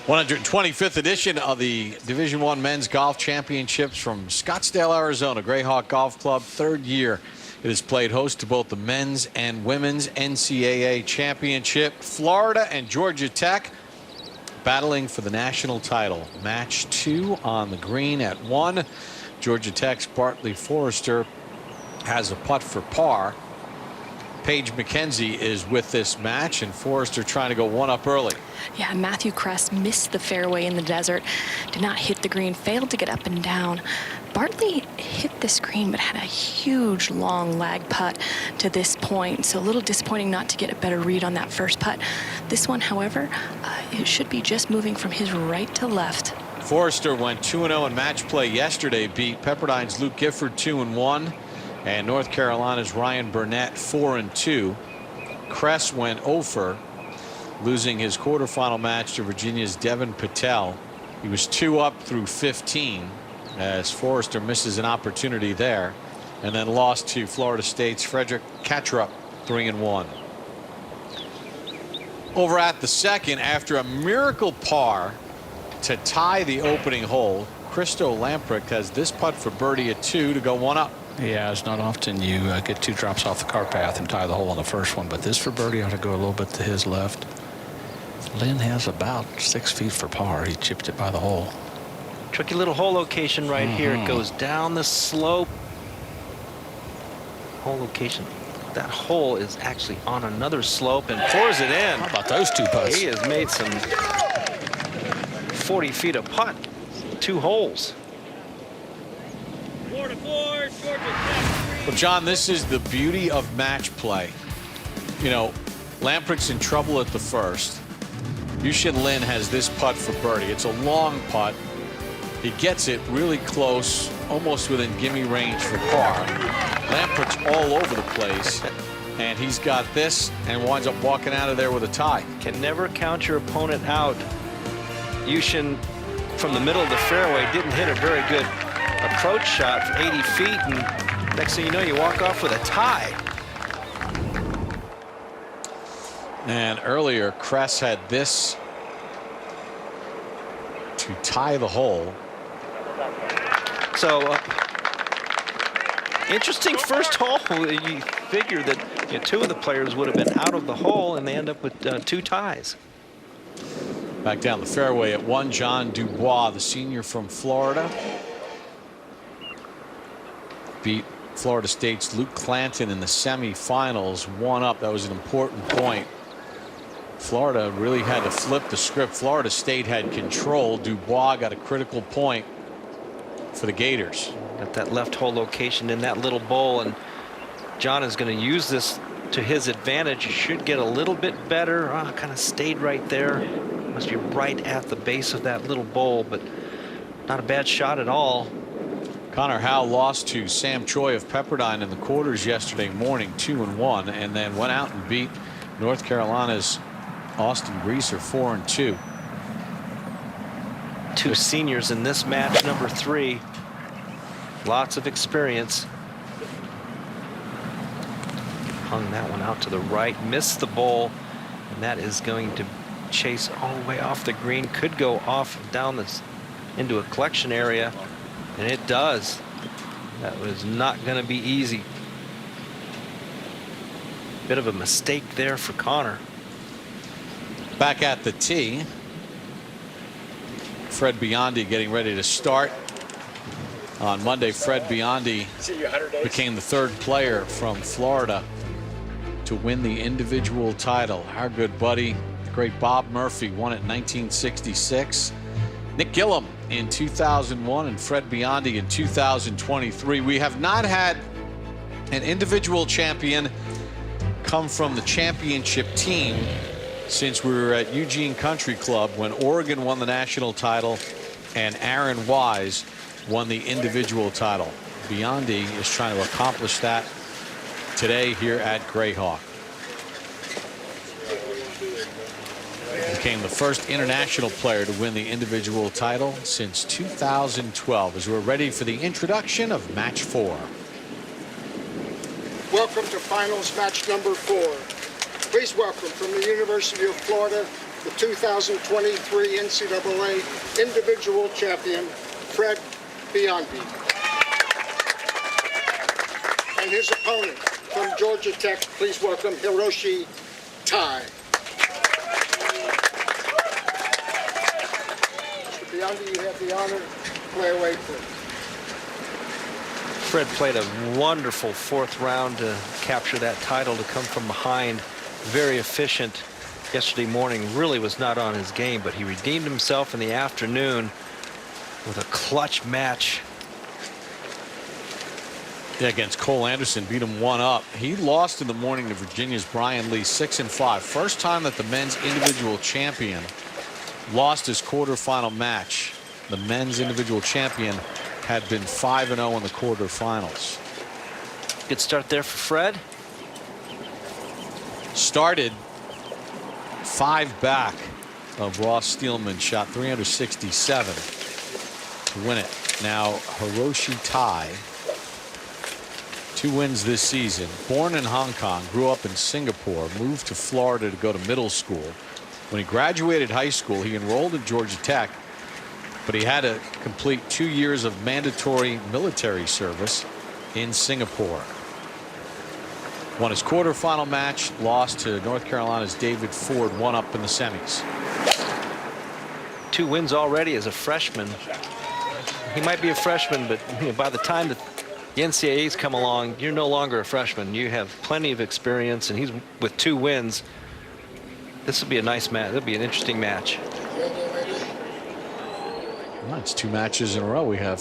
125th edition of the Division I Men's Golf Championships from Scottsdale, Arizona. Greyhawk Golf Club, third year. It has played host to both the men's and women's NCAA championship. Florida and Georgia Tech battling for the national title. Match 2 on the green at 1. Georgia Tech's Bartley Forrester has a putt for par. Paige McKenzie is with this match, and Forrester trying to go one up early. Yeah, Matthew Crest missed the fairway in the desert, did not hit the green, failed to get up and down. Bartley hit this green, but had a huge long lag putt to this point, so a little disappointing not to get a better read on that first putt. This one, however, it should be just moving from his right to left. Forrester went 2-0 in match play yesterday, beat Pepperdine's Luke Gifford 2-1. And North Carolina's Ryan Burnett 4-2. Kress went 0-for, losing his quarterfinal match to Virginia's Devin Patel. He was 2 up through 15 as Forrester misses an opportunity there, and then lost to Florida State's Frederick Kattrup 3-1. Over at the second, after a miracle par to tie the opening hole, Christo Lamprecht has this putt for birdie at 2 to go 1 up. Yeah, it's not often you get 2 drops off the cart path and tie the hole on the first one, but this for birdie ought to go a little bit to his left. Lynn has about 6 feet for par. He chipped it by the hole. Tricky little hole location right here. It goes down the slope. Hole location. That hole is actually on another slope and pours it in. How about those 2 putts? He has made some 40 feet of putt. 2 holes. Well, John, this is the beauty of match play. You know, Lamprecht's in trouble at the first. Yushin Lin has this putt for birdie. It's a long putt. He gets it really close, almost within gimme range for par. Lamprecht's all over the place, and he's got this and winds up walking out of there with a tie. Can never count your opponent out. Yushin, from the middle of the fairway, didn't hit a very good approach shot for 80 feet, and next thing you know, you walk off with a tie. And earlier, Kress had this to tie the hole. So, interesting first hole. You figure that 2 of the players would have been out of the hole, and they end up with 2 ties. Back down the fairway at 1, John Dubois, the senior from Florida, beat Florida State's Luke Clanton in the semifinals, 1 up. That was an important point. Florida really had to flip the script. Florida State had control. Dubois got a critical point for the Gators. Got that left hole location in that little bowl, and John is going to use this to his advantage. He should get a little bit better. Kind of stayed right there. Must be right at the base of that little bowl, but not a bad shot at all. Connor Howe lost to Sam Choi of Pepperdine in the quarters yesterday morning, 2-1, and then went out and beat North Carolina's Austin Greaser 4-2. 2 seniors in this match, number 3. Lots of experience. Hung that one out to the right, missed the bowl, and that is going to chase all the way off the green. Could go off down this into a collection area, and it does. That was not going to be easy. Bit of a mistake there for Connor. Back at the tee, Fred Biondi getting ready to start. On Monday, Fred Biondi became the 3rd player from Florida to win the individual title. Our good buddy, the great Bob Murphy, won it in 1966. Nick Gillum in 2001 and Fred Biondi in 2023. We have not had an individual champion come from the championship team since we were at Eugene Country Club when Oregon won the national title and Aaron Wise won the individual title. Biondi is trying to accomplish that today here at Greyhawk. Became the first international player to win the individual title since 2012, as we're ready for the introduction of match 4. Welcome to finals match number 4. Please welcome from the University of Florida, the 2023 NCAA individual champion, Fred Biondi. And his opponent from Georgia Tech, please welcome Hiroshi Tai. Mr. Biondi, you have the honor. Play away, please. Fred played a wonderful fourth round to capture that title, to come from behind. Very efficient yesterday morning. Really was not on his game, but he redeemed himself in the afternoon with a clutch match. Yeah, against Cole Anderson, beat him 1-up. He lost in the morning to Virginia's Brian Lee, 6-5. First time that the men's individual champion lost his quarterfinal match. The men's individual champion had been 5-0 in the quarterfinals. Good start there for Fred. Started 5 back of Ross Steelman, shot 367 to win it. Now Hiroshi Tai, 2 wins this season. Born in Hong Kong, grew up in Singapore, moved to Florida to go to middle school. When he graduated high school, he enrolled at Georgia Tech, but he had to complete 2 years of mandatory military service in Singapore. Won his quarterfinal match, lost to North Carolina's David Ford, 1-up in the semis. 2 wins already as a freshman. He might be a freshman, but by the time that the NCAAs come along, you're no longer a freshman. You have plenty of experience, and he's with 2 wins. This will be a nice match. It'll be an interesting match. Well, it's 2 matches in a row. We have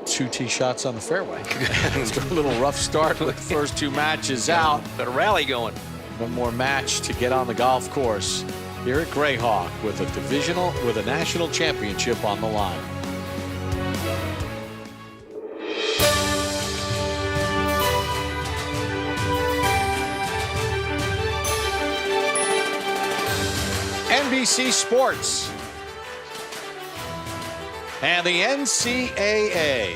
2 tee shots on the fairway. It's a little rough start with the first 2 matches out. Got a rally going. One more match to get on the golf course here at Grayhawk with a national championship on the line. NBC Sports and the NCAA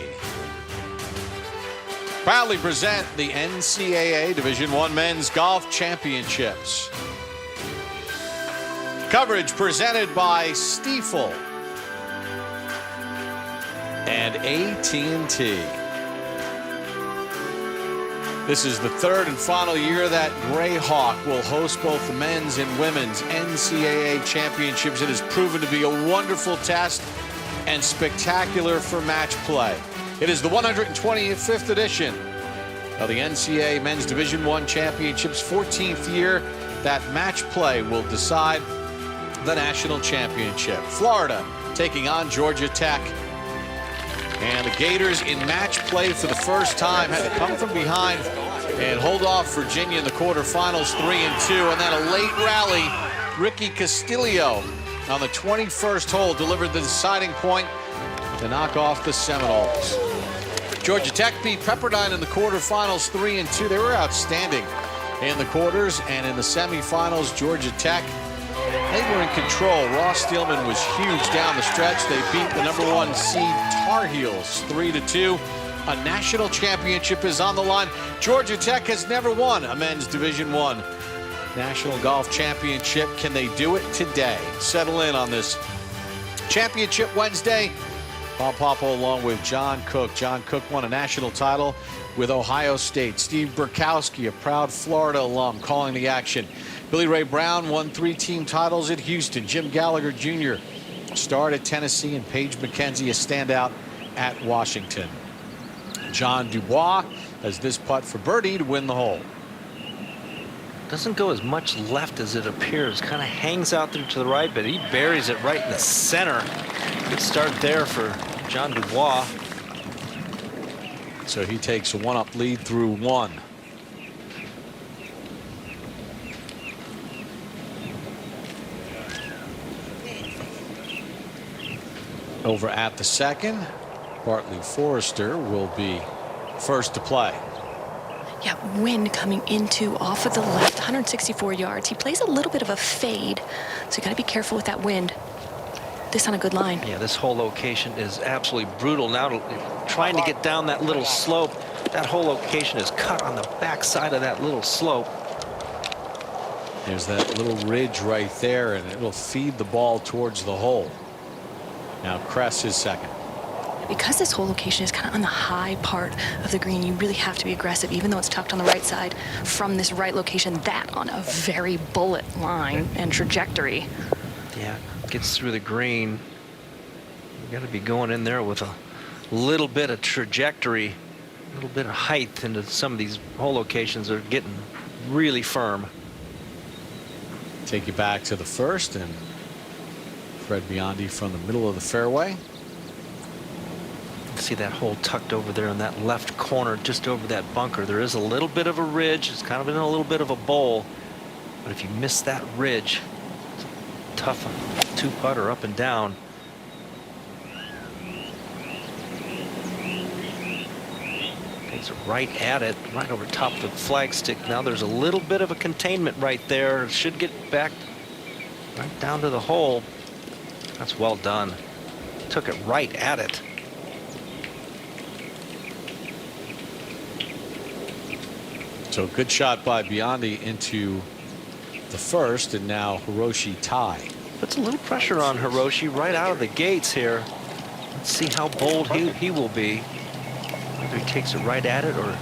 proudly present the NCAA Division I Men's Golf Championships. Coverage presented by Stiefel and AT&T. This is the 3rd and final year that Grayhawk will host both the men's and women's NCAA championships. It has proven to be a wonderful test and spectacular for match play. It is the 125th edition of the NCAA Men's Division I Championships, 14th year that match play will decide the national championship. Florida taking on Georgia Tech. And the Gators in match play for the first time had to come from behind and hold off Virginia in the quarterfinals 3-2. And then a late rally, Ricky Castillo on the 21st hole delivered the deciding point to knock off the Seminoles. Georgia Tech beat Pepperdine in the quarterfinals 3-2. They were outstanding in the quarters, and in the semifinals, Georgia Tech, they were in control. Ross Steelman was huge down the stretch. They beat the #1 seed Tar Heels 3-2. A national championship is on the line. Georgia Tech has never won a men's Division I National Golf Championship. Can they do it today? Settle in on this Championship Wednesday. Bob Popo along with John Cook. John Cook won a national title with Ohio State. Steve Burkowski, a proud Florida alum, calling the action. Billy Ray Brown won 3 team titles at Houston. Jim Gallagher Jr. starred at Tennessee, and Paige McKenzie a standout at Washington. John Dubois has this putt for birdie to win the hole. Doesn't go as much left as it appears. Kind of hangs out there to the right, but he buries it right in the center. Good start there for John Dubois. So he takes a 1-up lead through 1. Over at the second, Bartley Forrester will be first to play. Yeah, wind coming into off of the left, 164 yards. He plays a little bit of a fade, so you got to be careful with that wind. This on a good line. Yeah, this whole location is absolutely brutal. Now trying to get down that little slope. That whole location is cut on the back side of that little slope. There's that little ridge right there, and it'll feed the ball towards the hole. Now Kress is second. Because this hole location is kind of on the high part of the green, you really have to be aggressive, even though it's tucked on the right side from this right location. That on a very bullet line and trajectory. Yeah, gets through the green. You got to be going in there with a little bit of trajectory, a little bit of height into some of these hole locations. Are getting really firm. Take you back to the first, and Fred Biondi from the middle of the fairway. See that hole tucked over there in that left corner, just over that bunker. There is a little bit of a ridge. It's kind of in a little bit of a bowl, but if you miss that ridge, it's a tough two-putter up and down. Takes it right at it, right over top of the flagstick. Now there's a little bit of a containment right there. Should get back right down to the hole. That's well done. Took it right at it. So good shot by Biondi into the first, and now Hiroshi tie. Puts a little pressure on Hiroshi right out of the gates here. Let's see how bold he will be. Whether he takes it right at it or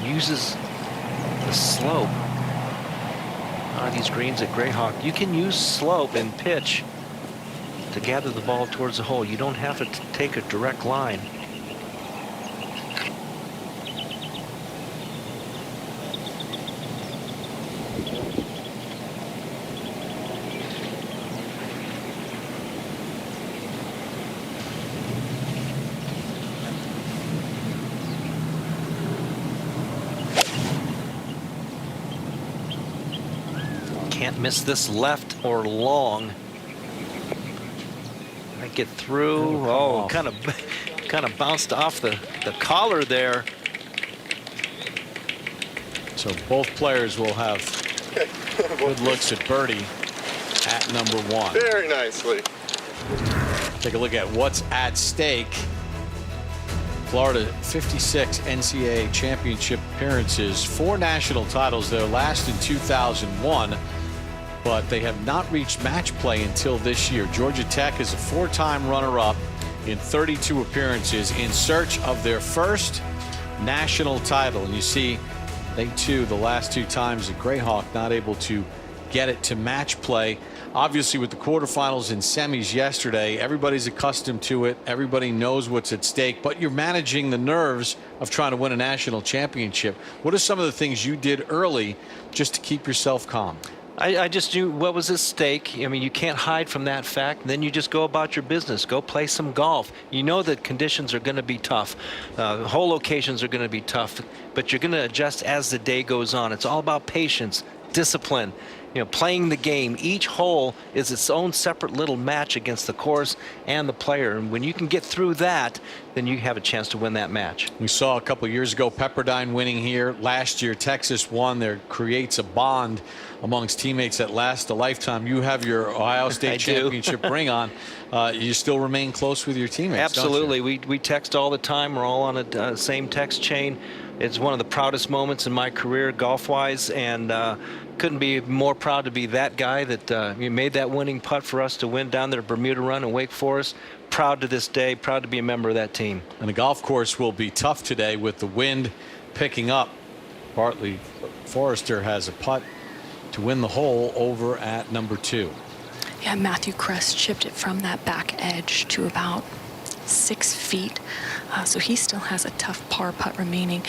uses the slope. These greens at Greyhawk, you can use slope and pitch to gather the ball towards the hole. You don't have to take a direct line. Can't miss this left or long. I get through. Oh, kind of bounced off the collar there. So both players will have good looks at birdie at number one. Very nicely. Take a look at what's at stake. Florida 56 NCAA championship appearances, 4 national titles, their last in 2001. But they have not reached match play until this year. Georgia Tech is a 4-time runner-up in 32 appearances in search of their first national title. And you see, they too, the last 2 times at Greyhawk, not able to get it to match play. Obviously, with the quarterfinals and semis yesterday, everybody's accustomed to it. Everybody knows what's at stake, but you're managing the nerves of trying to win a national championship. What are some of the things you did early just to keep yourself calm? I just knew what was at stake. I mean, you can't hide from that fact. Then you just go about your business. Go play some golf. You know that conditions are going to be tough. Hole locations are going to be tough, but you're going to adjust as the day goes on. It's all about patience, discipline, playing the game. Each hole is its own separate little match against the course and the player. And when you can get through that, then you have a chance to win that match. We saw a couple years ago Pepperdine winning here. Last year Texas won. There creates a bond amongst teammates that last a lifetime. You have your Ohio State championship ring on. You still remain close with your teammates. Absolutely. We text all the time. We're all on a same text chain. It's one of the proudest moments in my career golf-wise, and couldn't be more proud to be that guy that made that winning putt for us to win down there at Bermuda Run in Wake Forest. Proud to this day, proud to be a member of that team. And the golf course will be tough today with the wind picking up. Bartley Forrester has a putt to win the hole over at number 2. Yeah, Matthew Kress chipped it from that back edge to about 6 feet. So he still has a tough par putt remaining.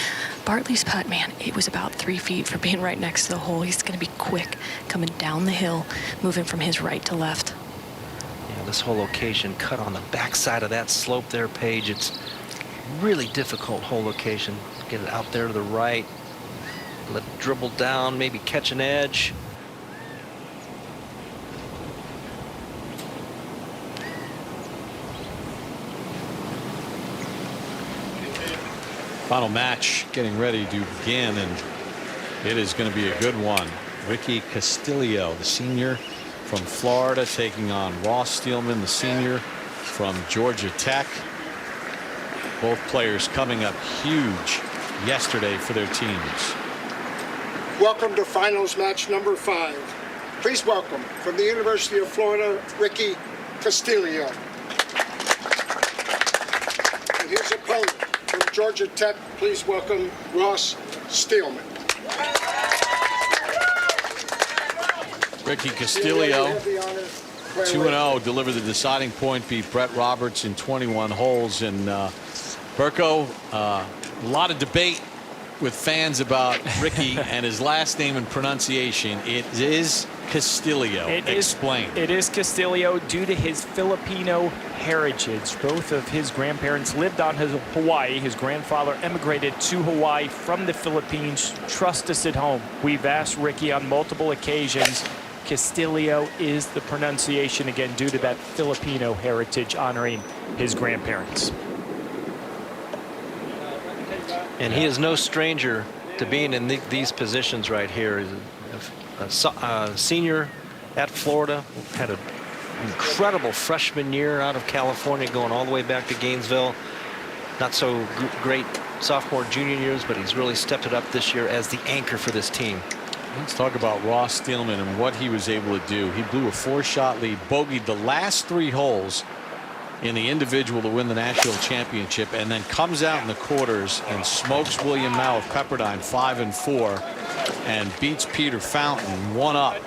Bartley's putt, man, it was about 3 feet for being right next to the hole. He's going to be quick coming down the hill, moving from his right to left. Yeah, this whole location cut on the backside of that slope there, Paige. It's really difficult hole location. Get it out there to the right. Let it dribble down, maybe catch an edge. Final match getting ready to begin, and it is going to be a good one. Ricky Castillo, the senior from Florida, taking on Ross Steelman, the senior from Georgia Tech. Both players coming up huge yesterday for their teams. Welcome to finals match number 5. Please welcome, from the University of Florida, Ricky Castillo. And his opponent, from Georgia Tech, please welcome Ross Steelman. Ricky Castillo, 2-0, delivered the deciding point, beat Brett Roberts in 21 holes. And Burko, a lot of debate with fans about Ricky and his last name and pronunciation. It is Castillo. Explain. It is Castillo due to his Filipino heritage. Both of his grandparents lived on Hawaii. His grandfather emigrated to Hawaii from the Philippines. Trust us at home. We've asked Ricky on multiple occasions. Castillo is the pronunciation, again, due to that Filipino heritage, honoring his grandparents. And he is no stranger to being in these positions right here. He's a senior at Florida, had an incredible freshman year out of California, going all the way back to Gainesville. Not so great sophomore, junior years, but he's really stepped it up this year as the anchor for this team. Let's talk about Ross Steelman and what he was able to do. He blew a 4-shot lead, bogeyed the last 3 holes in the individual to win the national championship, and then comes out in the quarters and smokes William Mao of Pepperdine 5-4 and beats Peter Fountain 1 up.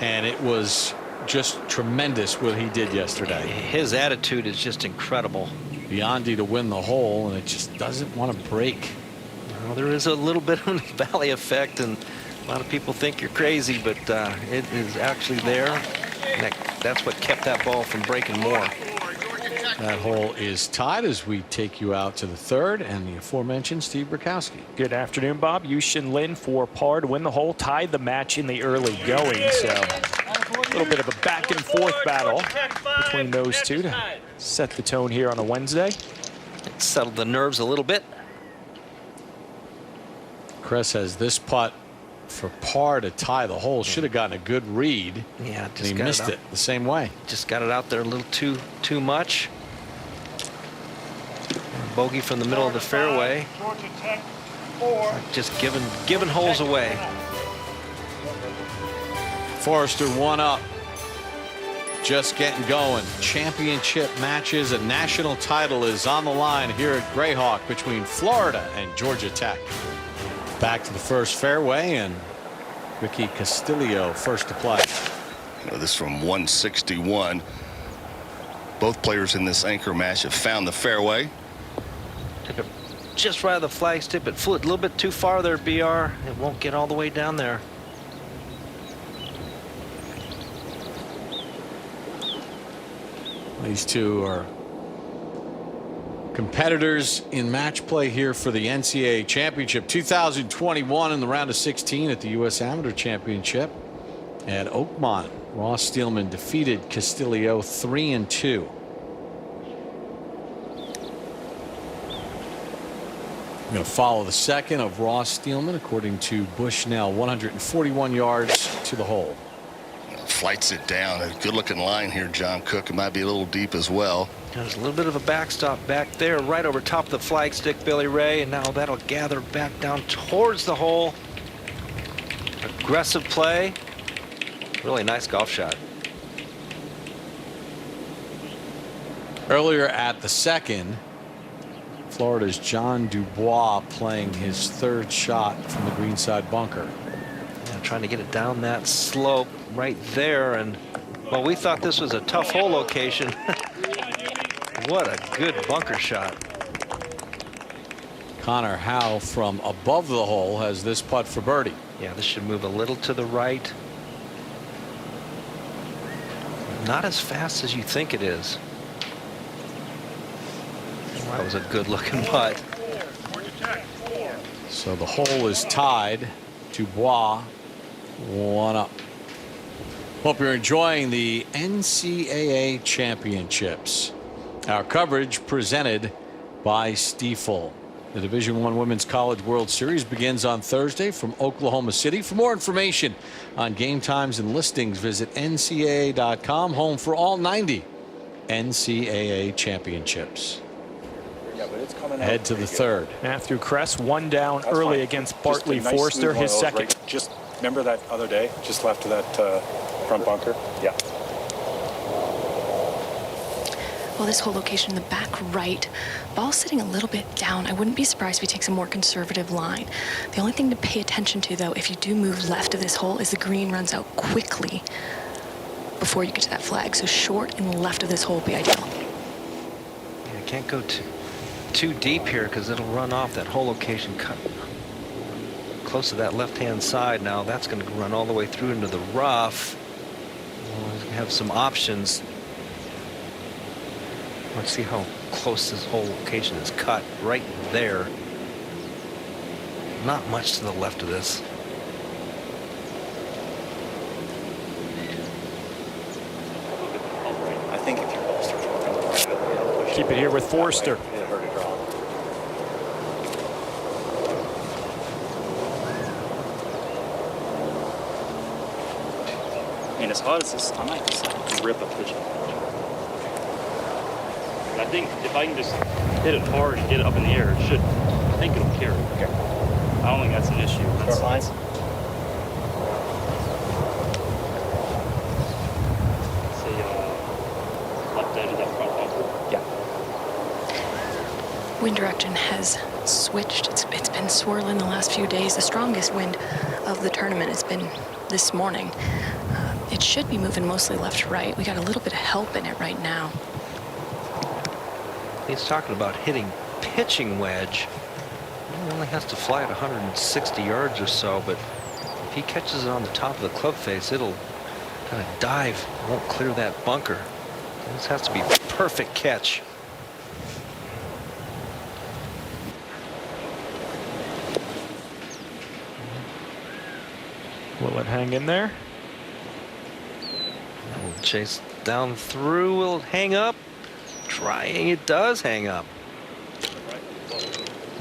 And it was just tremendous what he did yesterday. His attitude is just incredible. Biondi to win the hole, and it just doesn't want to break. Well, there is a little bit of a valley effect, and a lot of people think you're crazy, but it is actually there. And that's what kept that ball from breaking more. That hole is tied as we take you out to the 3rd, and the aforementioned Steve Burkowski. Good afternoon, Bob. Yushin Lin for par to win the hole, tied the match in the early going. So a little bit of a back and forth battle between those two to set the tone here on a Wednesday. It settled the nerves a little bit. Chris has this putt for par to tie the hole. Should have gotten a good read. Yeah, and he missed it the same way. Just got it out there a little too much. Bogey from the middle of the fairway. Just giving holes away. Forrester 1 up. Just getting going. Championship matches. A national title is on the line here at Grayhawk between Florida and Georgia Tech. Back to the first fairway, and Ricky Castillo first to play. This from 161. Both players in this anchor match have found the fairway. Took it just right of the flag stick, but flew it a little bit too far there, BR. It won't get all the way down there. These two are competitors in match play here for the NCAA Championship 2021 in the round of 16 at the U.S. Amateur Championship at Oakmont. Ross Steelman defeated Castillo 3-2. I'm going to follow the second of Ross Steelman, according to Bushnell. 141 yards to the hole. Flights it down. A good-looking line here, John Cook. It might be a little deep as well. There's a little bit of a backstop back there, right over top of the flagstick, Billy Ray, and now that'll gather back down towards the hole. Aggressive play. Really nice golf shot. Earlier at the second, Florida's John Dubois playing his 3rd shot from the greenside bunker. Yeah, trying to get it down that slope right there, and well, we thought this was a tough hole location. What a good bunker shot. Connor Howe from above the hole has this putt for birdie. Yeah, this should move a little to the right. Not as fast as you think it is. That was a good looking putt. So the hole is tied. Dubois 1 up. Hope you're enjoying the NCAA championships. Our coverage presented by Stiefel. The Division I Women's College World Series begins on Thursday from Oklahoma City. For more information on game times and listings, visit ncaa.com, home for all 90 NCAA championships. Head to the 3rd. Matthew Kress, 1 down early against Bartley Forster, his second. Just remember that other day, just left of that front bunker. Yeah. Well, this whole location in the back right, ball sitting a little bit down. I wouldn't be surprised if he takes a more conservative line. The only thing to pay attention to, though, if you do move left of this hole, is the green runs out quickly before you get to that flag. So short and left of this hole would be ideal. Yeah, can't go too deep here because it'll run off that whole location cut close to that left-hand side. Now that's going to run all the way through into the rough. We'll have some options. Let's see how close this whole location is cut. Right there. Not much to the left of this. I think if your ball starts working, Keep it here with Forster. It'll hurt a draw. I mean, as hard as this, I might just rip a pitch. I think if I can just hit it hard and get it up in the air, it should. I think it'll carry. Okay. I don't think that's an issue. Short lines. Say left edge of that front bunker. Yeah. Wind direction has switched. It's been swirling the last few days. The strongest wind of the tournament has been this morning. It should be moving mostly left to right. We got a little bit of help in it right now. He's talking about hitting pitching wedge. He only has to fly at 160 yards or so, but if he catches it on the top of the club face, it'll kind of dive. It won't clear that bunker. This has to be a perfect catch. Will it hang in there? We'll chase down through. Will it hang up? Trying. It does hang up.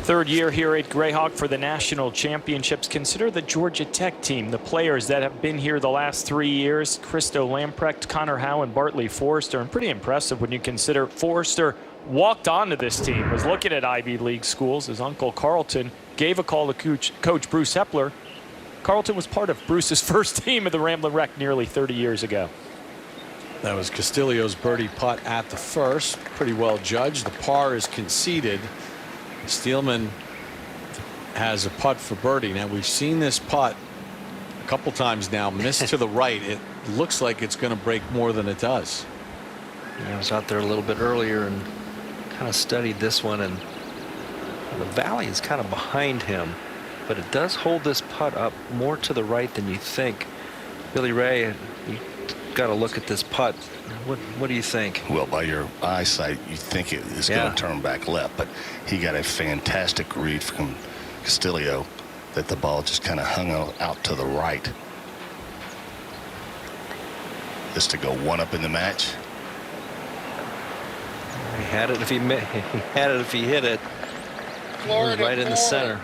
Third year here at Greyhawk for the national championships. Consider the Georgia Tech team, the players that have been here the last 3 years. Christo Lamprecht, Connor Howe, and Bartley Forster. And pretty impressive when you consider Forster walked onto this team, was looking at Ivy League schools. His uncle Carlton gave a call to Coach Bruce Hepler. Carlton was part of Bruce's first team of the Ramblin' Wreck nearly 30 years ago. That was Castillo's birdie putt at the first. Pretty well judged. The par is conceded. Steelman has a putt for birdie. Now we've seen this putt a couple times now miss to the right. It looks like it's going to break more than it does. I was out there a little bit earlier and kind of studied this one, and the valley is kind of behind him, but it does hold this putt up more to the right than you think. Billy Ray, you got to look at this putt. What do you think? Well, by your eyesight, you think it is going to turn back left, but he got a fantastic read from Castillo that the ball just kind of hung out to the right. Just to go one up in the match. He had it if he had it if he hit it. Florida right in the center.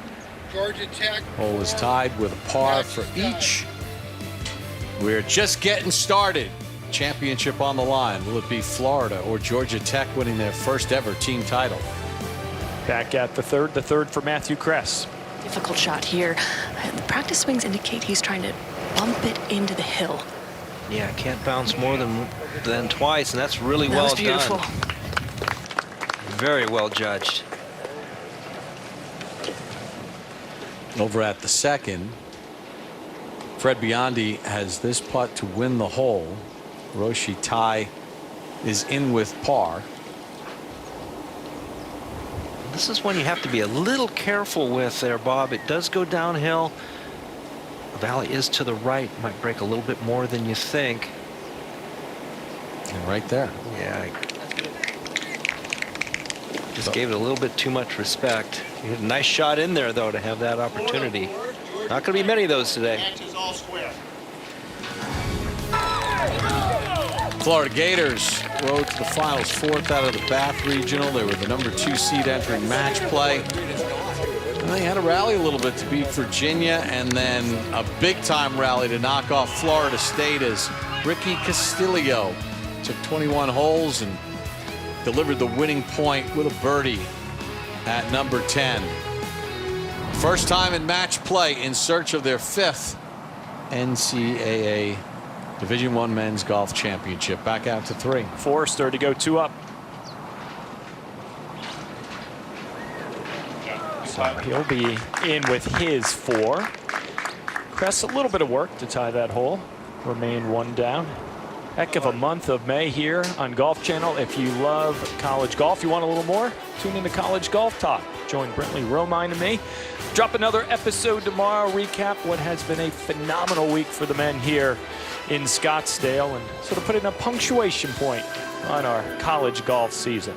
Georgia Tech. Hole is tied with a par for each. We're just getting started. Championship on the line. Will it be Florida or Georgia Tech winning their first ever team title? Back at the third for Matthew Kress. Difficult shot here. The practice swings indicate he's trying to bump it into the hill. Yeah, can't bounce more than twice, and that's really That well was beautiful. done. Very well judged. Over at the second, Fred Biondi has this putt to win the hole. Hiroshi Tai is in with par. This is one you have to be a little careful with there, Bob. It does go downhill. The valley is to the right. Might break a little bit more than you think. And right there. Yeah. Just gave it a little bit too much respect. You had a nice shot in there, though, to have that opportunity. Not going to be many of those today. Florida Gators rode to the finals, fourth out of the Bath Regional. They were the #2 seed entering match play. And they had a rally a little bit to beat Virginia, and then a big-time rally to knock off Florida State as Ricky Castillo took 21 holes and delivered the winning point with a birdie at number 10. First time in match play in search of their 5th NCAA Division I Men's Golf Championship. Back out to 3. Forrester to go 2 up. So he'll be in with his 4. Kress, a little bit of work to tie that hole. Remain 1 down. Heck of a month of May here on Golf Channel. If you love college golf, you want a little more, tune into College Golf Talk. Join Brentley Romine and me. Drop another episode tomorrow. Recap what has been a phenomenal week for the men here in Scottsdale and sort of put in a punctuation point on our college golf season.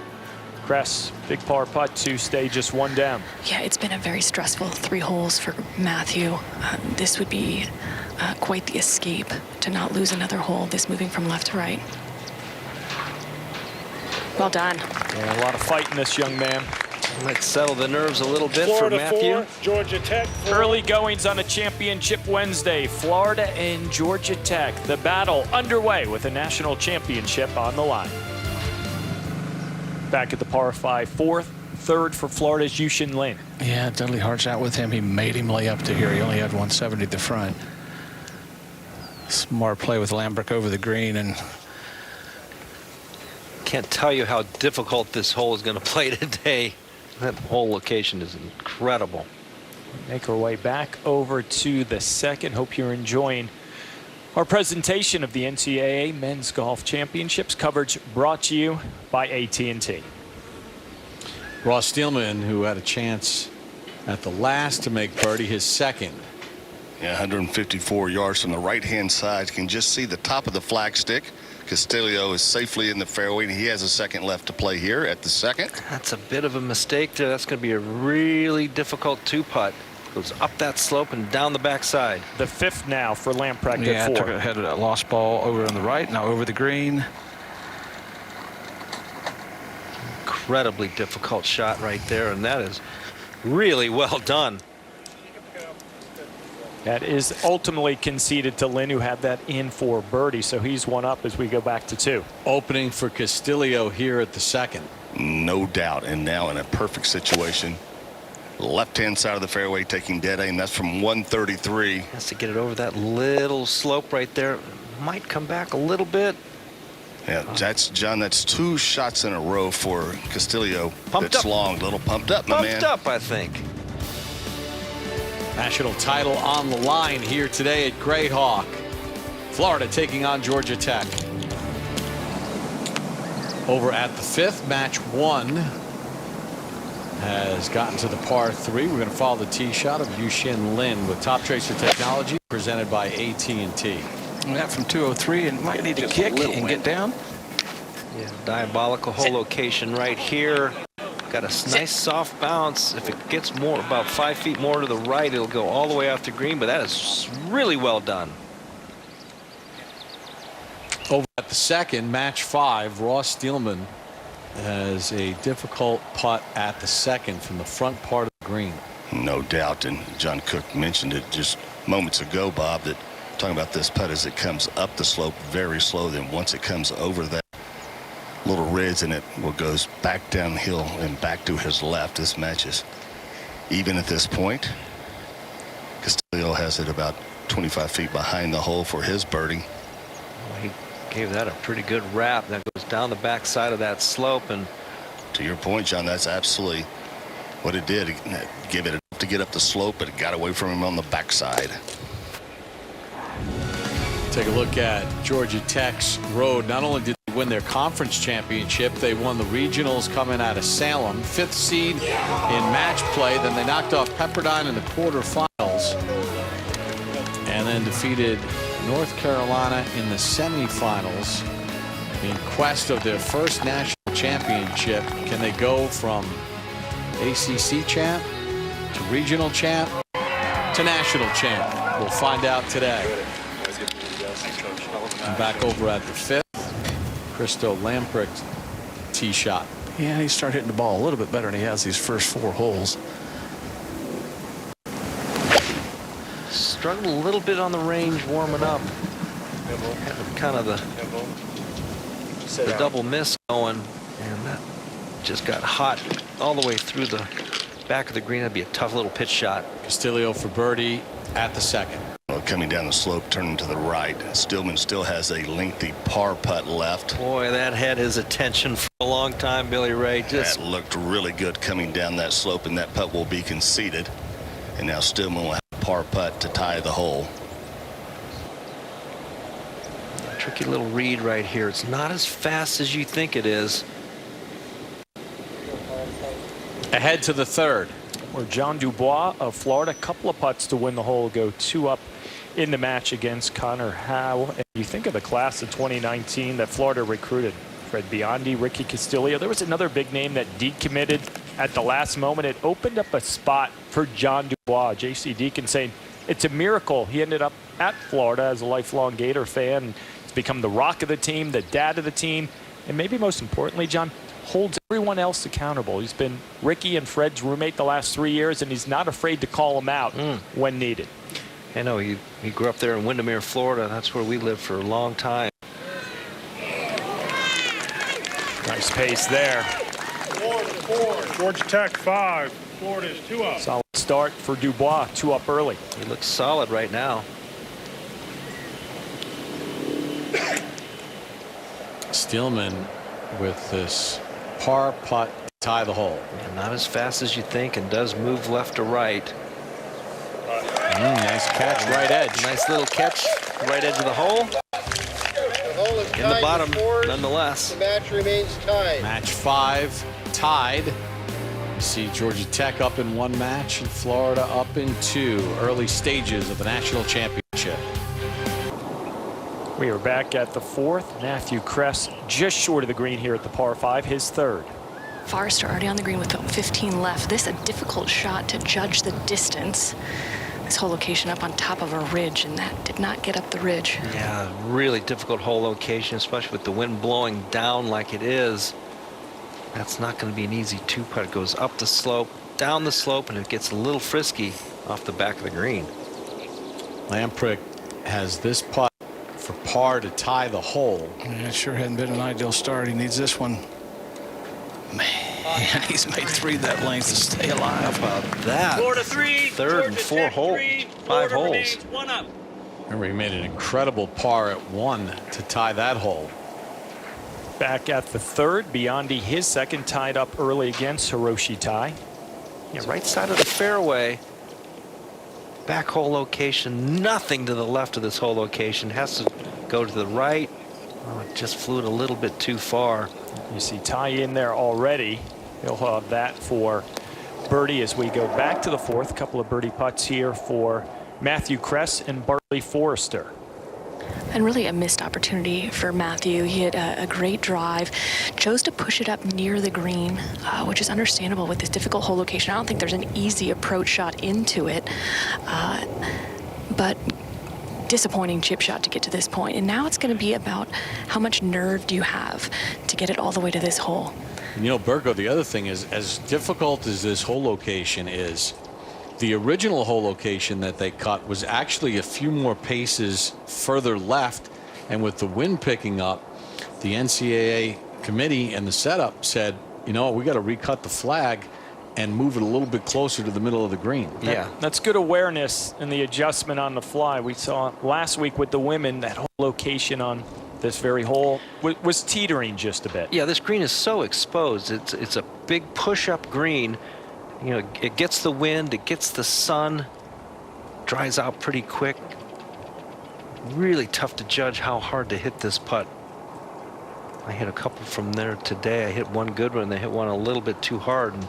Kress, big par putt to stay just 1 down. Yeah, it's been a very stressful 3 holes for Matthew. This would be quite the escape to not lose another hole, this moving from left to right. Well done. Yeah, a lot of fight in this young man. Let's settle the nerves a little bit Florida for Matthew. 4, Georgia Tech 4. Early goings on a championship Wednesday. Florida and Georgia Tech. The battle underway with a national championship on the line. Back at the par 5, 4th, 3rd for Florida's Yushin Lin. Yeah, Dudley Hart's out with him. He made him lay up to here. He only had 170 at the front. Smart play with Lambrick over the green, and Can't tell you how difficult this hole is going to play today. That whole location is incredible. Make our way back over to the 2nd. Hope you're enjoying our presentation of the NCAA Men's Golf Championships. Coverage brought to you by AT&T. Ross Steelman, who had a chance at the last to make birdie, his 2nd. Yeah, 154 yards from the right-hand side. You can just see the top of the flagstick. Castillo is safely in the fairway, and he has a 2nd left to play here at the 2nd. That's a bit of a mistake there. That's going to be a really difficult 2-putt. Goes up that slope and down the backside. The 5th now for Lamprecht yeah, at 4. took a head of that lost ball over on the right, now over the green. Incredibly difficult shot right there, and that is really well done. That is ultimately conceded to Lin, who had that in for birdie, so he's 1 up as we go back to 2. Opening for Castillo here at the 2nd. No doubt, and now in a perfect situation. Left-hand side of the fairway taking dead aim. That's from 133. Has to get it over that little slope right there. Might come back a little bit. Yeah, that's John. That's 2 shots in a row for Castillo. Pumped that's up. long, little pumped up, my man. Pumped up, I think. National title on the line here today at Greyhawk. Florida taking on Georgia Tech. Over at the 5th, match 1 has gotten to the par 3. We're going to follow the tee shot of Yushin Lin with Top Tracer Technology presented by AT&T. That from 203, and might need to kick and get down. Yeah, diabolical hole location right here. Got a nice soft bounce. If it gets more, about 5 feet more to the right, it'll go all the way off the green, but that is really well done. Over at the 2nd, match 5, Ross Steelman has a difficult putt at the 2nd from the front part of the green. No doubt, and John Cook mentioned it just moments ago, Bob, that talking about this putt as it comes up the slope very slow. Then once it comes over that little ridge and it goes back downhill and back to his left, this matches even at this point. Castillo has it about 25 feet behind the hole for his birdie. Well, he gave that a pretty good wrap. That goes down the backside of that slope, and to your point, John, that's absolutely what it did. It gave it enough to get up the slope, but it got away from him on the backside. Take a look at Georgia Tech's road. Not only did they win their conference championship, they won the regionals coming out of Salem. 5th seed in match play. Then they knocked off Pepperdine in the quarterfinals. And then defeated North Carolina in the semifinals in quest of their first national championship. Can they go from ACC champ to regional champ to national champ? We'll find out today. And back over at the 5th, Christo Lamprecht tee shot. Yeah, he started hitting the ball a little bit better than he has these first 4 holes. struggled a little bit on the range warming up. Kind of the double miss going, and that just got hot all the way through the back of the green. That'd be a tough little pitch shot. Castillo for birdie at the 2nd. Well, coming down the slope, turning to the right. Stillman still has a lengthy par putt left. Boy, that had his attention for a long time, Billy Ray. That looked really good coming down that slope, and that putt will be conceded. And now Stillman will have a par putt to tie the hole. Tricky little read right here. It's not as fast as you think it is. Ahead to the third. Where John Dubois of Florida, a couple of putts to win the hole, go 2 up in the match against Connor Howe. And you think of the class of 2019 that Florida recruited. Fred Biondi, Ricky Castillo. There was another big name that decommitted at the last moment. It opened up a spot for John Dubois. J.C. Deacon saying it's a miracle he ended up at Florida as a lifelong Gator fan. He's become the rock of the team, the dad of the team, and maybe most importantly, John, holds everyone else accountable. He's been Ricky and Fred's roommate the last 3 years, and he's not afraid to call them out when needed. I know he grew up there in Windermere, Florida. That's where we lived for a long time. Nice pace there. Florida 4, Georgia Tech 5. Florida's 2 up. Solid start for Dubois, 2 up early. He looks solid right now. Stillman with this par putt to tie the hole. And not as fast as you think, and does move left to right. Nice catch, right edge. Nice little catch, right edge of the hole. The hole is In the tied bottom, to 4. nonetheless. The match remains tied. Match 5 tied. You see Georgia Tech up in 1 match and Florida up in 2. Early stages of the national championship. We are back at the 4th. Matthew Kress just short of the green here at the par 5, his 3rd. Forrester already on the green with 15 left. This a difficult shot to judge the distance. This whole location up on top of a ridge, and that did not get up the ridge. Yeah, really difficult hole location, especially with the wind blowing down like it is. That's not going to be an easy 2-putt. It goes up the slope, down the slope, and it gets a little frisky off the back of the green. Lamprick has this putt for par to tie the hole. Yeah, it sure hadn't been an ideal start. He needs this one. Man, he's made 3 that length to stay alive. How about that? Florida 3. 3rd and 4 holes. 5 holes. 1 up. Remember, he made an incredible par at 1 to tie that hole. Back at the 3rd, Biondi, his 2nd, tied up early against Hiroshi Tai. Yeah, right side of the fairway. Back hole location, nothing to the left of this hole location. Has to go to the right. Oh, it just flew it a little bit too far. You see Tai in there already. He'll have that for birdie as we go back to the 4th. A couple of birdie putts here for Matthew Kress and Bartley Forrester. And really a missed opportunity for Matthew. He had a great drive, chose to push it up near the green, which is understandable with this difficult hole location. I don't think there's an easy approach shot into it, but disappointing chip shot to get to this point. And now it's going to be about how much nerve do you have to get it all the way to this hole. You know, Burko, the other thing is, as difficult as this hole location is, the original hole location that they cut was actually a few more paces further left, and with the wind picking up, the NCAA committee and the setup said, you know, we got to recut the flag and move it a little bit closer to the middle of the green. Yeah, that's good awareness and the adjustment on the fly. We saw last week with the women that whole location on this very hole was teetering just a bit. Yeah, this green is so exposed. It's a big push-up green. You know, it gets the wind, it gets the sun, dries out pretty quick. Really tough to judge how hard to hit this putt. I hit a couple from there today. I hit one good one, and I hit one a little bit too hard. And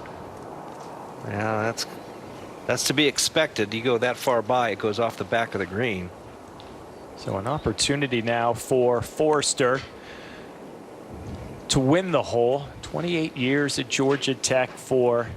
yeah, that's to be expected. You go that far by, it goes off the back of the green. So an opportunity now for Forrester to win the hole. 28 years at Georgia Tech for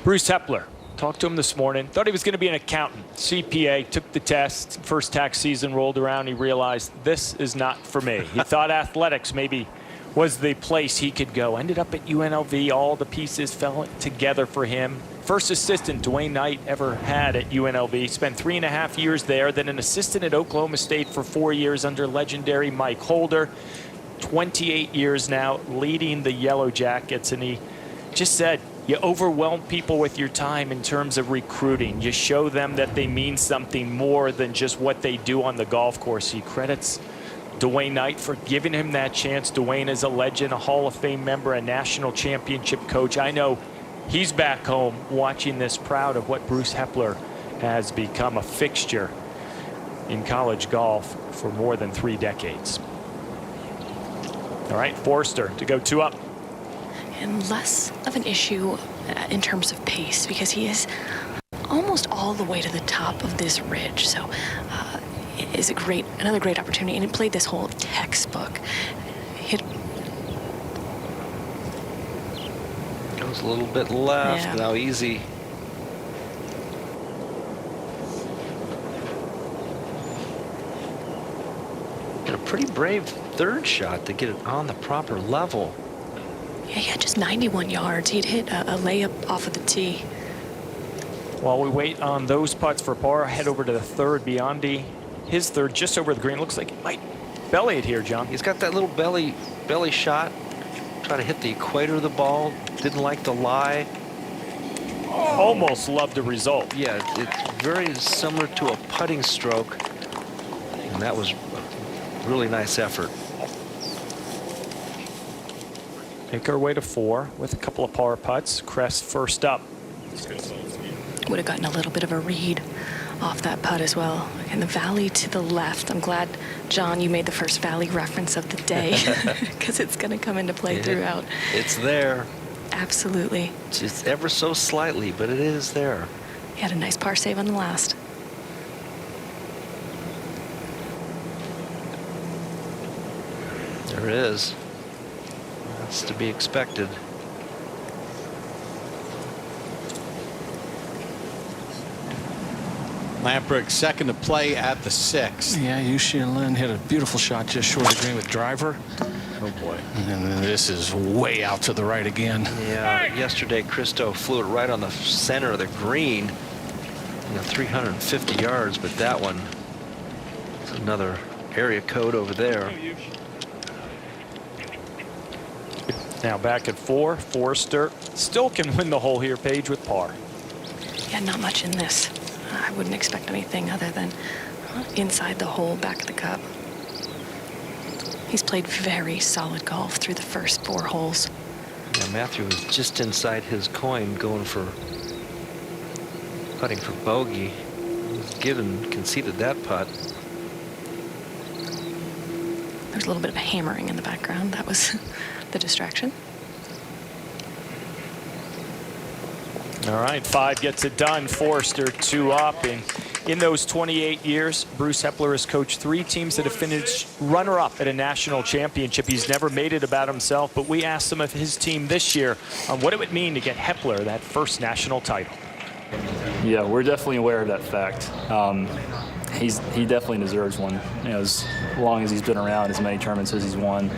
Bruce Hepler. Talked to him this morning. Thought he was going to be an accountant. CPA, took the test. First tax season rolled around. He realized this is not for me. He thought athletics maybe was the place he could go. Ended up at UNLV. All the pieces fell together for him. First assistant Dwayne Knight ever had at UNLV. Spent 3.5 years there. Then an assistant at Oklahoma State for 4 years under legendary Mike Holder. 28 years now leading the Yellow Jackets. And he just said, You overwhelm people with your time in terms of recruiting. You show them that they mean something more than just what they do on the golf course. He credits Dwayne Knight for giving him that chance. Dwayne is a legend, a Hall of Fame member, a national championship coach. I know he's back home watching this, proud of what Bruce Hepler has become, a fixture in college golf for more than 3 decades. All right, Forster to go 2 up. And less of an issue in terms of pace, because he is almost all the way to the top of this ridge. So it is another great opportunity. And he played this whole textbook. Hit. Goes a little bit left. Yeah. Now easy. Got a pretty brave 3rd shot to get it on the proper level. Yeah, he had just 91 yards. He'd hit a layup off of the tee. While we wait on those putts for par, head over to the 3rd. Biondi, his 3rd, just over the green. Looks like he might belly it here, John. He's got that little belly shot. Try to hit the equator of the ball. Didn't like the lie. Almost loved the result. Yeah, it's very similar to a putting stroke. And that was a really nice effort. Make our way to 4 with a couple of par putts. Crest first up. Would have gotten a little bit of a read off that putt as well. And the valley to the left. I'm glad, John, you made the first valley reference of the day, because it's going to come into play throughout. It's there. Absolutely. Just ever so slightly, but it is there. He had a nice par save on the last. There it is. That's to be expected. Lamprecht second to play at the 6th. Yeah, Yuxia Lin hit a beautiful shot just short of the green with driver. Oh boy. And then this is way out to the right again. Yeah, yesterday Christo flew it right on the center of the green. 350 yards, but that one is another area code over there. Now back at 4. Forster still can win the hole here, Paige, with par. Yeah, not much in this. I wouldn't expect anything other than inside the hole, back of the cup. He's played very solid golf through the first 4 holes. Yeah, Matthew was just inside his coin going for putting for bogey. He was conceded that putt. There's a little bit of a hammering in the background. That was the distraction. All right, 5 gets it done. Forster 2 up. And in those 28 years, Bruce Hepler has coached 3 teams that have finished runner-up at a national championship. He's never made it about himself, but we asked him of his team this year on what it would mean to get Hepler that first national title. Yeah, we're definitely aware of that fact. He definitely deserves one. As long as he's been around, as many tournaments as he's won.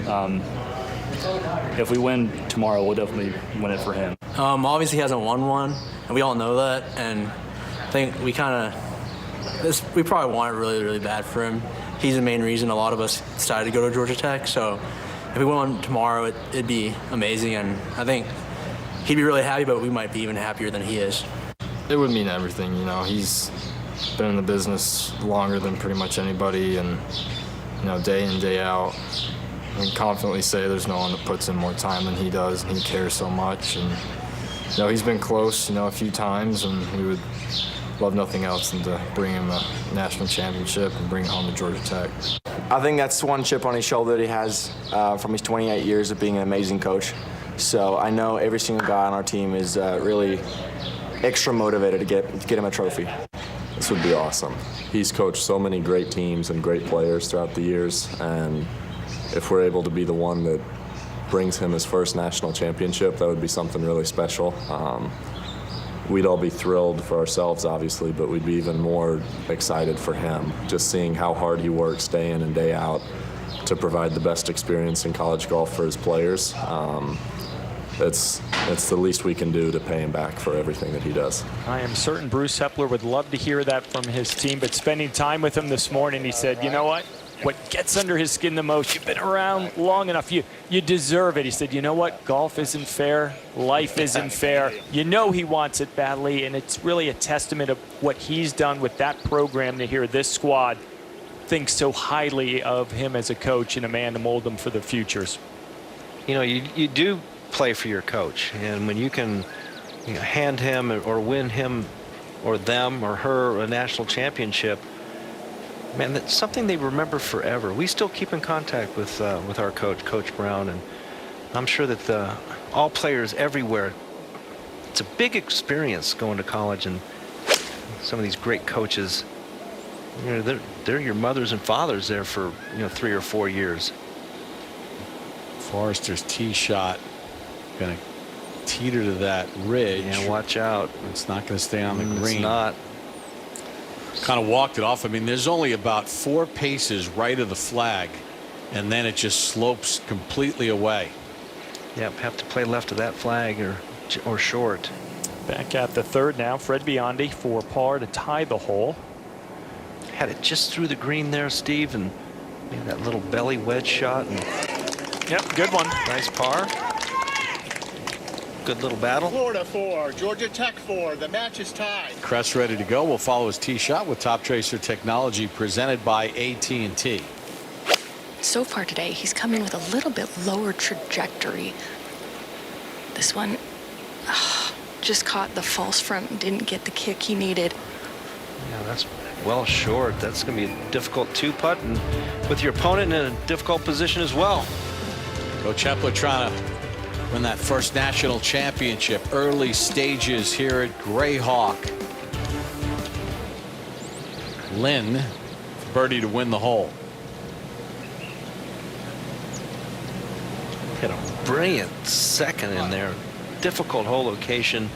If we win tomorrow, we'll definitely win it for him. Obviously, he hasn't won one, and we all know that. And I think we probably want it really, really bad for him. He's the main reason a lot of us decided to go to Georgia Tech. So if we won tomorrow, it'd be amazing. And I think he'd be really happy, but we might be even happier than he is. It would mean everything, He's been in the business longer than pretty much anybody, and day in, day out. I can confidently say there's no one that puts in more time than he does, and he cares so much. And he's been close, a few times, and we would love nothing else than to bring him a national championship and bring it home to Georgia Tech. I think that's one chip on his shoulder that he has from his 28 years of being an amazing coach. So I know every single guy on our team is really extra motivated to get him a trophy. This would be awesome. He's coached so many great teams and great players throughout the years, and if we're able to be the one that brings him his first national championship, that would be something really special. We'd all be thrilled for ourselves, obviously, but we'd be even more excited for him, just seeing how hard he works day in and day out to provide the best experience in college golf for his players. It's the least we can do to pay him back for everything that he does. I am certain Bruce Hepler would love to hear that from his team, but spending time with him this morning, he said, you know what? what gets under his skin the most. You've been around long enough. You deserve it. He said, you know what? Golf isn't fair. Life isn't fair. You know he wants it badly, and it's really a testament of what he's done with that program to hear this squad think so highly of him as a coach and a man to mold them for the futures. You know, you do play for your coach, and when you can hand him or win him or them or her a national championship, man, that's something they remember forever. We still keep in contact with our coach, Coach Brown, and I'm sure that all players everywhere, it's a big experience going to college, and some of these great coaches, they're your mothers and fathers there for 3 or 4 years. Forrester's tee shot going to teeter to that ridge. Yeah, watch out. It's not going to stay on the green. It's not. Kind of walked it off. I mean, there's only about 4 paces right of the flag, and then it just slopes completely away. Yep, have to play left of that flag or short. Back at the third now, Fred Biondi for par to tie the hole. Had it just through the green there, Steve, and maybe that little belly wedge shot. And yep, good one. Nice par. Good little battle. Florida 4, Georgia Tech 4. The match is tied. Crest ready to go. We'll follow his tee shot with Top Tracer technology presented by AT&T. So far today, he's come in with a little bit lower trajectory. This one just caught the false front and didn't get the kick he needed. Yeah, that's well short. That's going to be a difficult 2-putt, and with your opponent in a difficult position as well. Coach Hepler trying to win that first national championship. Early stages here at Greyhawk. Lynn, birdie to win the hole. Hit a brilliant second in there. Difficult hole location.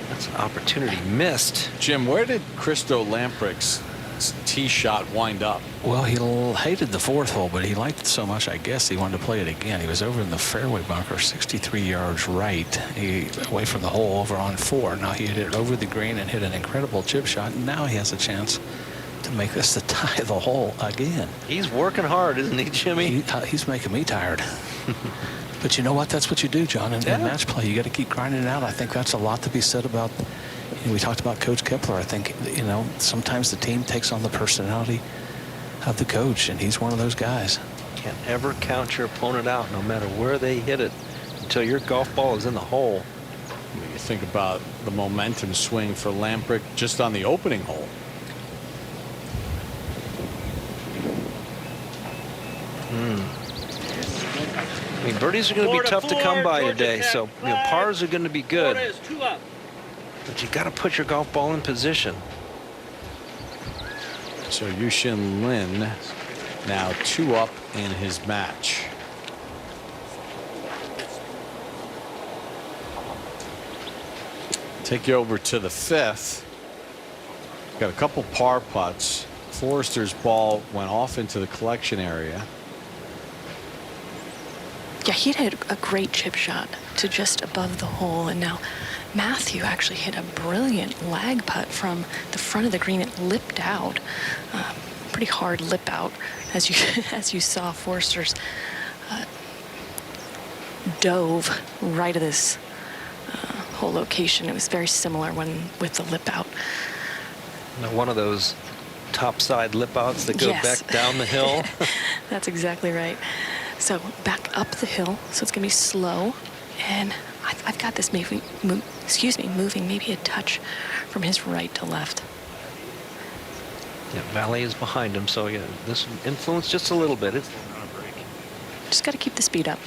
That's an opportunity missed. Jim, where did Christo Lampric's tee shot wind up? Well, he hated the 4th hole, but he liked it so much, I guess he wanted to play it again. He was over in the fairway bunker, 63 yards right, away from the hole over on 4. Now he hit it over the green and hit an incredible chip shot, and now he has a chance to make this the tie of the hole again. He's working hard, isn't he, Jimmy? He's making me tired. But you know what? That's what you do, John, in match play. You got to keep grinding it out. I think that's a lot to be said about. We talked about Coach Kepler. I think sometimes the team takes on the personality of the coach, and he's one of those guys. Can't ever count your opponent out, no matter where they hit it, until your golf ball is in the hole. You think about the momentum swing for Lampric just on the opening hole. I mean, birdies are going to be tough to come by today, so pars are going to be good. But you got to put your golf ball in position. So Yushin Lin now 2 up in his match. Take you over to the 5th. Got a couple par putts. Forrester's ball went off into the collection area. Yeah, he hit a great chip shot to just above the hole, and now Matthew actually hit a brilliant lag putt from the front of the green. It lipped out, pretty hard lip out, as you saw. Forrester's dove right of this hole location. It was very similar with the lip out. Now, one of those topside lip outs that go back down the hill. That's exactly right. So back up the hill, so it's going to be slow, and I've got this moving maybe a touch from his right to left. Yeah, Valley is behind him, so yeah, this influence just a little bit. It's just got to keep the speed up.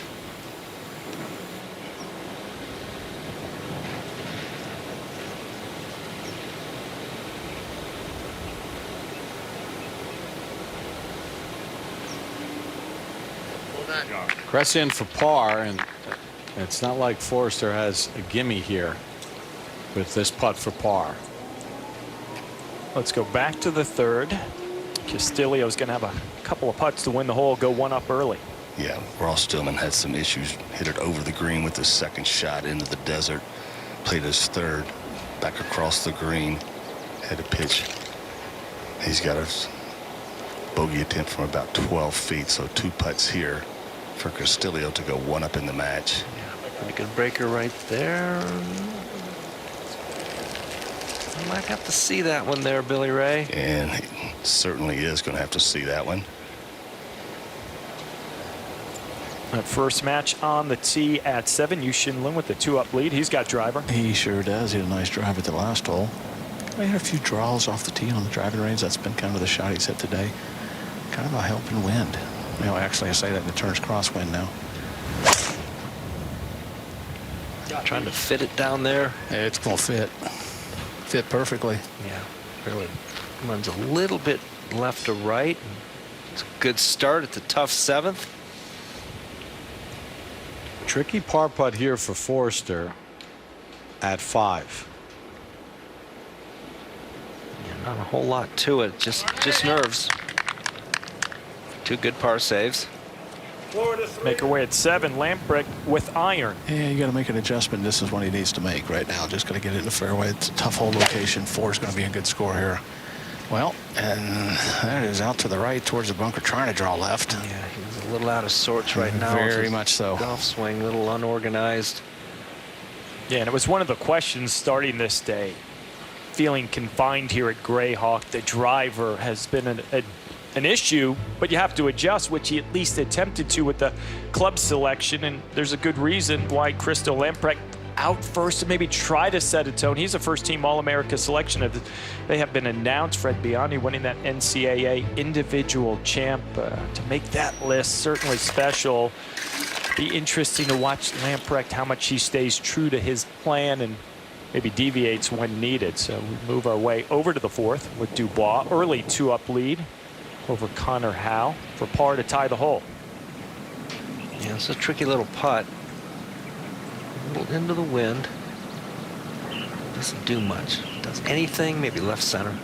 Press in for par, and it's not like Forrester has a gimme here with this putt for par. Let's go back to the 3rd. Castillo's going to have a couple of putts to win the hole, go 1 up early. Yeah, Ross Stillman had some issues. Hit it over the green with his 2nd shot into the desert. Played his 3rd back across the green. Had a pitch. He's got a bogey attempt from about 12 feet, so 2 putts here for Castillo to go 1 up in the match. Pretty good breaker right there. You might have to see that one there, Billy Ray. And he certainly is going to have to see that one. That first match on the tee at 7. Yushin Lin with the 2-up lead. He's got driver. He sure does. He had a nice drive at the last hole. He had a few draws off the tee on the driving range. That's been kind of the shot he's hit today. Kind of a helping wind. You know, actually, I say that, and it turns crosswind now. Trying to fit it down there. Yeah, it's going to fit. Fit perfectly. Yeah, really runs a little bit left to right. It's a good start at the tough 7th. Tricky par putt here for Forster at 5. Yeah, not a whole lot to it, just nerves. 2 good par saves. Make her way at 7. Lamprecht with iron. Yeah, you got to make an adjustment. This is what he needs to make right now. Just got to get it in the fairway. It's a tough hole location. 4 is going to be a good score here. Well, and that is out to the right towards the bunker, trying to draw left. Yeah, he's a little out of sorts right now. Very much so. Golf swing, a little unorganized. Yeah, and it was one of the questions starting this day. Feeling confined here at Greyhawk. The driver has been an issue, but you have to adjust, which he at least attempted to with the club selection, and there's a good reason why Christo Lamprecht out first to maybe try to set a tone. He's a first-team All-America selection. They have been announced. Fred Biondi winning that NCAA individual champ. To make that list certainly special. Be interesting to watch Lamprecht, how much he stays true to his plan and maybe deviates when needed. So we move our way over to the 4th with Dubois. Early 2-up lead over Connor Howe for par to tie the hole. Yeah, it's a tricky little putt. A little into the wind. Doesn't do much. Does anything, maybe left center.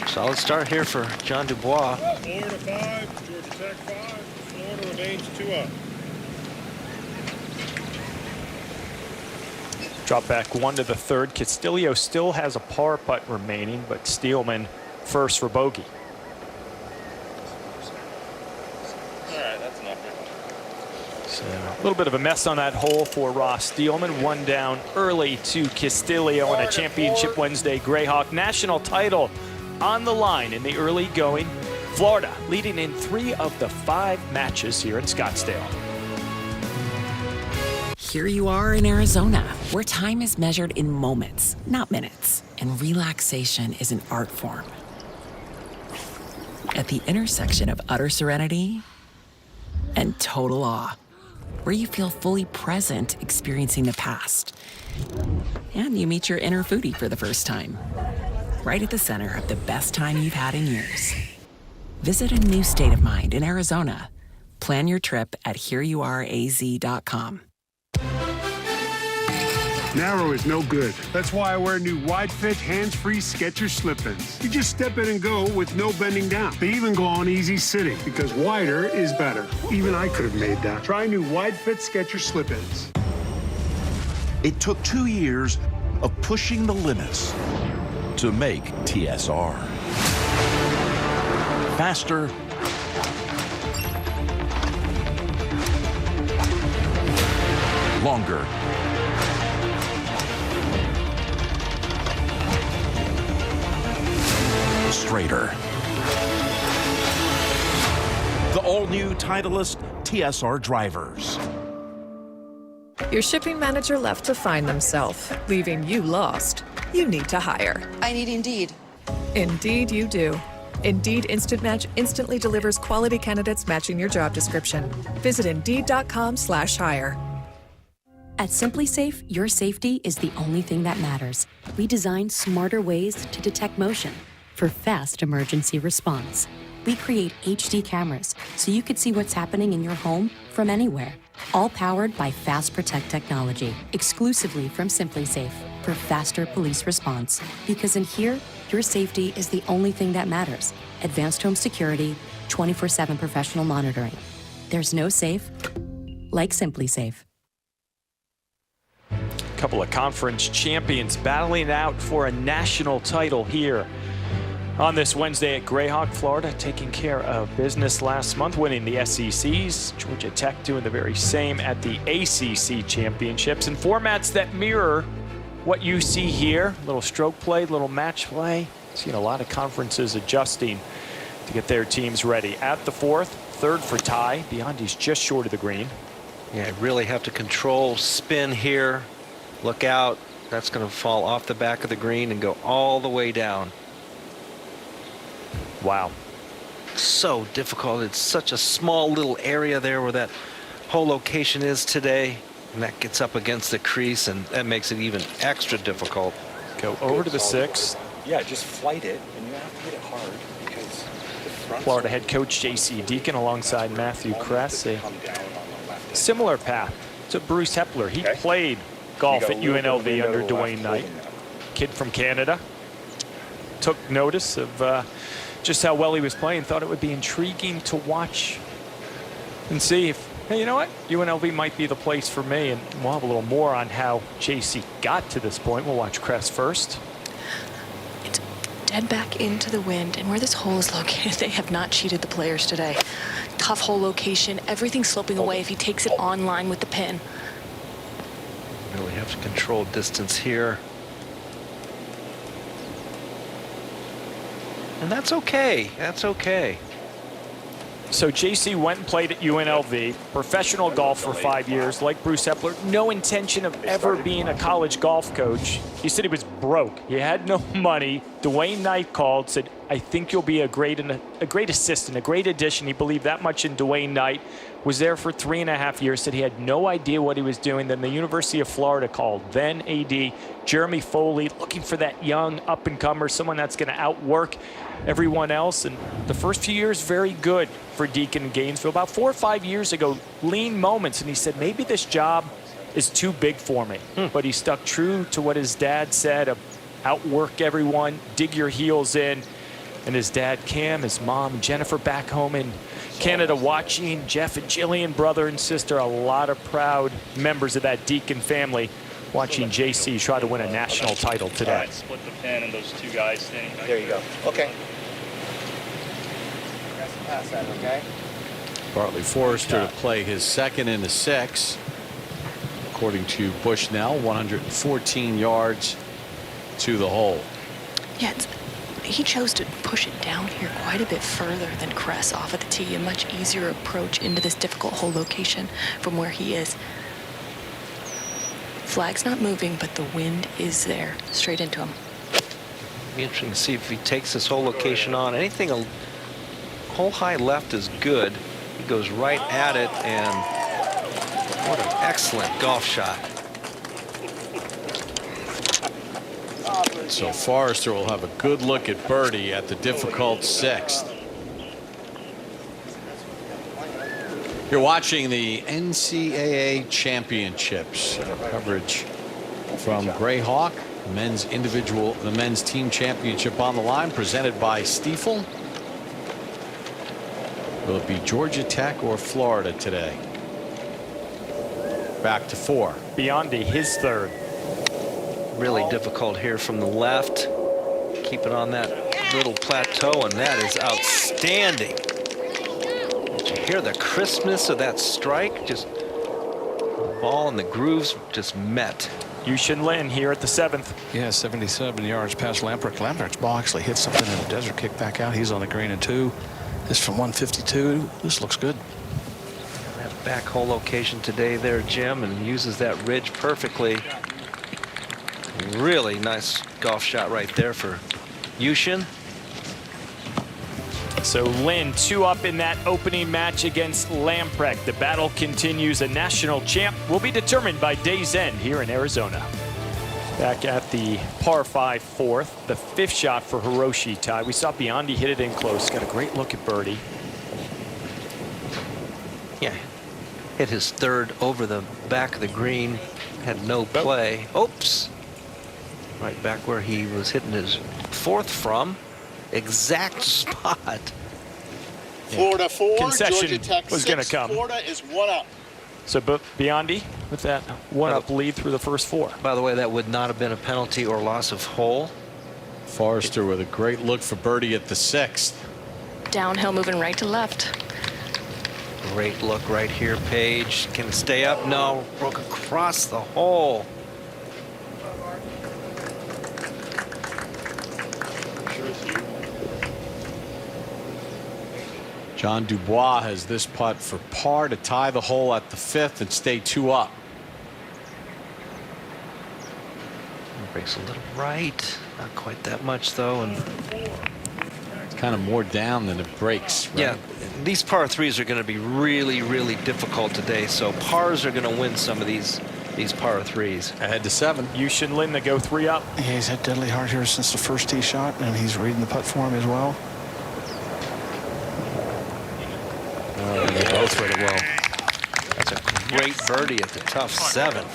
Solid start here for John Dubois. Florida 5, Georgia Tech 5. Florida remains 2 up. Drop back 1 to the 3rd. Castillo still has a par putt remaining, but Steelman first for bogey. All right, that's enough. So a little bit of a mess on that hole for Ross Steelman. 1 down early to Castillo on a Championship Wednesday Greyhawk national title on the line in the early going. Florida leading in 3 of the 5 matches here in Scottsdale. Here you are in Arizona, where time is measured in moments, not minutes, and relaxation is an art form. At the intersection of utter serenity and total awe, where you feel fully present experiencing the past, and you meet your inner foodie for the first time, right at the center of the best time you've had in years. Visit a new state of mind in Arizona. Plan your trip at hereyouareaz.com. Narrow is no good. That's why I wear new wide-fit, hands-free Skechers slip-ins. You just step in and go with no bending down. They even go on easy sitting because wider is better. Even I could have made that. Try new wide-fit Skechers slip-ins. It took 2 years of pushing the limits to make TSR. Faster, longer, straighter. The all-new Titleist TSR drivers. Your shipping manager left to find themselves, leaving you lost. You need to hire. I need Indeed. Indeed you do. Indeed Instant Match instantly delivers quality candidates matching your job description. Visit Indeed.com/hire. At SimpliSafe, your safety is the only thing that matters. We designed smarter ways to detect motion for fast emergency response. We create HD cameras so you could see what's happening in your home from anywhere. All powered by Fast Protect technology, exclusively from SimpliSafe for faster police response. Because in here, your safety is the only thing that matters. Advanced home security, 24/7 professional monitoring. There's no safe like SimpliSafe. couple of conference champions battling out for a national title here on this Wednesday at Grayhawk, Florida, taking care of business last month, winning the SECs. Georgia Tech doing the very same at the ACC championships in formats that mirror what you see here. Little stroke play, little match play. Seen a lot of conferences adjusting to get their teams ready. At the fourth, third for Ty. Biondi's just short of the green. Yeah, really have to control spin here. Look out. That's going to fall off the back of the green and go all the way down. Wow. So difficult. It's such a small little area there where that whole location is today. And that gets up against the crease, and that makes it even extra difficult. Go over to the sixth. Yeah, just flight it, and you have to hit it hard because the front. Florida head coach J.C. Deacon alongside Matthew Kress. A similar path to Bruce Hepler. He played golf at UNLV under Dwayne Knight. Kid from Canada. Took notice of just how well he was playing. Thought it would be intriguing to watch and see if, hey, you know what? UNLV might be the place for me. And we'll have a little more on how J.C. got to this point. We'll watch Kress first. It's dead back into the wind, and where this hole is located, they have not cheated the players today. Tough hole location, everything sloping away if he takes it on line with the pin. Really have to control distance here. And that's okay. That's okay. So JC went and played at UNLV, professional golf for 5 years, like Bruce Hepler, no intention of ever being a college golf coach. He said he was broke. He had no money. Dwayne Knight called, said, I think you'll be a great assistant, a great addition. He believed that much in Dwayne Knight. Was there for 3.5 years, said he had no idea what he was doing. Then the University of Florida called, then AD Jeremy Foley, looking for that young up-and-comer, someone that's going to outwork everyone else. And the first few years, very good for Deacon in Gainesville. About 4 or 5 years ago, lean moments, and he said, maybe this job is too big for me. But he stuck true to what his dad said, outwork everyone, dig your heels in. And his dad, Cam, his mom, Jennifer, back home in Canada watching, Jeff and Jillian, brother and sister, a lot of proud members of that Deacon family watching JC try to win a national title today. All right, split the pin and those two guys standing back. There you go. Okay. Pass that, okay? Bartley Forrester to play his second in the six. According to Bushnell, 114 yards to the hole. Yeah, he chose to push it down here quite a bit further than Kress off of the tee. A much easier approach into this difficult hole location from where he is. Flag's not moving, but the wind is there, straight into him. Be interesting to see if he takes this whole location on. Anything a hole high left is good. He goes right at it, and what an excellent golf shot. So Forrester will have a good look at birdie at the difficult sixth. You're watching the NCAA championships. Coverage from Grayhawk. The men's team championship on the line, presented by Stiefel. Will it be Georgia Tech or Florida today? Back to four. Biondi, his third. Really difficult here from the left. Keep it on that little plateau, and that is outstanding. Did you hear the crispness of that strike? Just the ball and the grooves just met. Yushin Lin here at the seventh. Yeah, 77 yards past Lamprecht. Lamprecht's ball actually hit something in the desert, kick back out. He's on the green in two. This from 152. This looks good. That back hole location today there, Jim, and uses that ridge perfectly. Really nice golf shot right there for Yushin. So Lin 2 up in that opening match against Lamprecht. The battle continues. A national champ will be determined by day's end here in Arizona. Back at the par 5 fourth, the fifth shot for Hiroshi Ty. We saw Biondi hit it in close. Got a great look at birdie. Yeah, hit his third over the back of the green. Had no play. Oops. Right back where he was hitting his fourth from. Exact spot. Florida 4, Concession Georgia Tech was 6. going to come. Florida is 1 up. So Biondi with that one-up lead through the first 4. By the way, that would not have been a penalty or loss of hole. Forrester with a great look for birdie at the 6th. Downhill moving right to left. Great look right here, Paige. Can it stay up? No, broke across the hole. John Dubois has this putt for par to tie the hole at the 5th and stay 2 up. Breaks a little right, not quite that much though, and it's kind of more down than it breaks. Right? Yeah, these par 3s are going to be really, really difficult today. So pars are going to win some of these par 3s. Ahead to 7. Yushin Lin to go 3 up. Yeah, he's had deadly hard here since the first tee shot, and he's reading the putt form as well. Oh, they both read it well. That's a great birdie at the tough 7.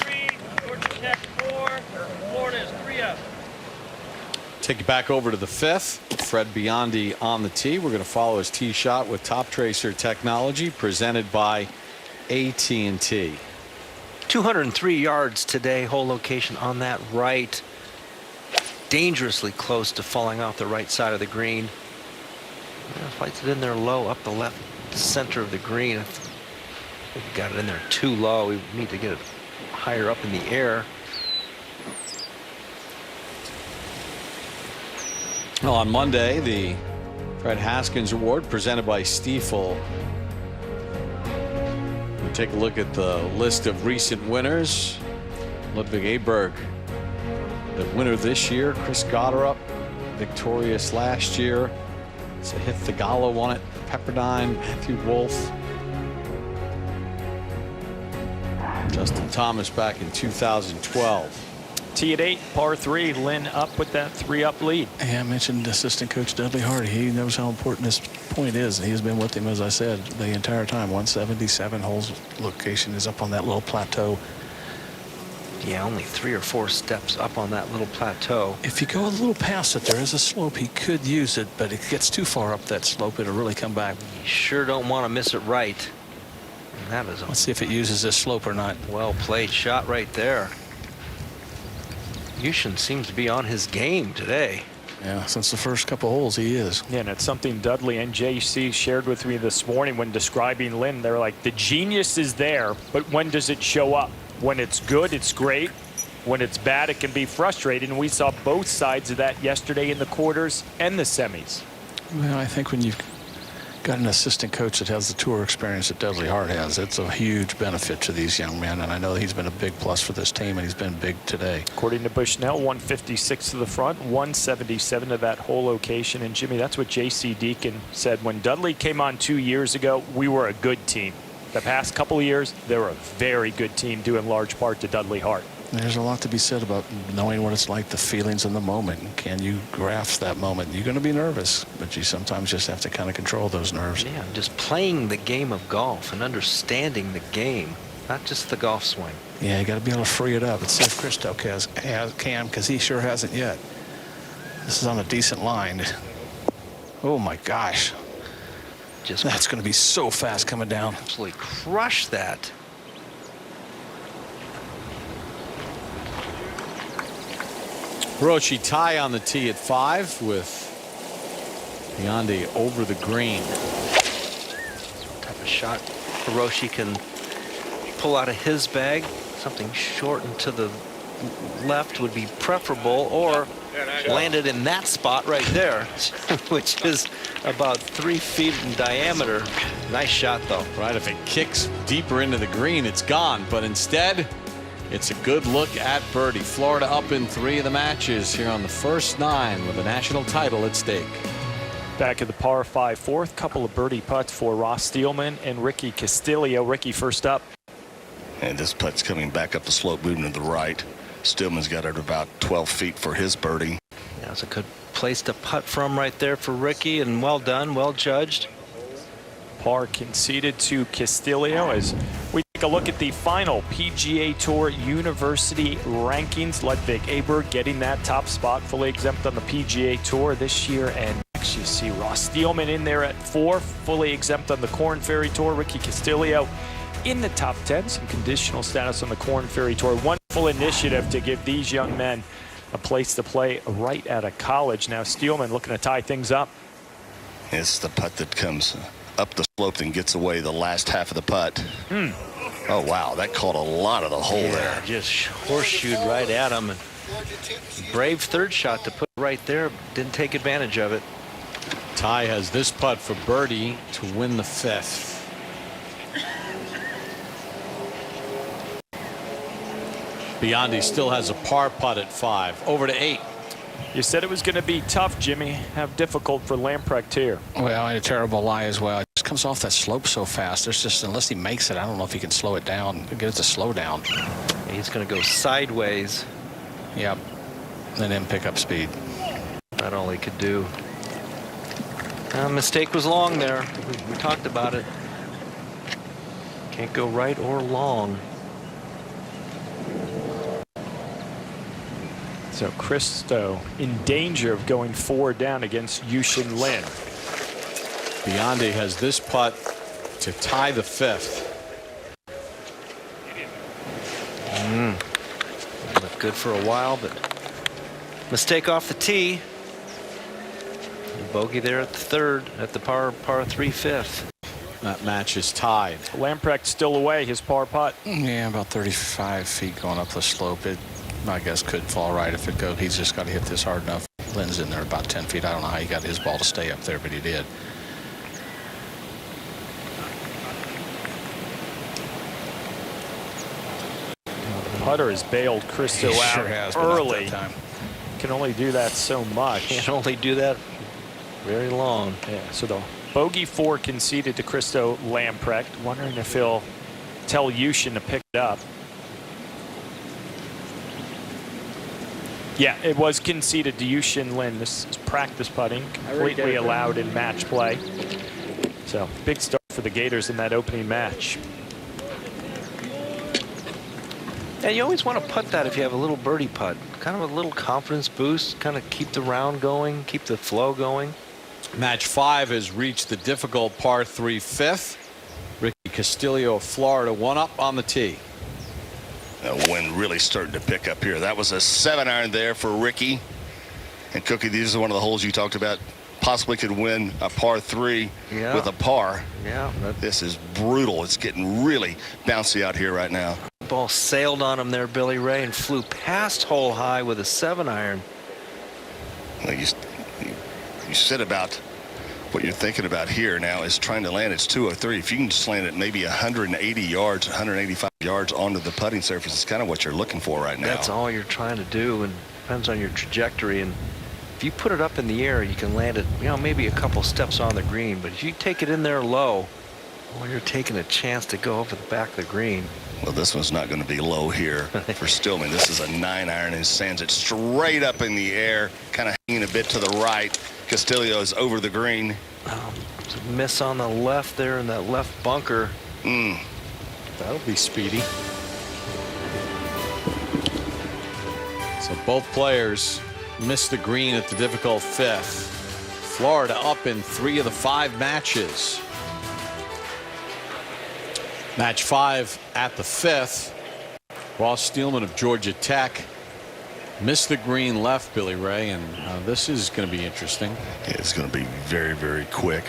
Take you back over to the 5th. Fred Biondi on the tee. We're going to follow his tee shot with Top Tracer technology presented by AT&T. 203 yards today. Hole location on that right. Dangerously close to falling off the right side of the green. Flights it in there low up the left center of the green. We've got it in there too low. We need to get it higher up in the air. Well, on Monday, the Fred Haskins Award presented by Stiefel. We'll take a look at the list of recent winners. Ludwig Aberg, the winner this year. Chris Gotterup, victorious last year. Sahith Theegala won it. Pepperdine, Matthew Wolf. Justin Thomas back in 2012. Tee at 8, par 3. Lynn up with that 3-up lead. Yeah, I mentioned assistant coach Dudley Hardy. He knows how important this point is. He has been with him, as I said, the entire time. 177 holes location is up on that little plateau. Yeah, only 3 or 4 steps up on that little plateau. If you go a little past it, there is a slope. He could use it, but it gets too far up that slope, it'll really come back. You sure don't want to miss it right. And that is a Let's see if it uses this slope or not. well played shot right there. Yushin seems to be on his game today. Yeah, since the first couple holes he is. Yeah, and it's something Dudley and JC shared with me this morning when describing Lynn. They're like, the genius is there, but when does it show up? When it's good, it's great. When it's bad, it can be frustrating. And we saw both sides of that yesterday in the quarters and the semis. Well, I think when you've got an assistant coach that has the tour experience that Dudley Hart has, it's a huge benefit to these young men. And I know he's been a big plus for this team, and he's been big today. According to Bushnell, 156 to the front, 177 to that hole location. And Jimmy, that's what J.C. Deacon said. When Dudley came on 2 years ago, we were a good team. The past couple of years, they were a very good team due in large part to Dudley Hart. There's a lot to be said about knowing what it's like, the feelings in the moment. Can you grasp that moment? You're going to be nervous, but you sometimes just have to kind of control those nerves. Yeah, just playing the game of golf and understanding the game, not just the golf swing. Yeah, you got to be able to free it up. It's see if Christo can, because he sure hasn't yet. This is on a decent line. Oh my gosh. That's going to be so fast coming down. Absolutely crush that. Hiroshi tie on the tee at 5 with Biondi over the green. Type of shot Hiroshi can pull out of his bag. Something short and to the left would be preferable, or landed in that spot right there, which is about 3 feet in diameter. Nice shot, though. Right, if it kicks deeper into the green, it's gone. But instead, it's a good look at birdie. Florida up in 3 of the matches here on the first 9 with a national title at stake. Back at the par 5 fourth, couple of birdie putts for Ross Steelman and Ricky Castillo. Ricky first up. And this putt's coming back up the slope, moving to the right. Stillman's got it about 12 feet for his birdie. That's a good place to putt from right there for Ricky, and well done, well judged. Par conceded to Castillo as we take a look at the final PGA Tour University rankings. Ludwig Aberg getting that top spot, fully exempt on the PGA Tour this year. And next you see Ross Steelman in there at 4, fully exempt on the Korn Ferry Tour. Ricky Castillo in the top 10. Some conditional status on the Korn Ferry Tour. Wonderful initiative to give these young men a place to play right out of college. Now Steelman looking to tie things up. It's the putt that comes up the slope and gets away the last half of the putt. Oh, wow, that caught a lot of the hole there. Just horseshoed right at him. And brave third shot to put right there. Didn't take advantage of it. Ty has this putt for birdie to win the 5th. Biondi still has a par putt at 5. Over to 8. You said it was going to be tough, Jimmy. How difficult for Lamprecht here. Well, I had a terrible lie as well. It just comes off that slope so fast. There's just, unless he makes it, I don't know if he can slow it down. Get it to slow down. He's going to go sideways. Yep. And then pick up speed. Not all he could do. Mistake was long there. We talked about it. Can't go right or long. So Christo in danger of going 4 down against Yushin Lin. Biondi has this putt to tie the 5th. Looked good for a while, but mistake off the tee. Bogey there at the 3rd, at the par 3 5th. That match is tied. Lamprecht still away, his par putt. Yeah, about 35 feet going up the slope. It, I guess, could fall right if it goes. He's just got to hit this hard enough. Lynn's in there about 10 feet. I don't know how he got his ball to stay up there, but he did. The putter has bailed Christo He out sure has, but not early. that time. Can only do that so much. Can't only do that very long. Yeah, so the bogey 4 conceded to Christo Lamprecht. Wondering if he'll tell Yushin to pick it up. Yeah, it was conceded to Yushin Lin. This is practice putting, completely allowed in match play. So big start for the Gators in that opening match. And you always want to putt that if you have a little birdie putt. Kind of a little confidence boost, kind of keep the round going, keep the flow going. Match 5 has reached the difficult par 3 5th. Ricky Castillo of Florida, 1 up on the tee. The wind really starting to pick up here. That was a 7-iron there for Ricky. And Cookie, these are one of the holes you talked about. Possibly could win a par 3 with a par. Yeah. This is brutal. It's getting really bouncy out here right now. Ball sailed on him there, Billy Ray, and flew past hole high with a 7-iron. Well, you said about what you're thinking about here now is trying to land. It's 203. If you can just land it maybe 180 yards, 185 yards onto the putting surface, it's kind of what you're looking for right now. That's all you're trying to do, and depends on your trajectory. And if you put it up in the air, you can land it, maybe a couple steps on the green. But if you take it in there low, well, you're taking a chance to go over the back of the green. Well, this one's not going to be low here for Stillman. This is a 9-iron and sends it straight up in the air, kind of hanging a bit to the right. Castillo is over the green. It's a miss on the left there in that left bunker. That'll be speedy. So both players missed the green at the difficult 5th. Florida up in 3 of the 5 matches. Match 5 at the 5th. Ross Steelman of Georgia Tech missed the green left, Billy Ray, and this is going to be interesting. Yeah, it's going to be very, very quick.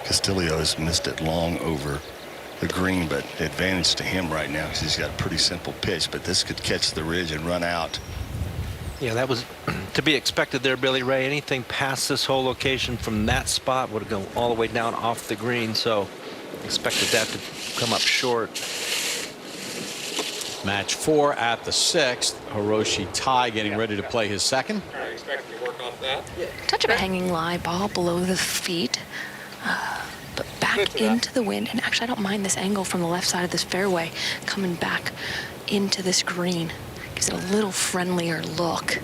Castillo has missed it long over the green, but advantage to him right now because he's got a pretty simple pitch, but this could catch the ridge and run out. Yeah, that was to be expected there, Billy Ray. Anything past this whole location from that spot would have gone all the way down off the green, so expected that to come up short. Match 4 at the 6th. Hiroshi Ty getting ready to play his second. Touch of a hanging lie, ball below the feet, but back into the wind. And actually, I don't mind this angle from the left side of this fairway coming back into this green. Gives it a little friendlier look,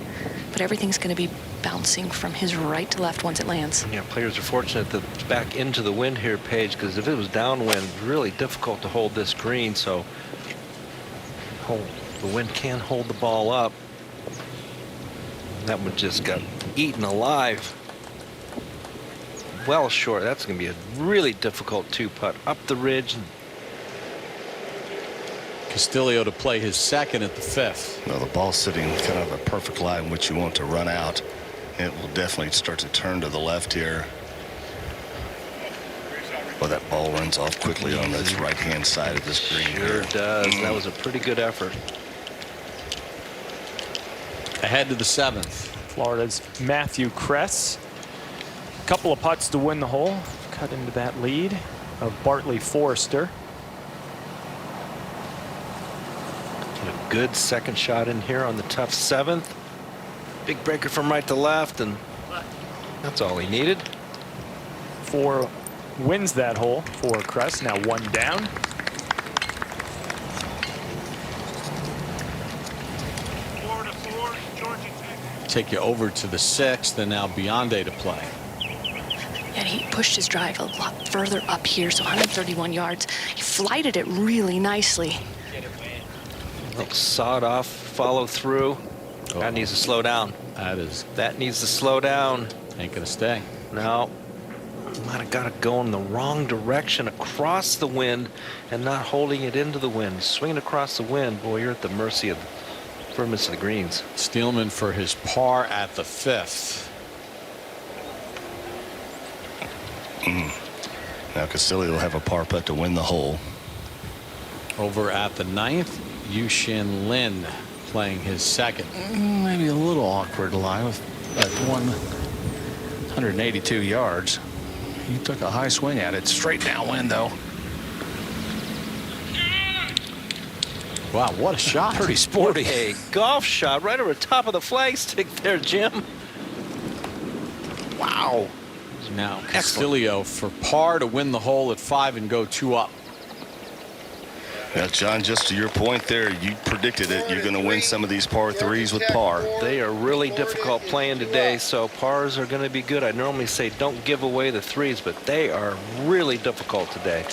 but everything's going to be bouncing from his right to left once it lands. Yeah, players are fortunate that it's back into the wind here, Paige, because if it was downwind, really difficult to hold this green. So the wind can hold the ball up. That one just got eaten alive. Well short. That's going to be a really difficult 2-putt up the ridge. Castillo to play his second at the 5th. Well, the ball's sitting kind of a perfect line which you want to run out. It will definitely start to turn to the left here. Well, that ball runs off quickly on this right-hand side of this green. Sure does. That was a pretty good effort. Ahead to the 7th. Florida's Matthew Kress. A couple of putts to win the hole. Cut into that lead of Bartley Forrester. A good second shot in here on the tough 7th. Big breaker from right to left, and that's all he needed. 4 wins that hole for Kress. Now 1 down. Take you over to the 6th, and now Bionde to play. And he pushed his drive a lot further up here, so 131 yards. He flighted it really nicely. Little sawed off follow through. That needs to slow down. That needs to slow down. Ain't gonna stay. No. Might have got it going the wrong direction across the wind and not holding it into the wind. Swinging across the wind, boy, you're at the mercy of the firmness of the greens. Steelman for his par at the 5th. Now Castillo will have a par putt to win the hole. Over at the 9th, Yushin Lin playing his second. Maybe a little awkward lie with that 182 yards. He took a high swing at it, straight downwind though. Wow, what a shot. Pretty sporty. A golf shot right over the top of the flagstick there, Jim. Wow. Now Castillo for par to win the hole at 5 and go 2 up. Now, John, just to your point there, you predicted it. You're going to win some of these par 3s with par. They are really difficult playing today, so pars are going to be good. I normally say don't give away the 3s, but they are really difficult today.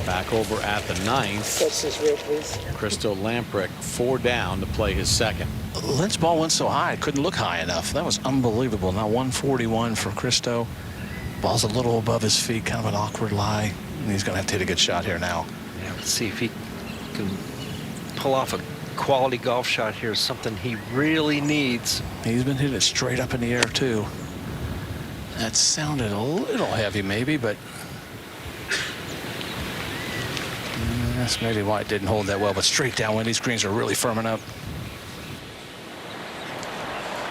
Back over at the 9th. Touch this real, please. Christo Lamprecht 4 down to play his second. Lynn's ball went so high, it couldn't look high enough. That was unbelievable. Now 141 for Christo. Ball's a little above his feet, kind of an awkward lie. And he's going to have to hit a good shot here now. Yeah, let's see if he can pull off a quality golf shot here. Something he really needs. He's been hitting it straight up in the air, too. That sounded a little heavy, maybe, but that's maybe why it didn't hold that well. But straight downwind, these greens are really firming up.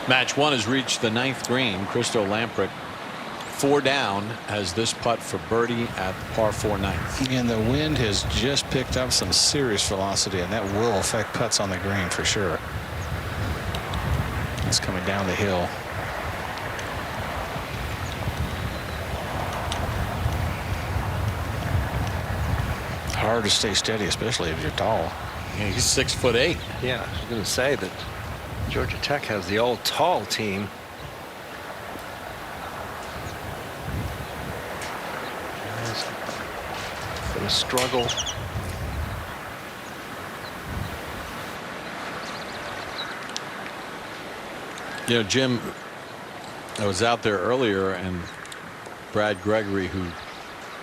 Match 1 has reached the 9th green. Christo Lamprecht 4 down has this putt for birdie at par 4 9th. And the wind has just picked up some serious velocity, and that will affect putts on the green for sure. It's coming down the hill. Hard to stay steady, especially if you're tall. Yeah, he's 6'8". Yeah, I was going to say that Georgia Tech has the all tall team. Going to struggle. You know, Jim, I was out there earlier, and Brad Gregory, who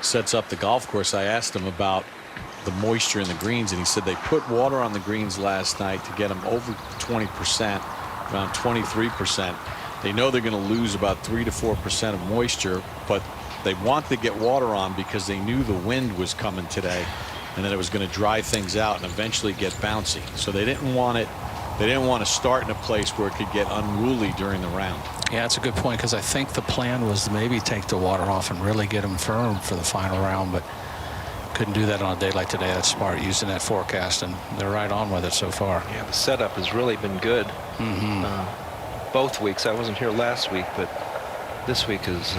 sets up the golf course, I asked him about the moisture in the greens, and he said they put water on the greens last night to get them over 20%, around 23%. They know they're going to lose about 3 to 4% of moisture, but they want to get water on because they knew the wind was coming today and that it was going to dry things out and eventually get bouncy. So they didn't want it. They didn't want to start in a place where it could get unruly during the round. Yeah, that's a good point, because I think the plan was to maybe take the water off and really get them firm for the final round, but couldn't do that on a day like today. That's smart, using that forecast, and they're right on with it so far. Yeah, the setup has really been good. Both weeks. I wasn't here last week, but this week is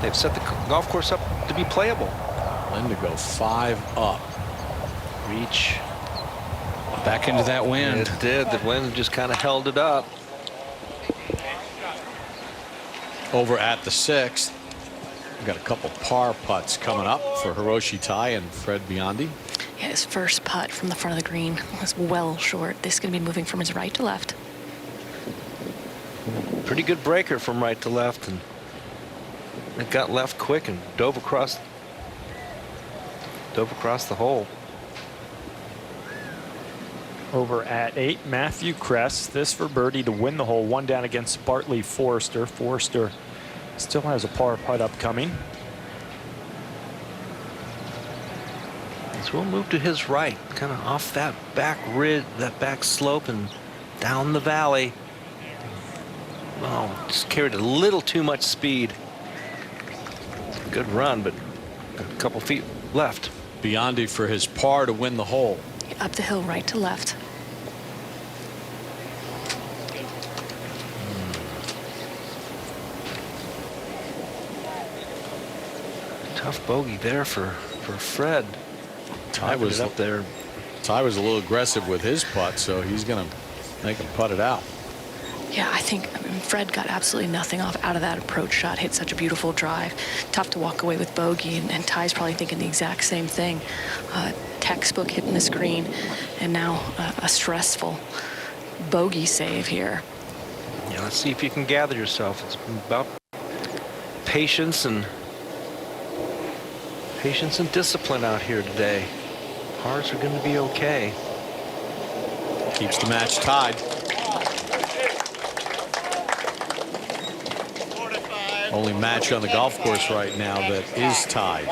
they've set the golf course up to be playable. Lynn to go 5 up. Reach. Back into that wind. It did. The wind just kind of held it up. Over at the 6th, we've got a couple par putts coming up for Hiroshi Tai and Fred Biondi. Yeah, his first putt from the front of the green was well short. This is going to be moving from his right to left. Pretty good breaker from right to left, and it got left quick and dove across the hole. over at 8. Matthew Kress. This for birdie to win the hole. 1 down against Bartley Forrester. Forrester still has a par putt upcoming. So we'll move to his right, kind of off that back ridge, that back slope, and down the valley. Oh, just carried a little too much speed. Good run, but a couple feet left. Biondi for his par to win the hole. Up the hill, right to left. Tough bogey there for Fred. Ty was up there. Ty was a little aggressive with his putt, so he's going to make him putt it out. Yeah, I think Fred got absolutely nothing out of that approach shot. Hit such a beautiful drive. Tough to walk away with bogey, and Ty's probably thinking the exact same thing. Textbook hitting the screen, and now a stressful bogey save here. Yeah, let's see if you can gather yourself. It's about patience and discipline out here today. Pars are going to be okay. Keeps the match tied. Only match on the golf course right now that is tied.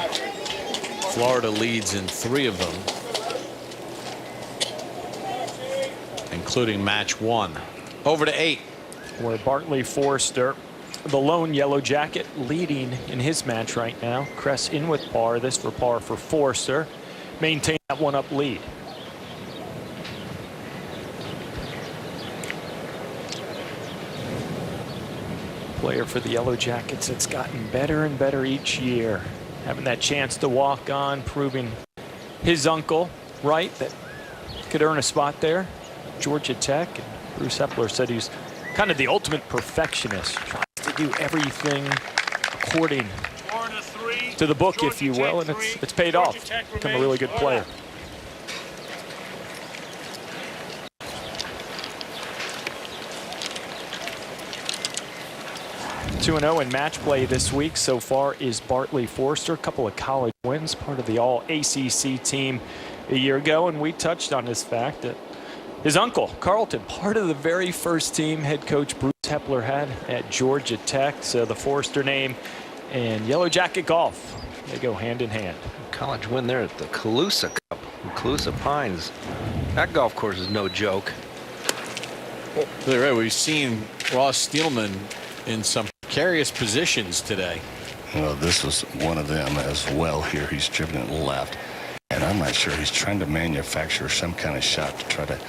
Florida leads in 3 of them, including match 1. Over to 8. Where Bartley Forrester, the lone yellow jacket, leading in his match right now. Kress in with par. This for par for Forrester. Maintain that 1-up lead. Player for the Yellow Jackets that's gotten better and better each year. Having that chance to walk on, proving his uncle right that could earn a spot there. Georgia Tech. And Bruce Hepler said he's kind of the ultimate perfectionist. Tries to do everything according to the book, if you will, and it's paid off. Become a really good player. (2-0) in match play this week so far is Bartley Forrester. A couple of college wins, part of the All-ACC team a year ago, and we touched on this fact that his uncle, Carlton, part of the very first team head coach Bruce Hepler had at Georgia Tech. So the Forrester name and Yellow Jacket golf, they go hand in hand. College win there at the Calusa Cup, Calusa Pines. That golf course is no joke. Really right. We've seen Ross Steelman in some precarious positions today. Well, this was one of them as well here. He's driven it left. And I'm not sure he's trying to manufacture some kind of shot to try to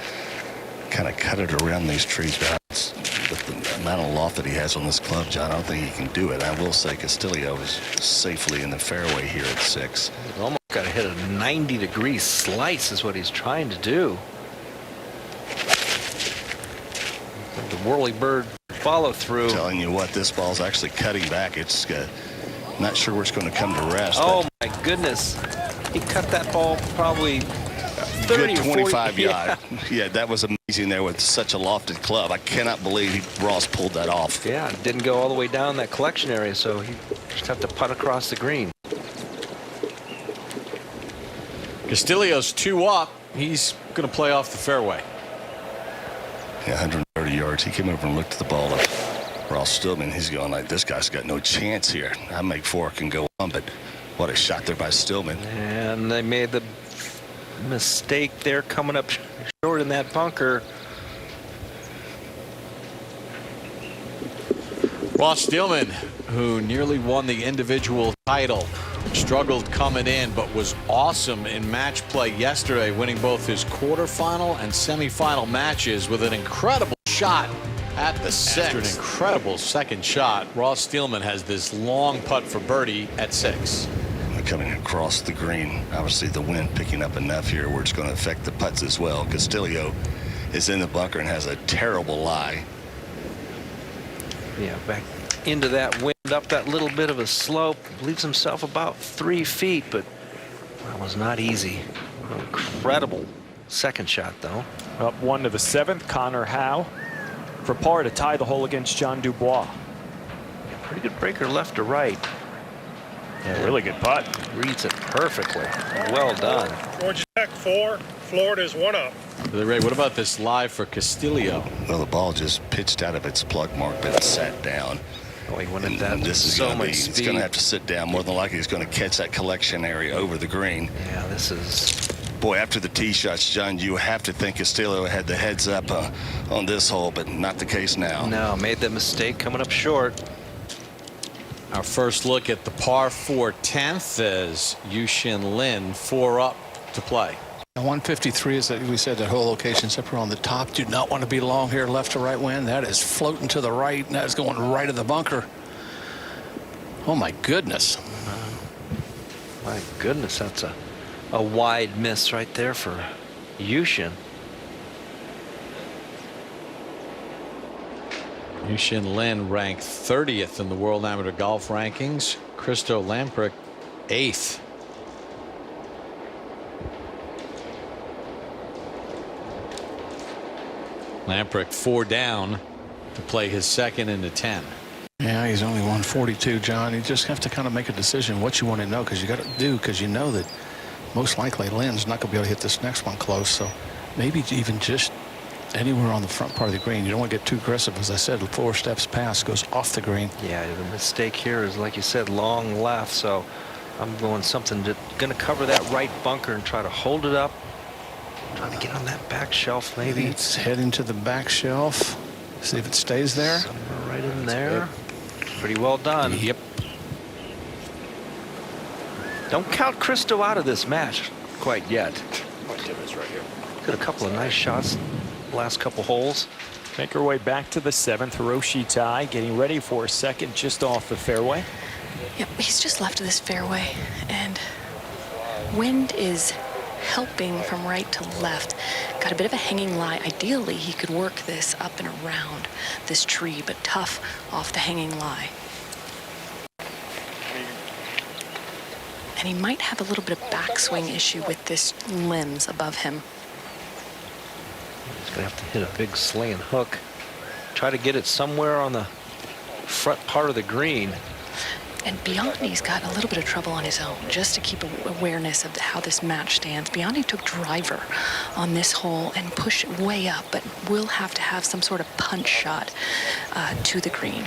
kind of cut it around these trees. With the amount of loft that he has on this club, John, I don't think he can do it. I will say Castillo is safely in the fairway here at 6. He's almost got to hit a 90-degree slice is what he's trying to do. The whirly bird follow through. Telling you what, this ball's actually cutting back. It's not sure where it's going to come to rest. Oh my goodness. He cut that ball probably 30 good or 25 40. yard. Yeah, that was amazing there with such a lofted club. I cannot believe Ross pulled that off. Yeah, it didn't go all the way down that collection area, so he just have to putt across the green. Castillo's 2 up. He's going to play off the fairway. Yeah, 130 yards. He came over and looked at the ball. Ross Stillman, he's going like, this guy's got no chance here. I make 4 can go on, but what a shot there by Stillman. And they made the mistake there coming up short in that bunker. Ross Stillman, who nearly won the individual title, struggled coming in, but was awesome in match play yesterday, winning both his quarterfinal and semifinal matches with an incredible shot at the 6th. After an incredible second shot, Ross Stillman has this long putt for birdie at 6. Coming across the green, obviously the wind picking up enough here where it's going to affect the putts as well. Castillo is in the bunker and has a terrible lie. Yeah, back into that wind, up that little bit of a slope, leaves himself about 3 feet, but that was not easy. Incredible second shot, though. Up 1 to the 7th, Connor Howe for par to tie the hole against John Dubois. Yeah, pretty good breaker left to right. Yeah, really good putt. Reads it perfectly. Well done. Georgia Tech 4, Florida's 1 up. Ray, what about this live for Castillo? Well, the ball just pitched out of its plug mark, but it sat down. Oh, he went And at that this is so going to much be, speed. it's going to have to sit down. More than likely, he's going to catch that collection area over the green. Yeah, this is... Boy, after the tee shots, John, you have to think Castillo had the heads up on this hole, but not the case now. No, made that mistake coming up short. Our first look at the par 4 10th as Yushin Lin 4 up to play. 153 is that we said that whole location's up here on the top. Do not want to be long here, left to right wind. That is floating to the right, and that is going right of the bunker. Oh my goodness. My goodness, that's a wide miss right there for Yushin. Yushin Lin ranked 30th in the World Amateur Golf Rankings. Christo Lamprecht 8th. Lamprecht 4 down to play his second into 10. Yeah, he's only 142, John. You just have to kind of make a decision what you want to know, because you got to do, because you know that most likely Lynn's not going to be able to hit this next one close. So maybe even just anywhere on the front part of the green. You don't want to get too aggressive. As I said, 4 steps past goes off the green. Yeah, the mistake here is, like you said, long left. So I'm going something to going to cover that right bunker and try to hold it up. Trying to get on that back shelf, maybe. It's heading to the back shelf. See if it stays there. Somewhere right in there. Pretty well done. Yep. Don't count Christo out of this match quite yet. Got a couple of nice shots last couple holes. Make our way back to the 7th. Hiroshi Tai getting ready for a second just off the fairway. Yep, he's just left of this fairway, and wind is helping from right to left. Got a bit of a hanging lie. Ideally, he could work this up and around this tree, but tough off the hanging lie. And he might have a little bit of backswing issue with this limbs above him. He's going to have to hit a big sling and hook. Try to get it somewhere on the front part of the green. And Biondi's got a little bit of trouble on his own, just to keep awareness of how this match stands. Biondi took driver on this hole and pushed it way up, but will have to have some sort of punch shot to the green.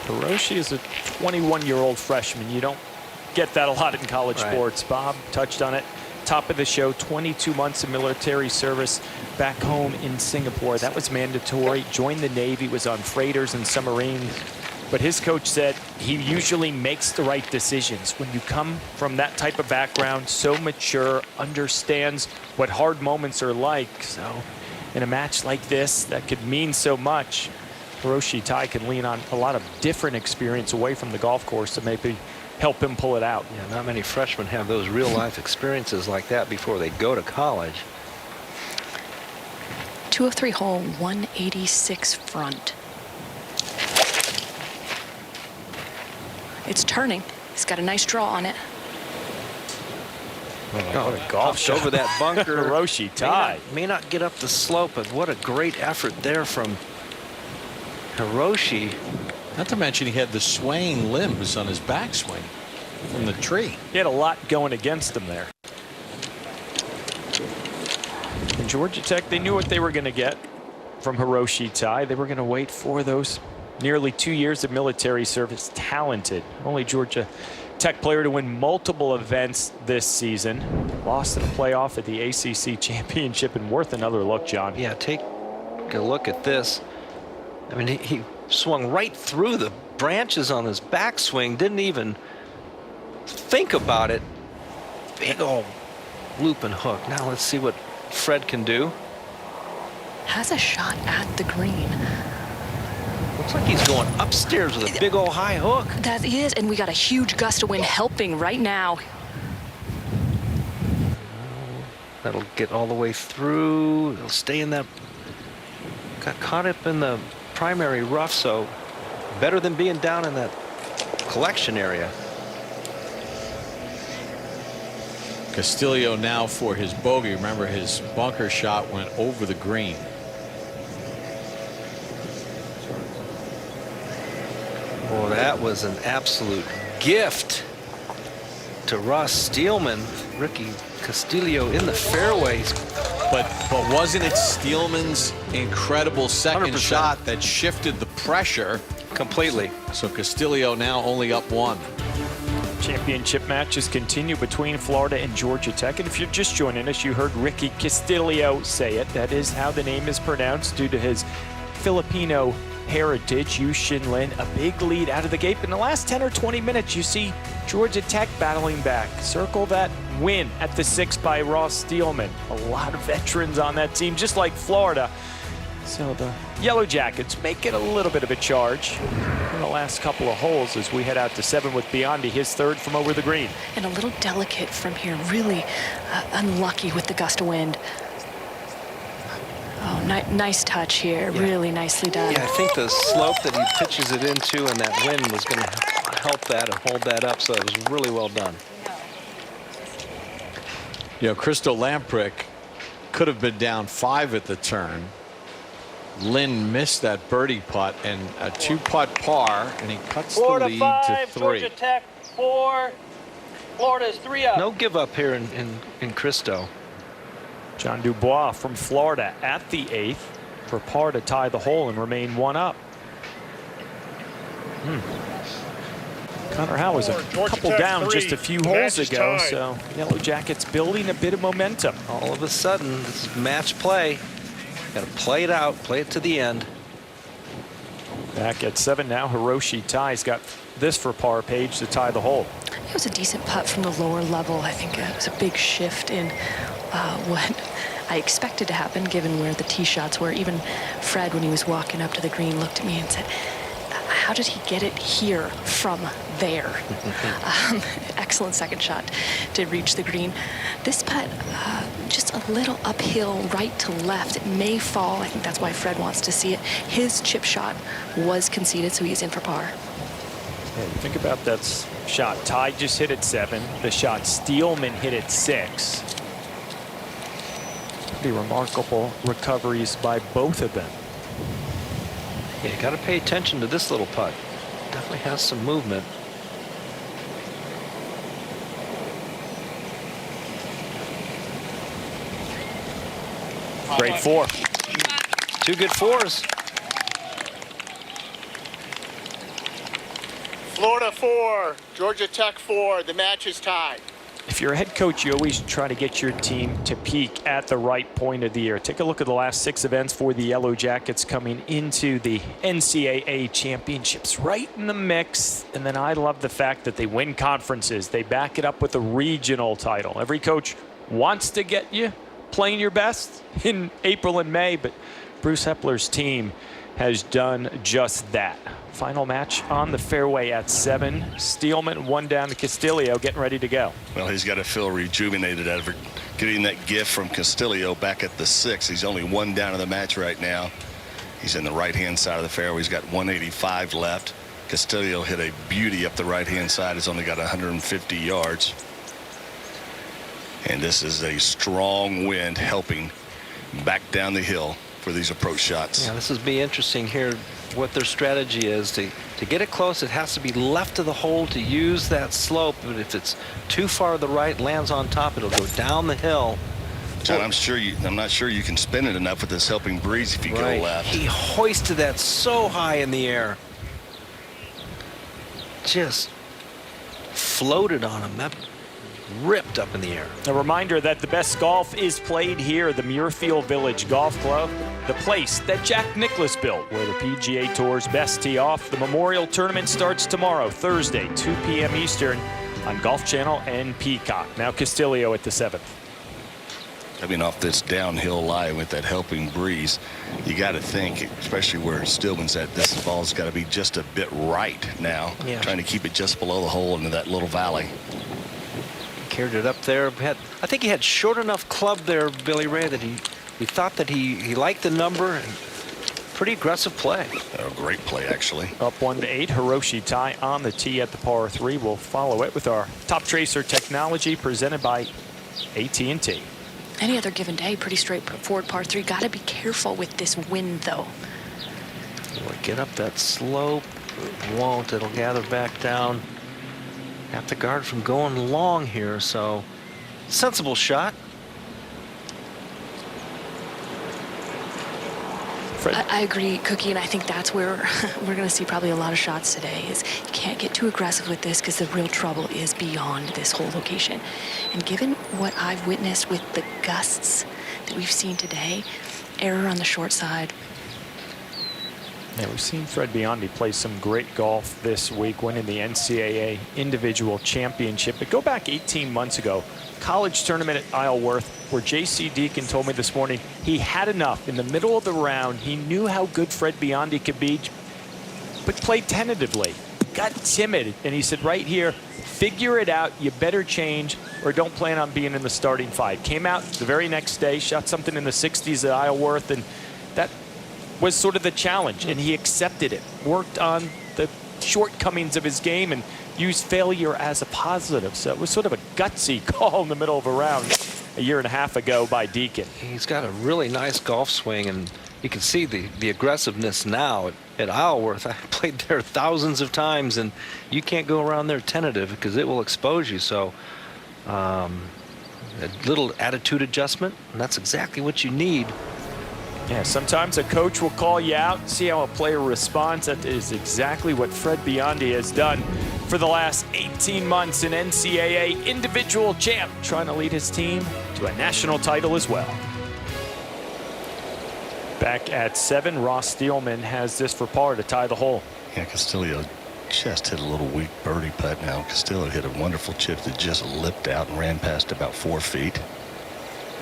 Hiroshi is a 21-year-old freshman. You don't get that a lot in college sports. Bob touched on it. Top of the show, 22 months of military service back home in Singapore. That was mandatory. Joined the Navy, was on freighters and submarines. But his coach said he usually makes the right decisions. When you come from that type of background, so mature, understands what hard moments are like. So in a match like this, that could mean so much. Hiroshi Tai can lean on a lot of different experience away from the golf course to maybe help him pull it out. Yeah, not many freshmen have those real-life experiences like that before they go to college. 203 hole, 186 front. It's turning. He's got a nice draw on it. Oh, what a golf shot over that bunker. Hiroshi Tai may not get up the slope, but what a great effort there from Hiroshi. Not to mention he had the swaying limbs on his backswing from the tree. He had a lot going against him there. And Georgia Tech, they knew what they were going to get from Hiroshi Tai. They were going to wait for those nearly 2 years of military service. Talented. Only Georgia Tech player to win multiple events this season. Lost in a playoff at the ACC Championship, and worth another look, John. Yeah, take a look at this. I mean, he swung right through the branches on his backswing, didn't even think about it. Big old loop and hook. Now let's see what Fred can do. Has a shot at the green. Looks like he's going upstairs with a big old high hook. That is, and we got a huge gust of wind helping right now. That'll get all the way through. It'll stay in that. Got caught up in the primary rough, so better than being down in that collection area. Castillo now for his bogey. Remember, his bunker shot went over the green. Well, that was an absolute gift to Ross Steelman. Ricky Castillo in the fairways. But wasn't it Steelman's incredible second 100%. shot that shifted the pressure completely? So Castillo now only up 1. Championship matches continue between Florida and Georgia Tech. And if you're just joining us, you heard Ricky Castillo say it. That is how the name is pronounced due to his Filipino heritage. Yu Shin Lin, a big lead out of the gate. In the last 10 or 20 minutes, you see Georgia Tech battling back. Circle that win at the 6 by Ross Steelman. A lot of veterans on that team, just like Florida. So the Yellow Jackets make it a little bit of a charge in the last couple of holes as we head out to 7 with Biondi, his third from over the green. And a little delicate from here, really unlucky with the gust of wind. Oh, nice touch here, really nicely done. Yeah, I think the slope that he pitches it into and that wind was going to help that and hold that up, so it was really well done. You know, Crystal Lamprick could have been down 5 at the turn. Lynn missed that birdie putt and a 2-putt par, and he cuts the lead to 3. Georgia Tech 4. Florida's 3 up. No give up here in Cristo. John Dubois from Florida at the 8th for par to tie the hole and remain 1 up. Connor Howe was a couple down just a few holes ago, so Yellow Jackets building a bit of momentum. All of a sudden, this is match play. Got to play it out, play it to the end. Back at 7 now, Hiroshi Tai's got this for par, Page to tie the hole. It was a decent putt from the lower level. I think it was a big shift in what I expected to happen given where the tee shots were. Even Fred, when he was walking up to the green, looked at me and said, how did he get it here from there? Excellent second shot to reach the green. This putt, just a little uphill right to left. It may fall. I think that's why Fred wants to see it. His chip shot was conceded, so he's in for par. Think about that shot. Ty just hit at 7. The shot Steelman hit at 6. Pretty remarkable recoveries by both of them. Yeah, you got to pay attention to this little putt. Definitely has some movement. Great 4. 2 good 4s. Florida 4, Georgia Tech 4. The match is tied. If you're a head coach, you always try to get your team to peak at the right point of the year. Take a look at the last 6 events for the Yellow Jackets coming into the NCAA championships, right in the mix. And then I love the fact that they win conferences. They back it up with a regional title. Every coach wants to get you playing your best in April and May, but Bruce Hepler's team has done just that. Final match on the fairway at 7. Steelman 1 down to Castillo, getting ready to go. Well, he's got to feel rejuvenated after getting that gift from Castillo back at the 6. He's only 1 down in the match right now. He's in the right-hand side of the fairway. He's got 185 left. Castillo hit a beauty up the right-hand side. He's only got 150 yards. And this is a strong wind helping back down the hill for these approach shots. Yeah, this will be interesting here what their strategy is. To get it close, it has to be left of the hole to use that slope. But if it's too far to the right, lands on top, it'll go down the hill. John, I'm not sure you can spin it enough with this helping breeze if you go left. He hoisted that so high in the air. Just floated on him. That ripped up in the air. A reminder that the best golf is played here, the Muirfield Village Golf Club, the place that Jack Nicklaus built, where the PGA Tour's best tee off. The Memorial Tournament starts tomorrow, Thursday, 2 p.m. Eastern on Golf Channel and Peacock. Now Castillo at the 7th. Coming off this downhill lie with that helping breeze, you got to think, especially where Stillman's at, this ball's got to be just a bit right now. Yeah. Trying to keep it just below the hole into that little valley. Carried it up there. I think he had short enough club there, Billy Ray, that he thought that he liked the number. And pretty aggressive play. A great play, actually. Up 1-8. Hiroshi Tai on the tee at the par 3. We'll follow it with our Top Tracer technology presented by AT&T. Any other given day, pretty straightforward par 3. Got to be careful with this wind, though. Will it get up that slope? It won't. It'll gather back down. Have to guard from going long here, so sensible shot. I agree, Cookie, and I think that's where we're going to see probably a lot of shots today. Is you can't get too aggressive with this because the real trouble is beyond this whole location. And given what I've witnessed with the gusts that we've seen today, error on the short side. Yeah, we've seen Fred Biondi play some great golf this week, winning the NCAA individual championship. But go back 18 months ago, college tournament at Isleworth, where J.C. Deacon told me this morning he had enough. In the middle of the round, he knew how good Fred Biondi could be, but played tentatively, got timid. And he said, right here, figure it out. You better change or don't plan on being in the starting 5. Came out the very next day, shot something in the 60s at Isleworth, and that was sort of the challenge, and he accepted it, worked on the shortcomings of his game, and used failure as a positive. So it was sort of a gutsy call in the middle of a round a year and a half ago by Deacon. He's got a really nice golf swing, and you can see the aggressiveness now at Isleworth. I played there thousands of times, and you can't go around there tentative because it will expose you. So a little attitude adjustment, and that's exactly what you need. Yeah, sometimes a coach will call you out, see how a player responds. That is exactly what Fred Biondi has done for the last 18 months, an NCAA individual champ, trying to lead his team to a national title as well. Back at 7, Ross Steelman has this for par to tie the hole. Yeah, Castillo just hit a little weak birdie putt now. Castillo hit a wonderful chip that just lipped out and ran past about 4 feet.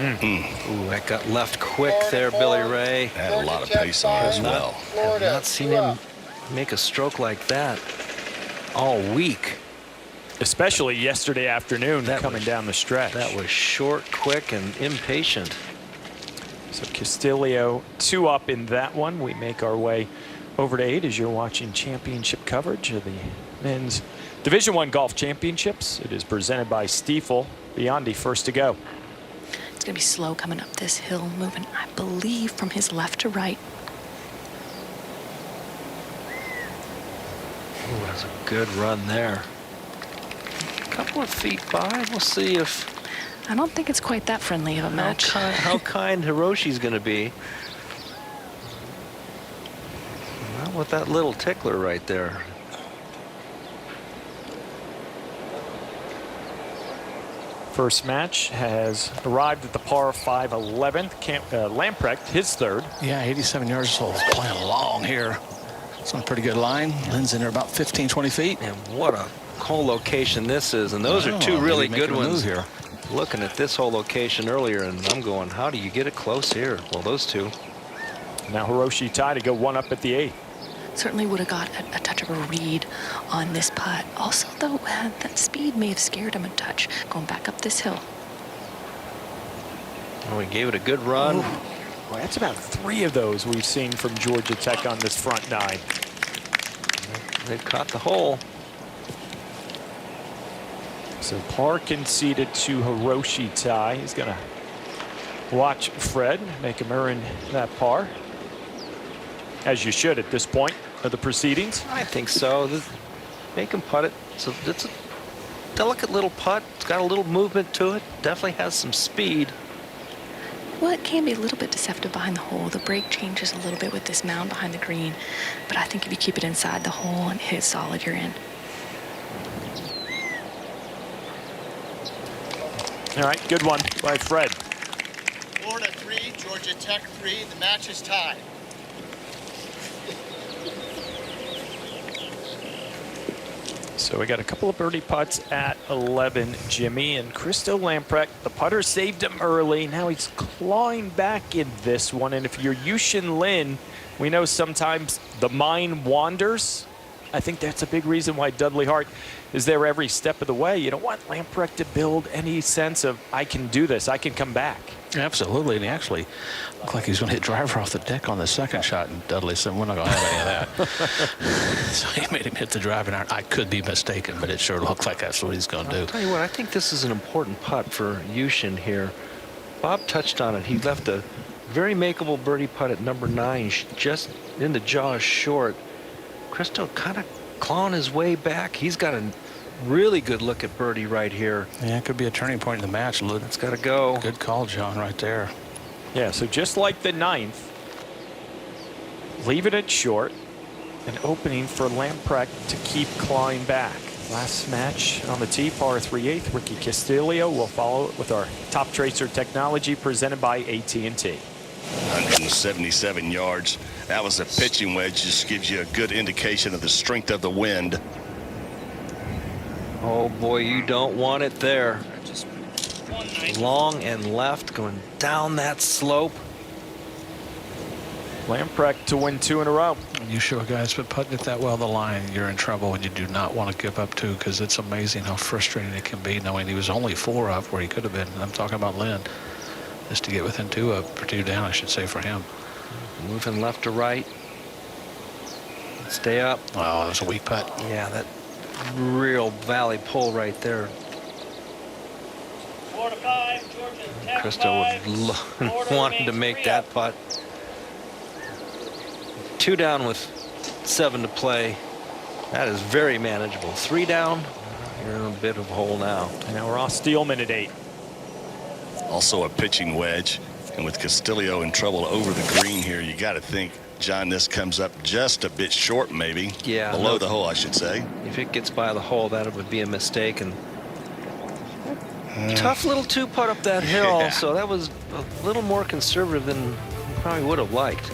Ooh, that got left quick there, Billy Ray. Had a lot of pace on it as well. Have not seen him make a stroke like that all week. Especially yesterday afternoon, coming down the stretch. That was short, quick, and impatient. So Castillo 2 up in that one. We make our way over to 8 as you're watching championship coverage of the men's Division I Golf Championships. It is presented by Stiefel. Biondi first to go. It's going to be slow coming up this hill, moving, I believe, from his left to right. Ooh, that's a good run there. A couple of feet by. We'll see if... I don't think it's quite that friendly of a match. How kind Hiroshi's going to be. Not with that little tickler right there. First match has arrived at the par 5 11th. Lamprecht, his third. Yeah, 87 yards old, playing long here. It's on a pretty good line. Lynn's in there about 15, 20 feet. And what a hole location this is. And those are 2 really good ones here. Looking at this whole location earlier, and I'm going, how do you get it close here? Well, those 2. Now Hiroshi tied to go 1 up at the 8th. Certainly would have got a touch of a read on this putt. Also, though, that speed may have scared him a touch going back up this hill. Well, we gave it a good run. Ooh. Well, that's about 3 of those we've seen from Georgia Tech on this front 9. They've caught the hole. So par conceded to Hiroshi tie. He's going to watch Fred make him earn that par. As you should at this point of the proceedings. I think so. Make him putt it. So it's a delicate little putt. It's got a little movement to it. Definitely has some speed. Well, it can be a little bit deceptive behind the hole. The break changes a little bit with this mound behind the green. But I think if you keep it inside the hole and hit it solid, you're in. All right, good one by Fred. Florida 3, Georgia Tech 3. The match is tied. So we got a couple of birdie putts at 11, Jimmy, and Christo Lamprecht. The putter saved him early. Now he's clawing back in this one. And if you're Yushin Lin, we know sometimes the mind wanders. I think that's a big reason why Dudley Hart is there every step of the way. You don't want Lamprecht to build any sense of, I can do this, I can come back. Absolutely, and he actually looked like he was going to hit driver off the deck on the second shot, and Dudley said, we're not going to have any of that. So he made him hit the driving iron. I could be mistaken, but it sure looked like that's what he's going to do. I'll tell you what, I think this is an important putt for Yushin here. Bob touched on it. He left a very makeable birdie putt at number 9, just in the jaws short. Cristo kind of clawing his way back. He's got a really good look at birdie right here. Yeah, it could be a turning point in the match. It's got to go. Good call, John, right there. Yeah, so just like the 9th, leaving it short, an opening for Lamprecht to keep clawing back. Last match on the tee, par 3/8. Ricky Castillo will follow it with our Top Tracer technology presented by AT&T. 177 yards. That was a pitching wedge. Just gives you a good indication of the strength of the wind. Oh boy, you don't want it there. Long and left, going down that slope. Lamprecht to win 2 in a row. You sure guys, but putting it that well the line, you're in trouble, and you do not want to give up 2, because it's amazing how frustrating it can be knowing he was only 4 up where he could have been. I'm talking about Lynn. Just to get within 2 up, or 2 down, I should say, for him. Moving left to right. Stay up. Oh, that was a weak putt. Yeah, that real valley pull right there. 4 to 5, Georgia Tech. Cristo would wanted to make that putt. 2 down with 7 to play. That is very manageable. 3 down. You're in a bit of a hole now. And now Ross Steelman at 8. Also a pitching wedge, and with Castillo in trouble over the green here, you got to think, John, this comes up just a bit short, maybe. Yeah. Below the hole, I should say. If it gets by the hole, that would be a mistake. And tough little 2-putt up that hill. Yeah. So that was a little more conservative than we probably would have liked.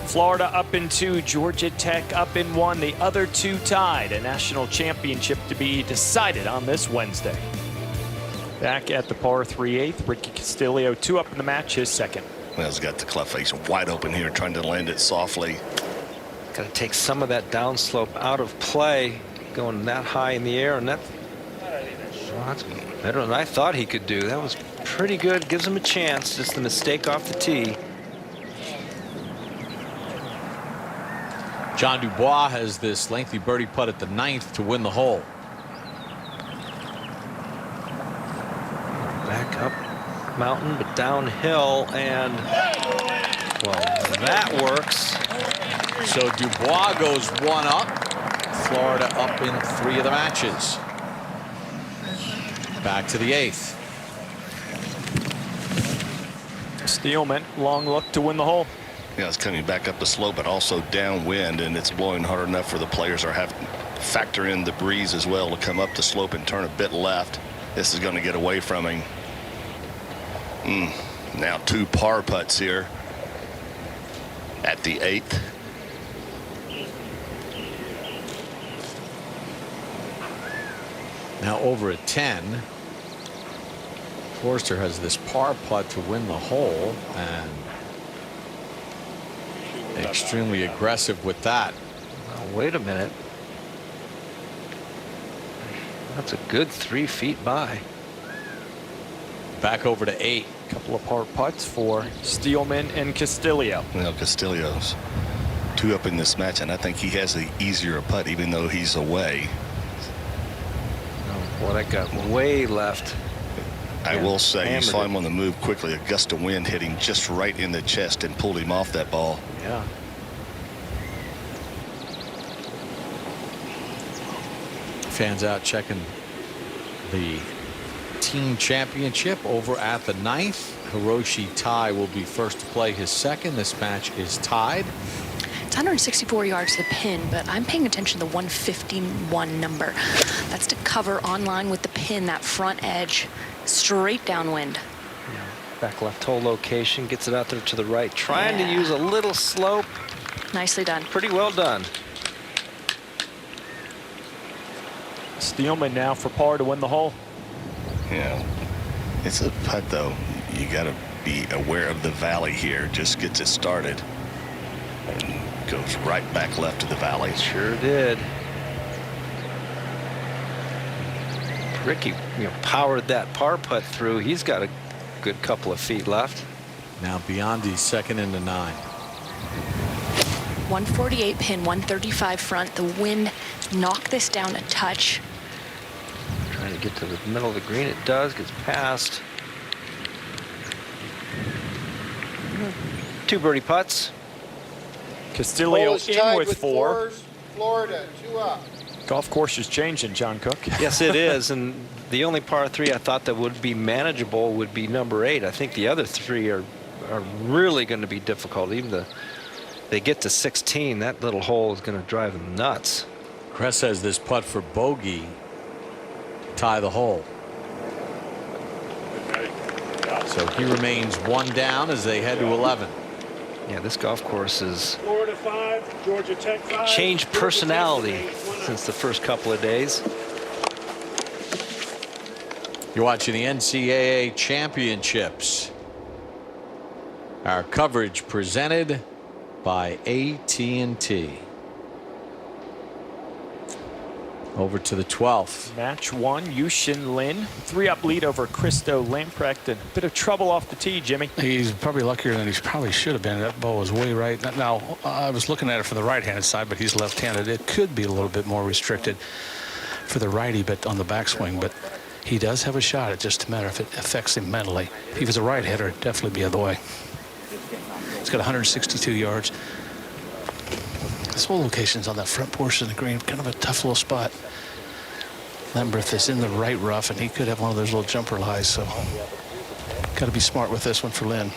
Florida up in 2, Georgia Tech up in 1. The other 2 tied. A national championship to be decided on this Wednesday. Back at the par 3/8, Ricky Castillo 2 up in the match, his second. Well, he's got the club face wide open here, trying to land it softly. Got to take some of that downslope out of play, going that high in the air, and that's better than I thought he could do. That was pretty good. Gives him a chance. Just the mistake off the tee. John Dubois has this lengthy birdie putt at the 9th to win the hole. Back up mountain, but downhill, and well, that works. So Dubois goes 1 up. Florida up in 3 of the matches. Back to the 8th. Steelman, long look to win the hole. Yeah, it's coming back up the slope, but also downwind, and it's blowing hard enough for the players are having to factor in the breeze as well to come up the slope and turn a bit left. This is going to get away from him. Now 2 par putts here at the 8th. Now over at 10. Forster has this par putt to win the hole, and extremely aggressive with that. Oh, wait a minute. That's a good 3 feet by. Back over to 8. Couple of par putts for Steelman and Castillo. Well, Castillo's 2 up in this match, and I think he has the easier putt, even though he's away. Oh, boy, that got way left. I will say, you saw him on the move quickly. A gust of wind hit him just right in the chest and pulled him off that ball. Yeah. Fans out checking the team championship over at the 9th. Hiroshi Tai will be first to play his second. This match is tied. It's 164 yards to the pin, but I'm paying attention to the 151 number. That's to cover on line with the pin, that front edge, straight downwind. Back left hole location, gets it out there to the right, trying to use a little slope. Nicely done. Pretty well done. Steelman now for par to win the hole. Yeah, it's a putt though. You got to be aware of the valley here. Just gets it started and goes right back left to the valley. Sure did. Ricky, powered that par putt through. He's got a good couple of feet left. Now Biondi second into 9. 148 pin, 135 front. The wind knocked this down a touch. Trying to get to the middle of the green. It does. Gets past. 2 birdie putts. Castillo Hole is in tied with 4. Florida, 2 up. Golf course is changing, John Cook. Yes, it is. And the only par 3 I thought that would be manageable would be number 8. I think the other 3 are really going to be difficult. Even they get to 16, that little hole is going to drive them nuts. Kress says this putt for bogey tie the hole. So he remains 1 down as they head to 11. Yeah, this golf course is Florida 5, Georgia Tech 5. changed personality since the first couple of days. You're watching the NCAA championships. Our coverage presented by AT&T. Over to the 12th. Match 1, Yushin Lin. 3-up lead over Christo Lamprecht. And a bit of trouble off the tee, Jimmy. He's probably luckier than he probably should have been. That ball was way right. Now, I was looking at it from the right-handed side, but he's left-handed. It could be a little bit more restricted for the righty, but on the backswing. But he does have a shot. It's just a matter if it affects him mentally. If he was a right-hander, it'd definitely be the other way. He's got 162 yards. This whole location's on that front portion of the green. Kind of a tough little spot. Lamberth is in the right rough, and he could have one of those little jumper lies. So, got to be smart with this one for Lynn.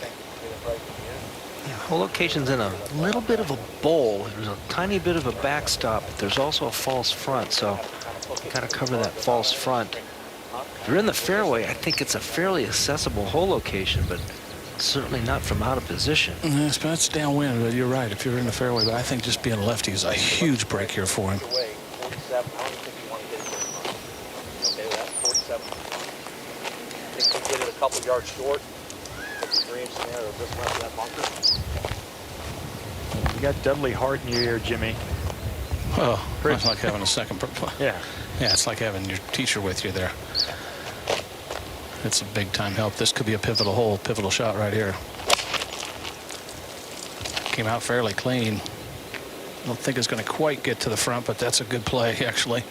Yeah, whole location's in a little bit of a bowl. There's a tiny bit of a backstop, but there's also a false front. So, you got to cover that false front. If you're in the fairway, I think it's a fairly accessible hole location, but certainly not from out of position. Yes, but that's downwind. But you're right. If you're in the fairway, but I think just being lefty is a huge break here for him. Get it a couple yards short. You got Dudley Hart in your ear, Jimmy. Well, it's like having a second. Yeah. Yeah, it's like having your teacher with you there. It's a big time help. This could be a pivotal hole, pivotal shot right here. Came out fairly clean. I don't think it's going to quite get to the front, but that's a good play, actually.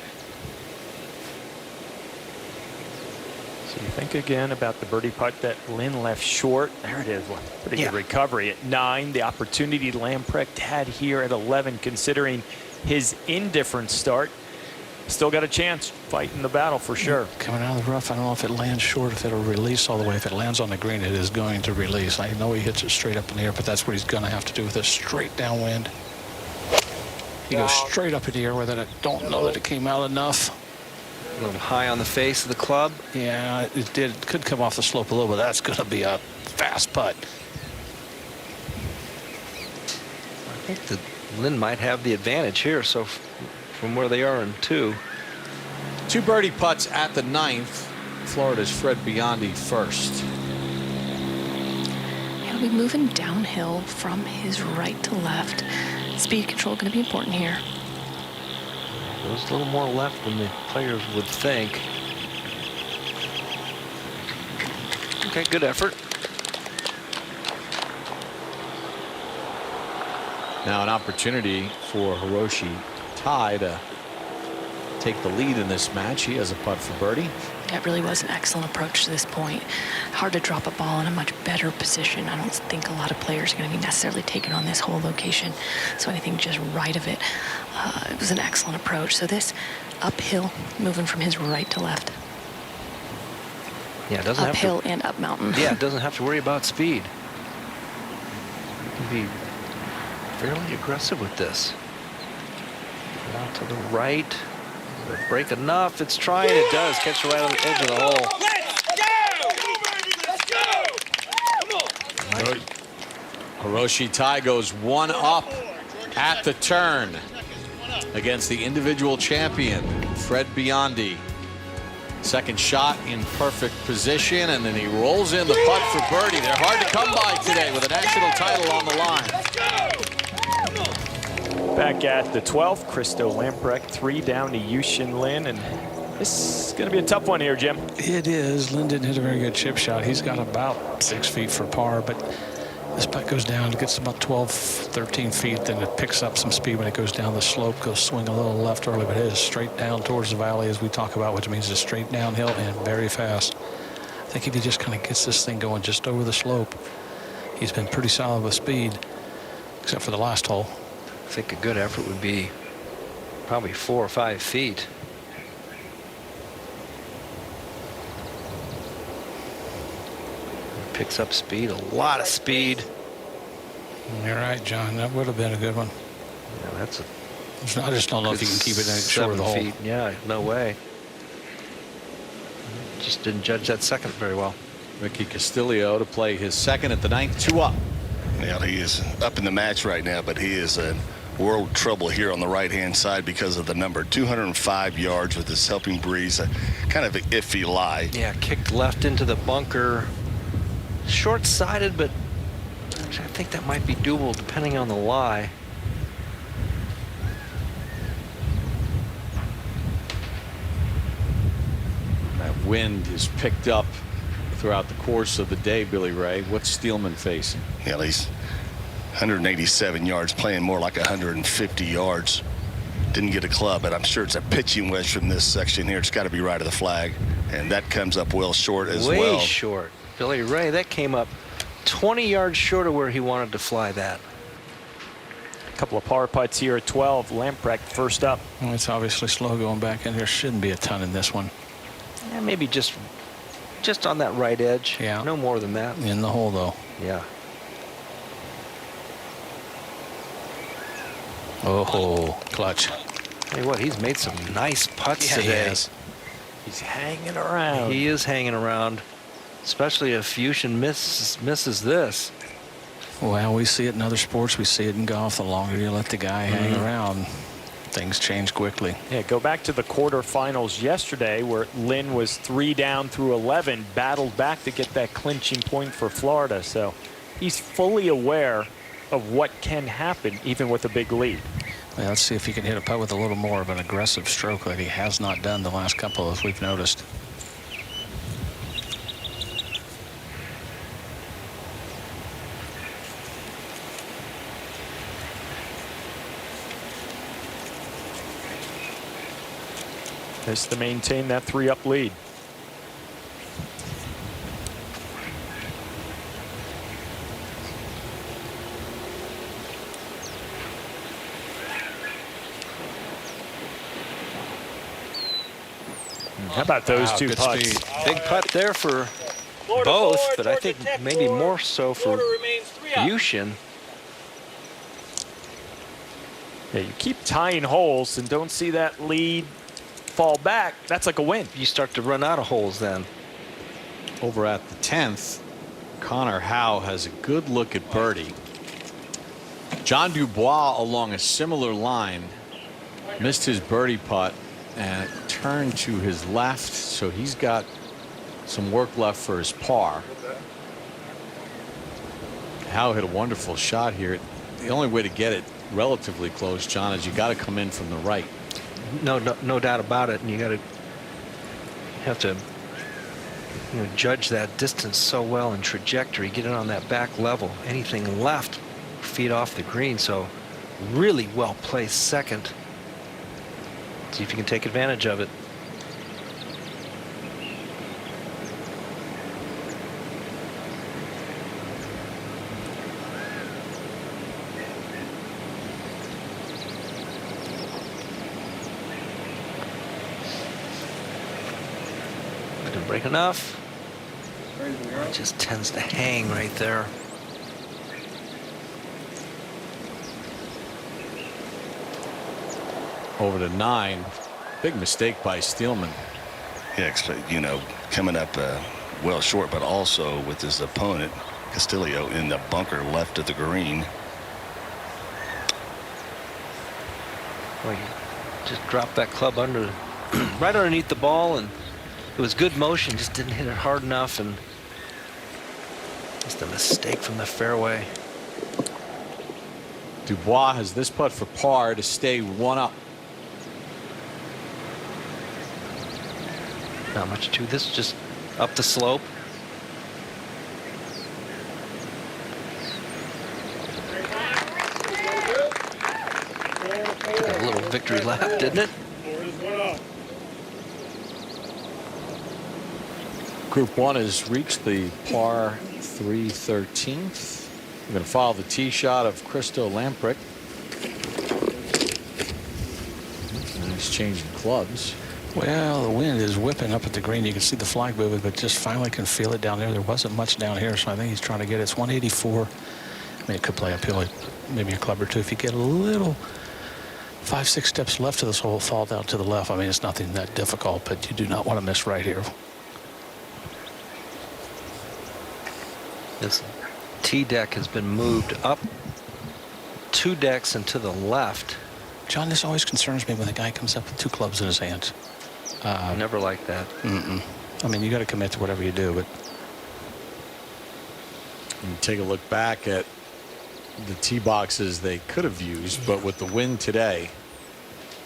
So you think again about the birdie putt that Lynn left short. There it is. Pretty good recovery at 9. The opportunity Lamprecht had here at 11, considering his indifferent start. Still got a chance fighting the battle for sure. Coming out of the rough, I don't know if it lands short, if it'll release all the way. If it lands on the green, it is going to release. I know he hits it straight up in the air, but that's what he's going to have to do with a straight downwind. He goes straight up in the air with it. I don't know that it came out enough. A little high on the face of the club. Yeah, it did. It could come off the slope a little, but that's going to be a fast putt. I think that Lynn might have the advantage here. So from where they are in 2. 2 birdie putts at the 9th. Florida's Fred Biondi first. He'll be moving downhill from his right to left. Speed control going to be important here. There's a little more left than the players would think. Okay, good effort. Now an opportunity for Hiroshi Tai to take the lead in this match. He has a putt for birdie. That really was an excellent approach to this point. Hard to drop a ball in a much better position. I don't think a lot of players are going to be necessarily taken on this whole location. So anything just right of it. It was an excellent approach. So this uphill, moving from his right to left. Yeah, it doesn't uphill have to, and up mountain. Yeah, it doesn't have to worry about speed. You can be fairly aggressive with this. Out to the right. Break enough. It's trying. It does. Catch it right on the edge of the hole. Hiroshi Tai goes 1 up at the turn against the individual champion, Fred Biondi. Second shot in perfect position, and then he rolls in the putt for birdie. They're hard to come by today with a national title on the line. Back at the 12th, Christo Lamprecht 3 down to Yushin Lin, and This is going to be a tough one here, Jim. It is. Lynn didn't hit a very good chip shot. He's got about 6 feet for par, but this putt goes down. It gets about 12, 13 feet. Then it picks up some speed when it goes down the slope. Goes swing a little left early, but it is straight down towards the valley as we talk about, which means it's straight downhill and very fast. I think if he just kind of gets this thing going just over the slope, he's been pretty solid with speed, except for the last hole. I think a good effort would be probably 4 or 5 feet. Picks up speed, a lot of speed. You're right, John. That would have been a good one. Yeah, that's a. I just don't know if you can keep it in short of the hole. 7 feet. Yeah, no way. Just didn't judge that second very well. Ricky Castillo to play his second at the 9th, 2 up. Yeah, he is up in the match right now, but he is in world trouble here on the right-hand side because of the number. 205 yards with this helping breeze. Kind of an iffy lie. Yeah, kicked left into the bunker. Short-sighted, but I think that might be doable depending on the lie. That wind is picked up throughout the course of the day, Billy Ray. What's Steelman facing? Yeah, he's 187 yards, playing more like 150 yards. Didn't get a club, but I'm sure it's a pitching wedge from this section here. It's got to be right of the flag, and that comes up well short as well. Way short. Billy Ray, that came up 20 yards short of where he wanted to fly that. A couple of par putts here at 12. Lamprecht first up. Well, it's obviously slow going back in. There shouldn't be a ton in this one. Yeah, maybe just on that right edge. Yeah. No more than that. In the hole, though. Yeah. Oh, clutch. Tell you what, he's made some nice putts today. He has. He's hanging around. He is hanging around, especially if Fusion misses this. Well, we see it in other sports. We see it in golf. The longer you let the guy hang around, things change quickly. Yeah, go back to the quarterfinals yesterday where Lynn was 3 down through 11, battled back to get that clinching point for Florida. So he's fully aware of what can happen even with a big lead. Well, let's see if he can hit a putt with a little more of an aggressive stroke that he has not done the last couple, as we've noticed. Just to maintain that 3-up lead. How about those two putts? Speed. Big putt there for both, but I think maybe more so for Fusion. Yeah, you keep tying holes and don't see that lead fall back. That's like a win. You start to run out of holes then. Over at the 10th, Connor Howe has a good look at birdie. John Dubois along a similar line missed his birdie putt and turned to his left, so he's got some work left for his par. Howe hit a wonderful shot here. The only way to get it relatively close, John, is you got to come in from the right. No doubt about it, and you have to judge that distance so well and trajectory, get it on that back level. Anything left, feet off the green, so really well placed second. See if you can take advantage of it. Didn't break enough. It just tends to hang right there. Over to 9. Big mistake by Steelman. Yeah, coming up well short, but also with his opponent Castillo in the bunker left of the green. Well, he just dropped that club under, right underneath the ball, and it was good motion, just didn't hit it hard enough, and just a mistake from the fairway. Dubois has this putt for par to stay 1 up. Not much to this, just up the slope. Got a little victory lap, didn't it? Group 1 has reached the par 3 13th. We're going to follow the tee shot of Christo Lamprecht. And he's changing clubs. Well, the wind is whipping up at the green. You can see the flag moving, but just finally can feel it down there. There wasn't much down here, so I think he's trying to get it. It's 184. I mean, it could play uphill, maybe a club or two. If you get a little 5-6 steps left to this hole, fall down to the left. I mean, it's nothing that difficult, but you do not want to miss right here. This tee deck has been moved up 2 decks and to the left. John, this always concerns me when the guy comes up with 2 clubs in his hands. I never like that. I mean, you got to commit to whatever you do, but and take a look back at the tee boxes they could have used, but with the wind today,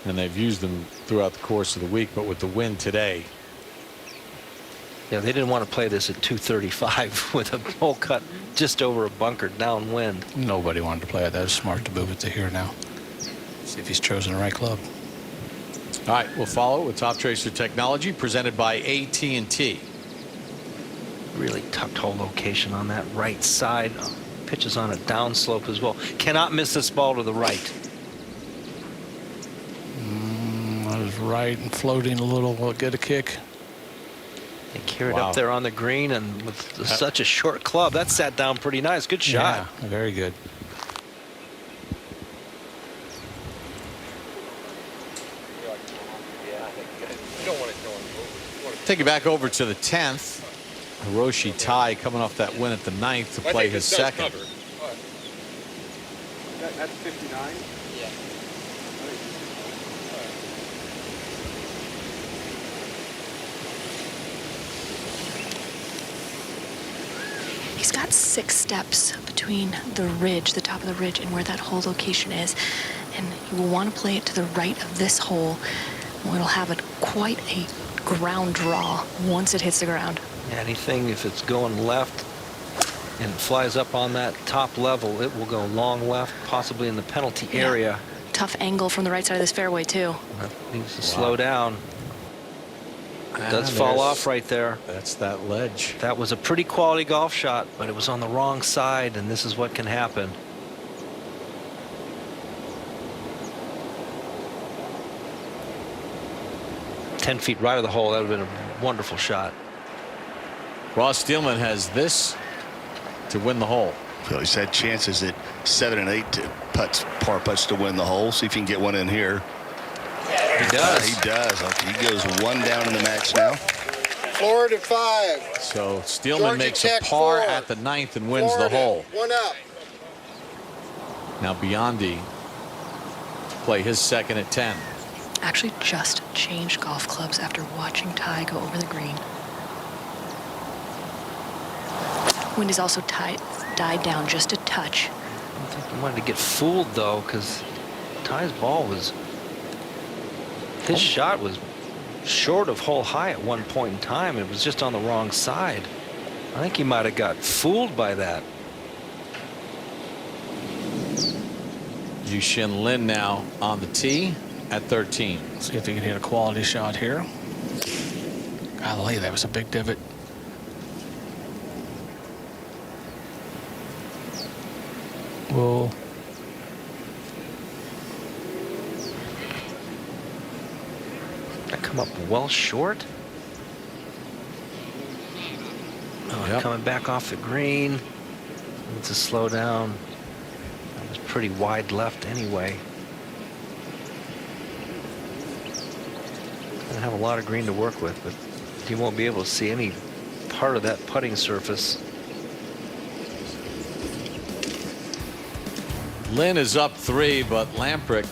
and they've used them throughout the course of the week, but with the wind today. Yeah, they didn't want to play this at 235 with a hole cut just over a bunker downwind. Nobody wanted to play it. That was smart to move it to here now. See if he's chosen the right club. All right, we'll follow with Top Tracer Technology, presented by AT&T. Really tucked hole location on that right side. Pitches on a downslope as well. Cannot miss this ball to the right. That was right and floating a little. Will it get a kick? They carried up there on the green, and with such a short club, that sat down pretty nice. Good shot. Yeah, very good. Take it back over to the 10th. Hiroshi Tai coming off that win at the 9th to play his second. That's 59? Yeah. He's got 6 steps between the ridge, the top of the ridge, and where that hole location is. And you will want to play it to the right of this hole. It'll have quite a ground draw once it hits the ground. Anything, if it's going left and it flies up on that top level, it will go long left, possibly in the penalty area. Tough angle from the right side of this fairway, too. That needs to slow down. It does fall off right there. That's that ledge. That was a pretty quality golf shot, but it was on the wrong side, and this is what can happen. "10 feet right of the hole," that would have been a wonderful shot. Ross Steelman has this to win the hole. So he's had chances at 7 and 8 par putts to win the hole. See if you can get one in here. He does. He does. He goes 1 down in the match now. Florida 5. So Steelman Georgia makes Tech a par 4. at the 9th and wins Florida, the hole. 1 up. Now Biondi play his second at 10. Actually just changed golf clubs after watching Ty go over the green. Wind is also died down just a touch. I think he wanted to get fooled, though, because Ty's ball was... His shot was short of hole high at one point in time. It was just on the wrong side. I think he might have got fooled by that. Yushin Lin now on the tee at 13. See if he can hit a quality shot here. Golly, that was a big divot. Whoa. That come up well short. Oh, coming back off the green. Needs to slow down. That was pretty wide left anyway. Gonna have a lot of green to work with, but you won't be able to see any part of that putting surface. Lin is up 3, but Lamprecht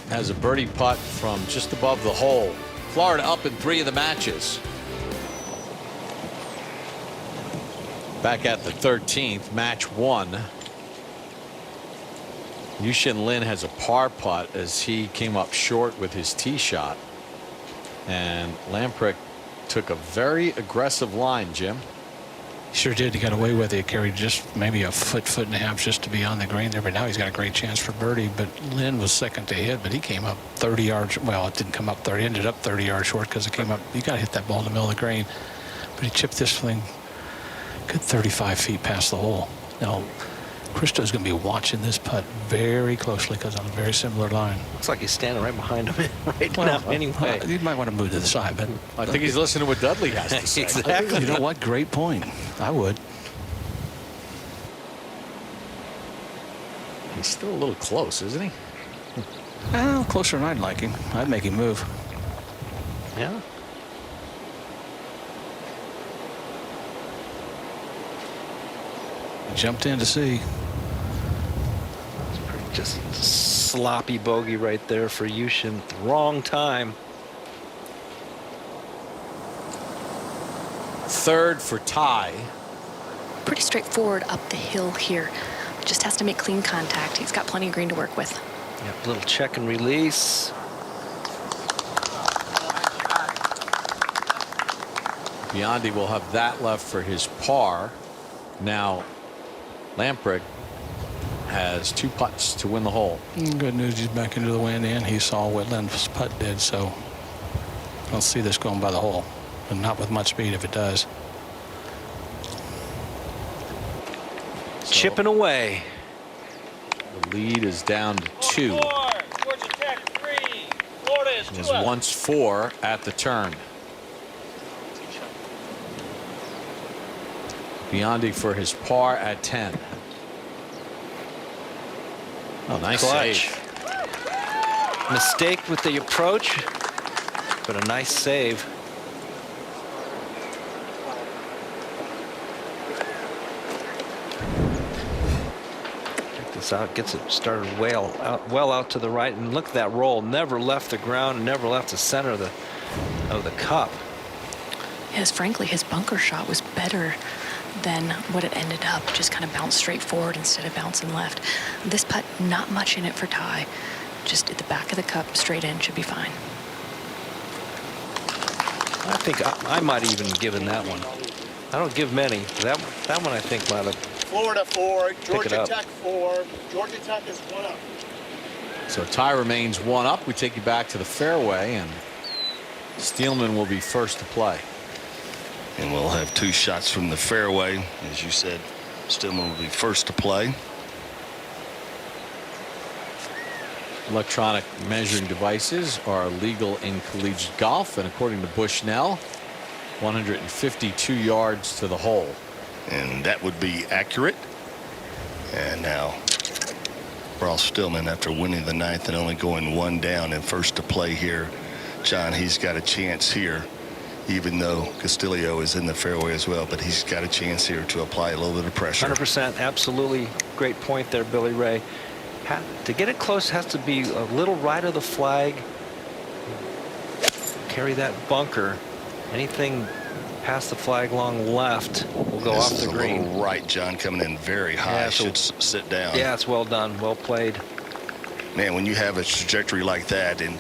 has a birdie putt from just above the hole. Florida up in 3 of the matches. Back at the 13th, match 1. Yushin Lin has a par putt as he came up short with his tee shot. And Lamprecht took a very aggressive line, Jim. Sure did. He got away with it. He carried just maybe a foot and a half just to be on the green there. But now he's got a great chance for birdie. But Lynn was second to hit, but he came up 30 yards. Well, it didn't come up 30. It ended up 30 yards short because it came up. You got to hit that ball in the middle of the green. But he chipped this thing good 35 feet past the hole. Now, Christo's going to be watching this putt very closely because on a very similar line. Looks like he's standing right behind him right now anyway. You might want to move to the side, but I think he's listening to what Dudley has to say. Exactly. You know what? Great point. I would. He's still a little close, isn't he? Well, closer than I'd like him. I'd make him move. Yeah. Jumped in to see. Just sloppy bogey right there for Yushin. Wrong time. Third for Ty. Pretty straightforward up the hill here. Just has to make clean contact. He's got plenty of green to work with. Yep, little check and release. Biondi will have that left for his par. Now, Lamprecht has 2 putts to win the hole. Good news, he's back into the wind, and he saw what Lynn's putt did, so I'll see this going by the hole, but not with much speed if it does. Chipping away. The lead is down to 2. Georgia Tech 3. Florida is 2 There's up. once 4 at the turn. Biondi for his par at 10. Oh, nice Clutch. save. Mistake with the approach, but a nice save. Check this out. Gets it started well out to the right, and look at that roll. Never left the ground, and never left the center of the cup. Yes, frankly, his bunker shot was better than what it ended up. Just kind of bounced straight forward instead of bouncing left. This putt, not much in it for Ty. Just at the back of the cup, straight in, should be fine. I think I might even given that one. I don't give many. That one I think might have. Florida 4, Georgia up. Tech 4. Georgia Tech is 1 up. So Ty remains 1 up. We take you back to the fairway, and Steelman will be first to play. And we'll have 2 shots from the fairway. As you said, Stillman will be first to play. Electronic measuring devices are legal in collegiate golf, and according to Bushnell, 152 yards to the hole. And that would be accurate. And now Ross Stillman, after winning the 9th and only going 1 down and first to play here, John, he's got a chance here, even though Castillo is in the fairway as well, but he's got a chance here to apply a little bit of pressure. 100%, absolutely great point there, Billy Ray. To get it close has to be a little right of the flag. Carry that bunker. Anything past the flag long left will go off the green. A little right, John, coming in very high. Yeah, should sit down. Yeah, it's well done, well played. Man, when you have a trajectory like that and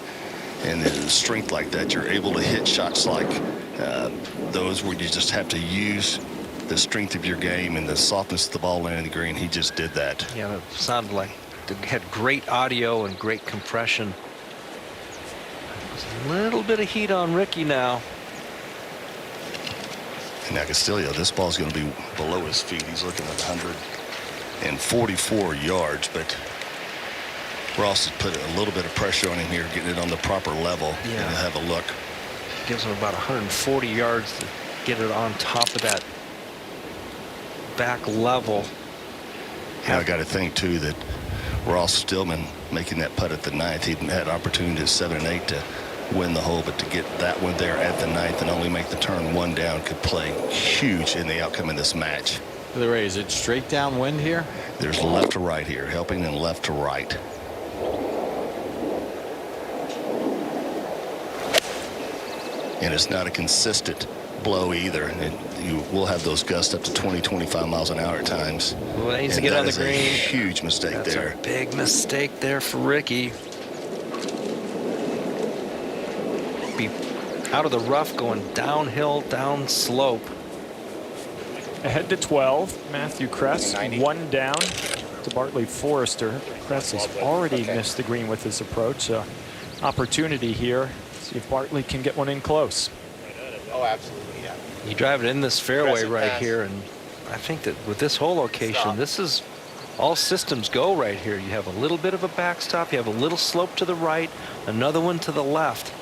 strength like that, you're able to hit shots like those where you just have to use the strength of your game and the softness of the ball landing the green. He just did that. Yeah, it sounded like it had great audio and great compression. There's a little bit of heat on Ricky now. And now Castillo, this ball's going to be below his feet. He's looking at 144 yards, but Ross has put a little bit of pressure on him here, getting it on the proper level. Yeah. And have a look. Gives him about 140 yards to get it on top of that back level. And I got to think too that Ross Stillman making that putt at the 9th, he had opportunities 7 and 8 to win the hole, but to get that one there at the 9th and only make the turn 1 down could play huge in the outcome of this match. Billy Ray, is it straight downwind here? There's left to right here, helping and left to right. And it's not a consistent blow either. You will have those gusts up to 20-25 miles an hour at times. Well, he needs to get on the green. A huge mistake That's there. a big mistake there for Ricky. Be out of the rough, going downhill, down slope. Ahead to 12, Matthew Kress, 1 down to Bartley Forrester. Kress has already missed the green with his approach. Opportunity here. See if Bartley can get one in close. Oh, absolutely, yeah. You drive it in this fairway Aggressive right pass. here, and I think that with this whole location, this is all systems go right here. You have a little bit of a backstop, you have a little slope to the right, another one to the left.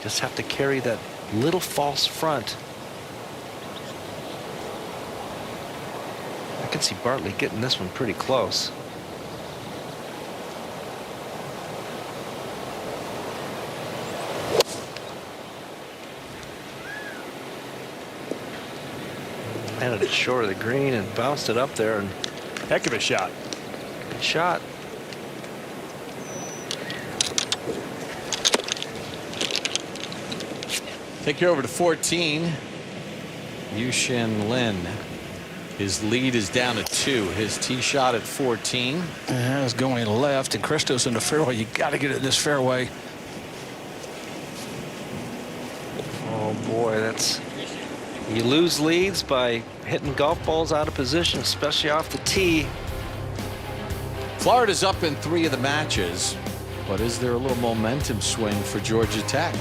Just have to carry that little false front. I can see Bartley getting this one pretty close. Landed it short of the green and bounced it up there. And heck of a shot. Good shot. Take you over to 14. Yushin Lin. His lead is down to 2. His tee shot at 14. Yeah, it's going left, and Christo's in the fairway. You got to get it in this fairway. Oh boy, that's, you lose leads by hitting golf balls out of position, especially off the tee. Florida's up in 3 of the matches, but is there a little momentum swing for Georgia Tech?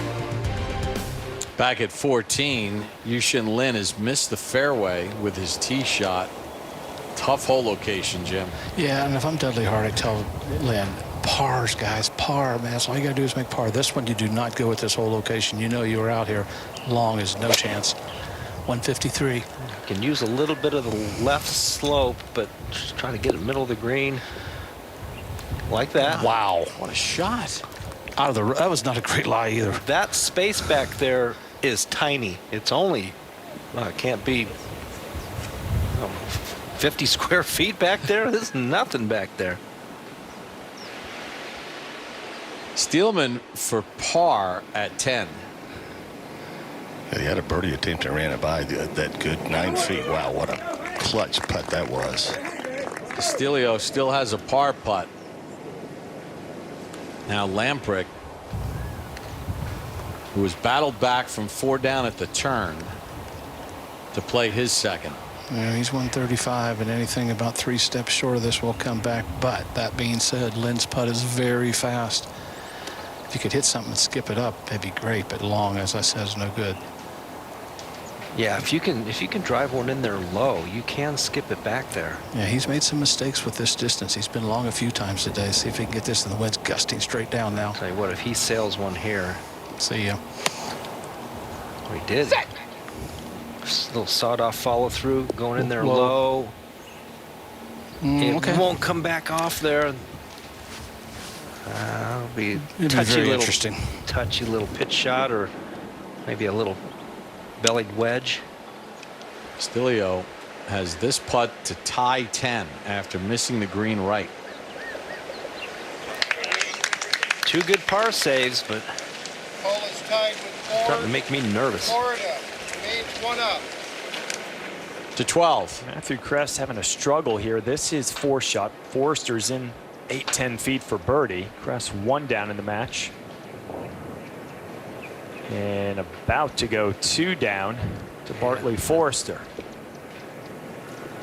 Back at 14, Yushin Lin has missed the fairway with his tee shot. Tough hole location, Jim. Yeah, and if I'm Dudley Hart, I tell Lynn, pars, guys, par, man. That's all you got to do is make par. This one, you do not go with this whole location. You know you were out here. Long is no chance. 153. You can use a little bit of the left slope, but just trying to get it middle of the green. Like that. Wow. What a shot. Out of the, that was not a great lie either. That space back there is tiny. It's only, well, it can't be 50 square feet back there. There's nothing back there. Steelman for par at 10. Yeah, he had a birdie attempt and ran it by that good 9 feet. Wow, what a clutch putt that was. Castillo still has a par putt. Now Lamprick, who was battled back from 4 down at the turn to play his second. Yeah, he's 135, and anything about 3 steps short of this will come back. But that being said, Lynn's putt is very fast. If you could hit something and skip it up, that'd be great. But long, as I said, is no good. Yeah, if you can drive one in there low, you can skip it back there. Yeah, he's made some mistakes with this distance. He's been long a few times today. See if he can get this, and the wind's gusting straight down now. Tell you what, if he sails one here. See ya. Oh, he did. Just a little sawed-off follow-through, going in there low. It won't come back off there. It'll be touchy little pitch shot, or maybe a little bellied wedge. Castillo has this putt to tie 10 after missing the green right. 2 good par saves, but Hole is tied with 4. starting to make me nervous. Florida remains 1 up. To 12. Matthew Kress having a struggle here. This is 4 shot. Forrester's in 8-10 feet for birdie. Kress 1 down in the match. And about to go 2 down to Bartley Forrester.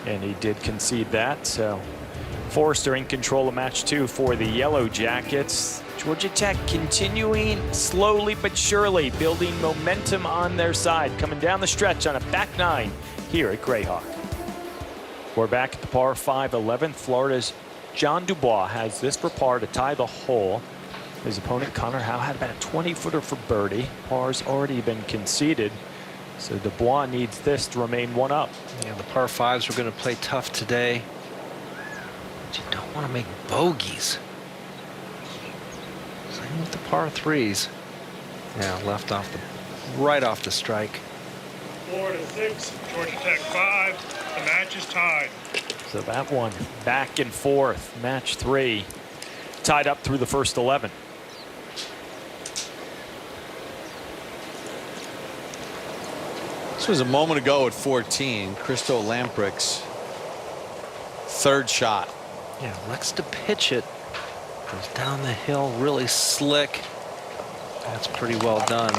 And he did concede that, so Forrester in control of match 2 for the Yellow Jackets. Georgia Tech continuing slowly but surely, building momentum on their side, coming down the stretch on a back 9 here at Greyhawk. We're back at the par 5 11th. Florida's John Dubois has this for par to tie the hole. His opponent, Connor Howe, had about a 20-footer for birdie. Par's already been conceded, so Dubois needs this to remain 1 up. Yeah, the par 5s are going to play tough today. But you don't want to make bogeys. Same with the par 3s. Yeah, left off the, right off the strike. Florida 6, Georgia Tech 5. The match is tied. So that one back and forth. Match 3 tied up through the first 11. This was a moment ago at 14. Christo Lamprick's 3rd shot. Yeah, likes to pitch it. Goes down the hill really slick. That's pretty well done.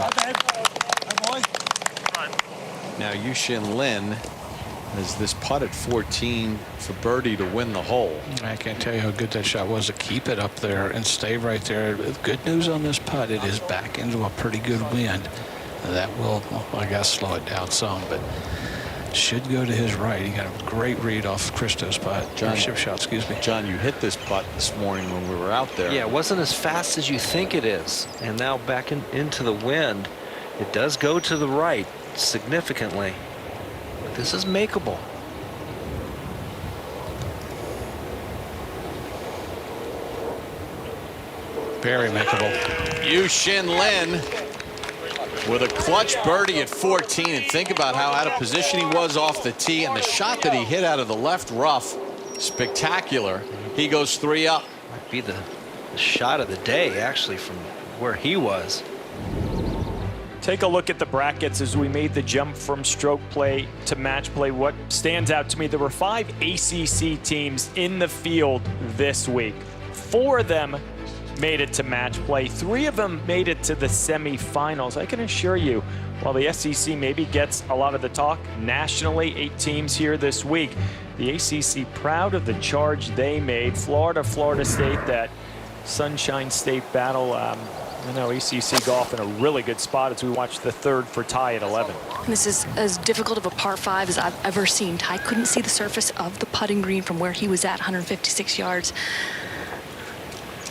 Now Yushin Lin has this putt at 14 for birdie to win the hole. I can't tell you how good that shot was to keep it up there and stay right there. Good news on this putt, it is back into a pretty good wind. That will, well, I guess, slow it down some, but should go to his right. He got a great read off Christo's putt. Chip shot, excuse me. John, you hit this putt this morning when we were out there. Yeah, it wasn't as fast as you think it is. And now back into the wind. It does go to the right significantly. But this is makeable. Very makeable. Yushin Lin with a clutch birdie at 14, and think about how out of position he was off the tee, and the shot that he hit out of the left rough, spectacular. He goes 3 up. Might be the shot of the day, actually, from where he was. Take a look at the brackets as we made the jump from stroke play to match play. What stands out to me, there were 5 ACC teams in the field this week. 4 of them made it to match play. 3 of them made it to the semifinals. I can assure you, while the SEC maybe gets a lot of the talk nationally, 8 teams here this week, the ACC proud of the charge they made. Florida State, that Sunshine State battle. I know ACC golf in a really good spot as we watch the 3rd for Ty at 11. And this is as difficult of a par 5 as I've ever seen. Ty couldn't see the surface of the putting green from where he was at, 156 yards.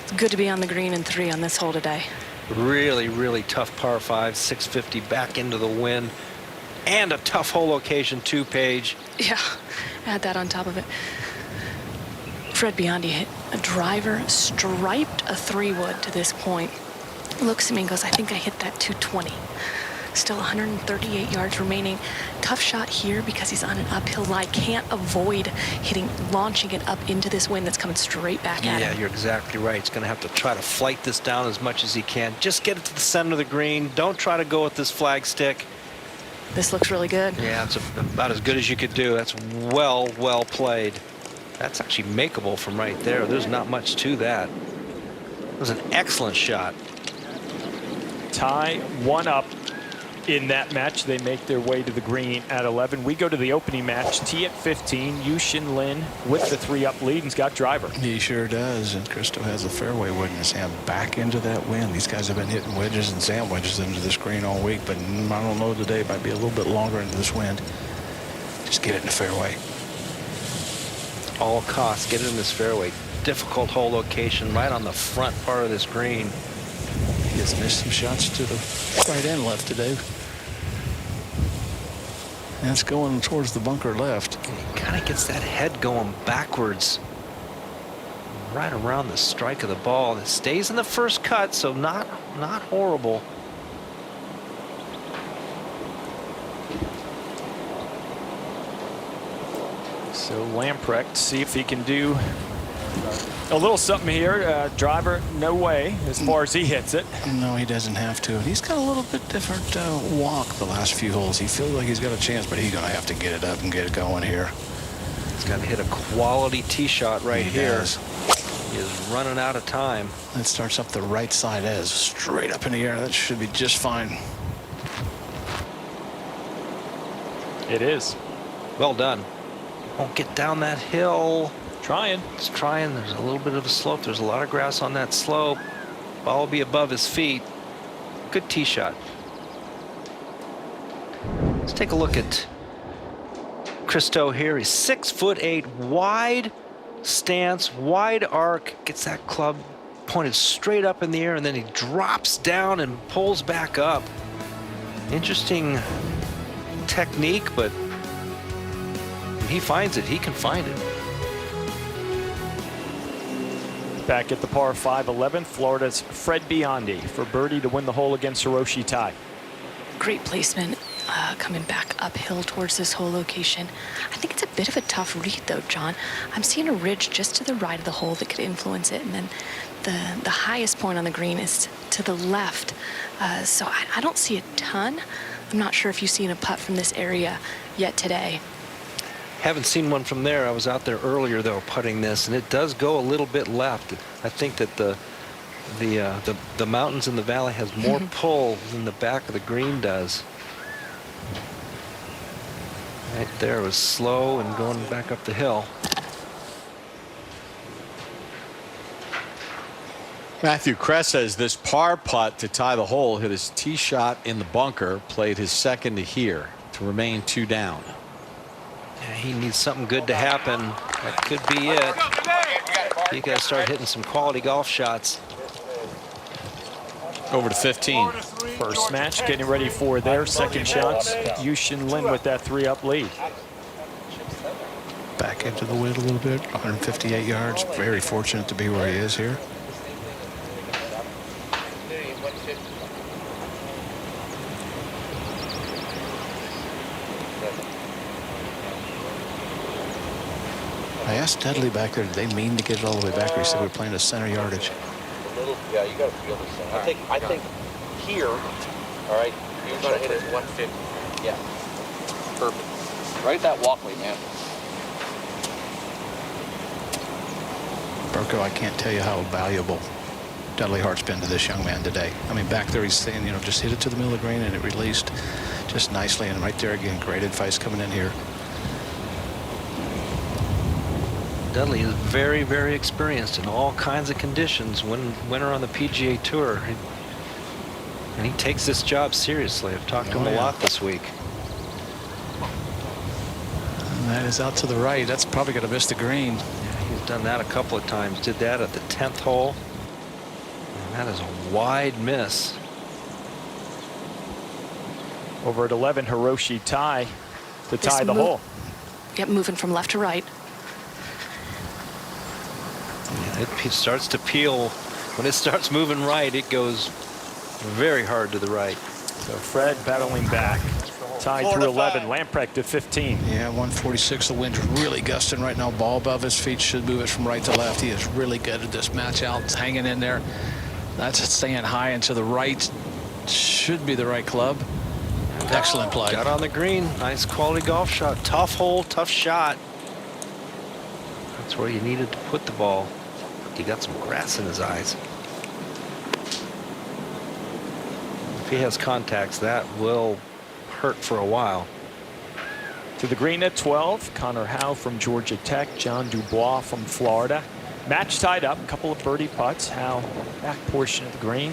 It's good to be on the green in 3 on this hole today. Really, really tough par 5, 650 back into the wind, and a tough hole location 2, Paige. Yeah, add that on top of it. Fred Biondi hit a driver, striped a 3-wood to this point. Looks at me and goes, I think I hit that 220. Still 138 yards remaining. Tough shot here because he's on an uphill lie. Can't avoid launching it up into this wind that's coming straight back at him. Yeah, you're exactly right. He's going to have to try to flight this down as much as he can. Just get it to the center of the green. Don't try to go with this flag stick. This looks really good. Yeah, it's about as good as you could do. That's well played. That's actually makeable from right there. There's not much to that. It was an excellent shot. Ty 1 up in that match. They make their way to the green at 11. We go to the opening match. Tee at 15. Yushin Lin with the 3-up lead, and's got driver. He sure does. And Christo has the fairway wood in his hand back into that wind. These guys have been hitting wedges and sand wedges into this green all week, but I don't know today. It might be a little bit longer into this wind. Just get it in the fairway. All costs, get it in this fairway. Difficult hole location right on the front part of this green. He has missed some shots to the right and left today. That's going towards the bunker left. And he kind of gets that head going backwards right around the strike of the ball. It stays in the first cut, so not horrible. So Lamprecht, see if he can do a little something here. Driver, no way, as far as he hits it. No, he doesn't have to. He's got a little bit different walk the last few holes. He feels like he's got a chance, but he's going to have to get it up and get it going here. He's got to hit a quality tee shot right here. Does. He is running out of time. That starts up the right side edge, straight up in the air. That should be just fine. It is. Well done. Won't get down that hill. Trying. He's trying. There's a little bit of a slope. There's a lot of grass on that slope. Ball will be above his feet. Good tee shot. Let's take a look at Christo here. He's 6'8", wide stance, wide arc. Gets that club pointed straight up in the air, and then he drops down and pulls back up. Interesting technique, but when he finds it, he can find it. Back at the par 5 11th, Florida's Fred Biondi for birdie to win the hole against Hiroshi Tai. Great placement coming back uphill towards this hole location. I think it's a bit of a tough read though, John. I'm seeing a ridge just to the right of the hole that could influence it, and then the highest point on the green is to the left. So I don't see a ton. I'm not sure if you've seen a putt from this area yet today. Haven't seen one from there. I was out there earlier though putting this, and it does go a little bit left. I think that the The mountains in the valley has more pull than the back of the green does. Right there was slow and going back up the hill. Matthew Kress says this par putt to tie the hole hit his tee shot in the bunker, played his second to here to remain 2 down. Yeah, he needs something good to happen. That could be it. You got to start hitting some quality golf shots. Over to 15. First match getting ready for their second shots. Yushin Lin with that 3-up lead. Back into the wind a little bit, 158 yards. Very fortunate to be where he is here. I asked Dudley back there, did they mean to get it all the way back? Or he said we were playing a center yardage. Yeah, you got to feel this thing. I think here, all right, you're going to hit it 150. Yeah. Perfect. Right at that walkway, man. Burko, I can't tell you how valuable Dudley Hart's been to this young man today. I mean, back there he's saying, you know, just hit it to the middle of the green and it released just nicely. And right there again, great advice coming in here. Dudley is very, very experienced in all kinds of conditions. Winner on the PGA Tour. And he takes this job seriously. I've talked to him a lot this week. And that is out to the right. That's probably going to miss the green. Yeah, he's done that a couple of times. Did that at the 10th hole. And that is a wide miss. Over at 11, Hiroshi tie to tie the hole. Yep, moving from left to right. Yeah, it starts to peel. When it starts moving right, it goes very hard to the right. So Fred battling back. Tied through 11. Lamprecht to 15. Yeah, 146. The wind's really gusting right now. Ball above his feet should move it from right to left. He is really good at this match out. It's hanging in there. That's staying high and to the right. Should be the right club. Excellent play. Got on the green. Nice quality golf shot. Tough hole, tough shot. That's where you needed to put the ball. He got some grass in his eyes. If he has contacts, that will hurt for a while. To the green at 12, Connor Howe from Georgia Tech, John Dubois from Florida. Match tied up, a couple of birdie putts. Howe back portion of the green.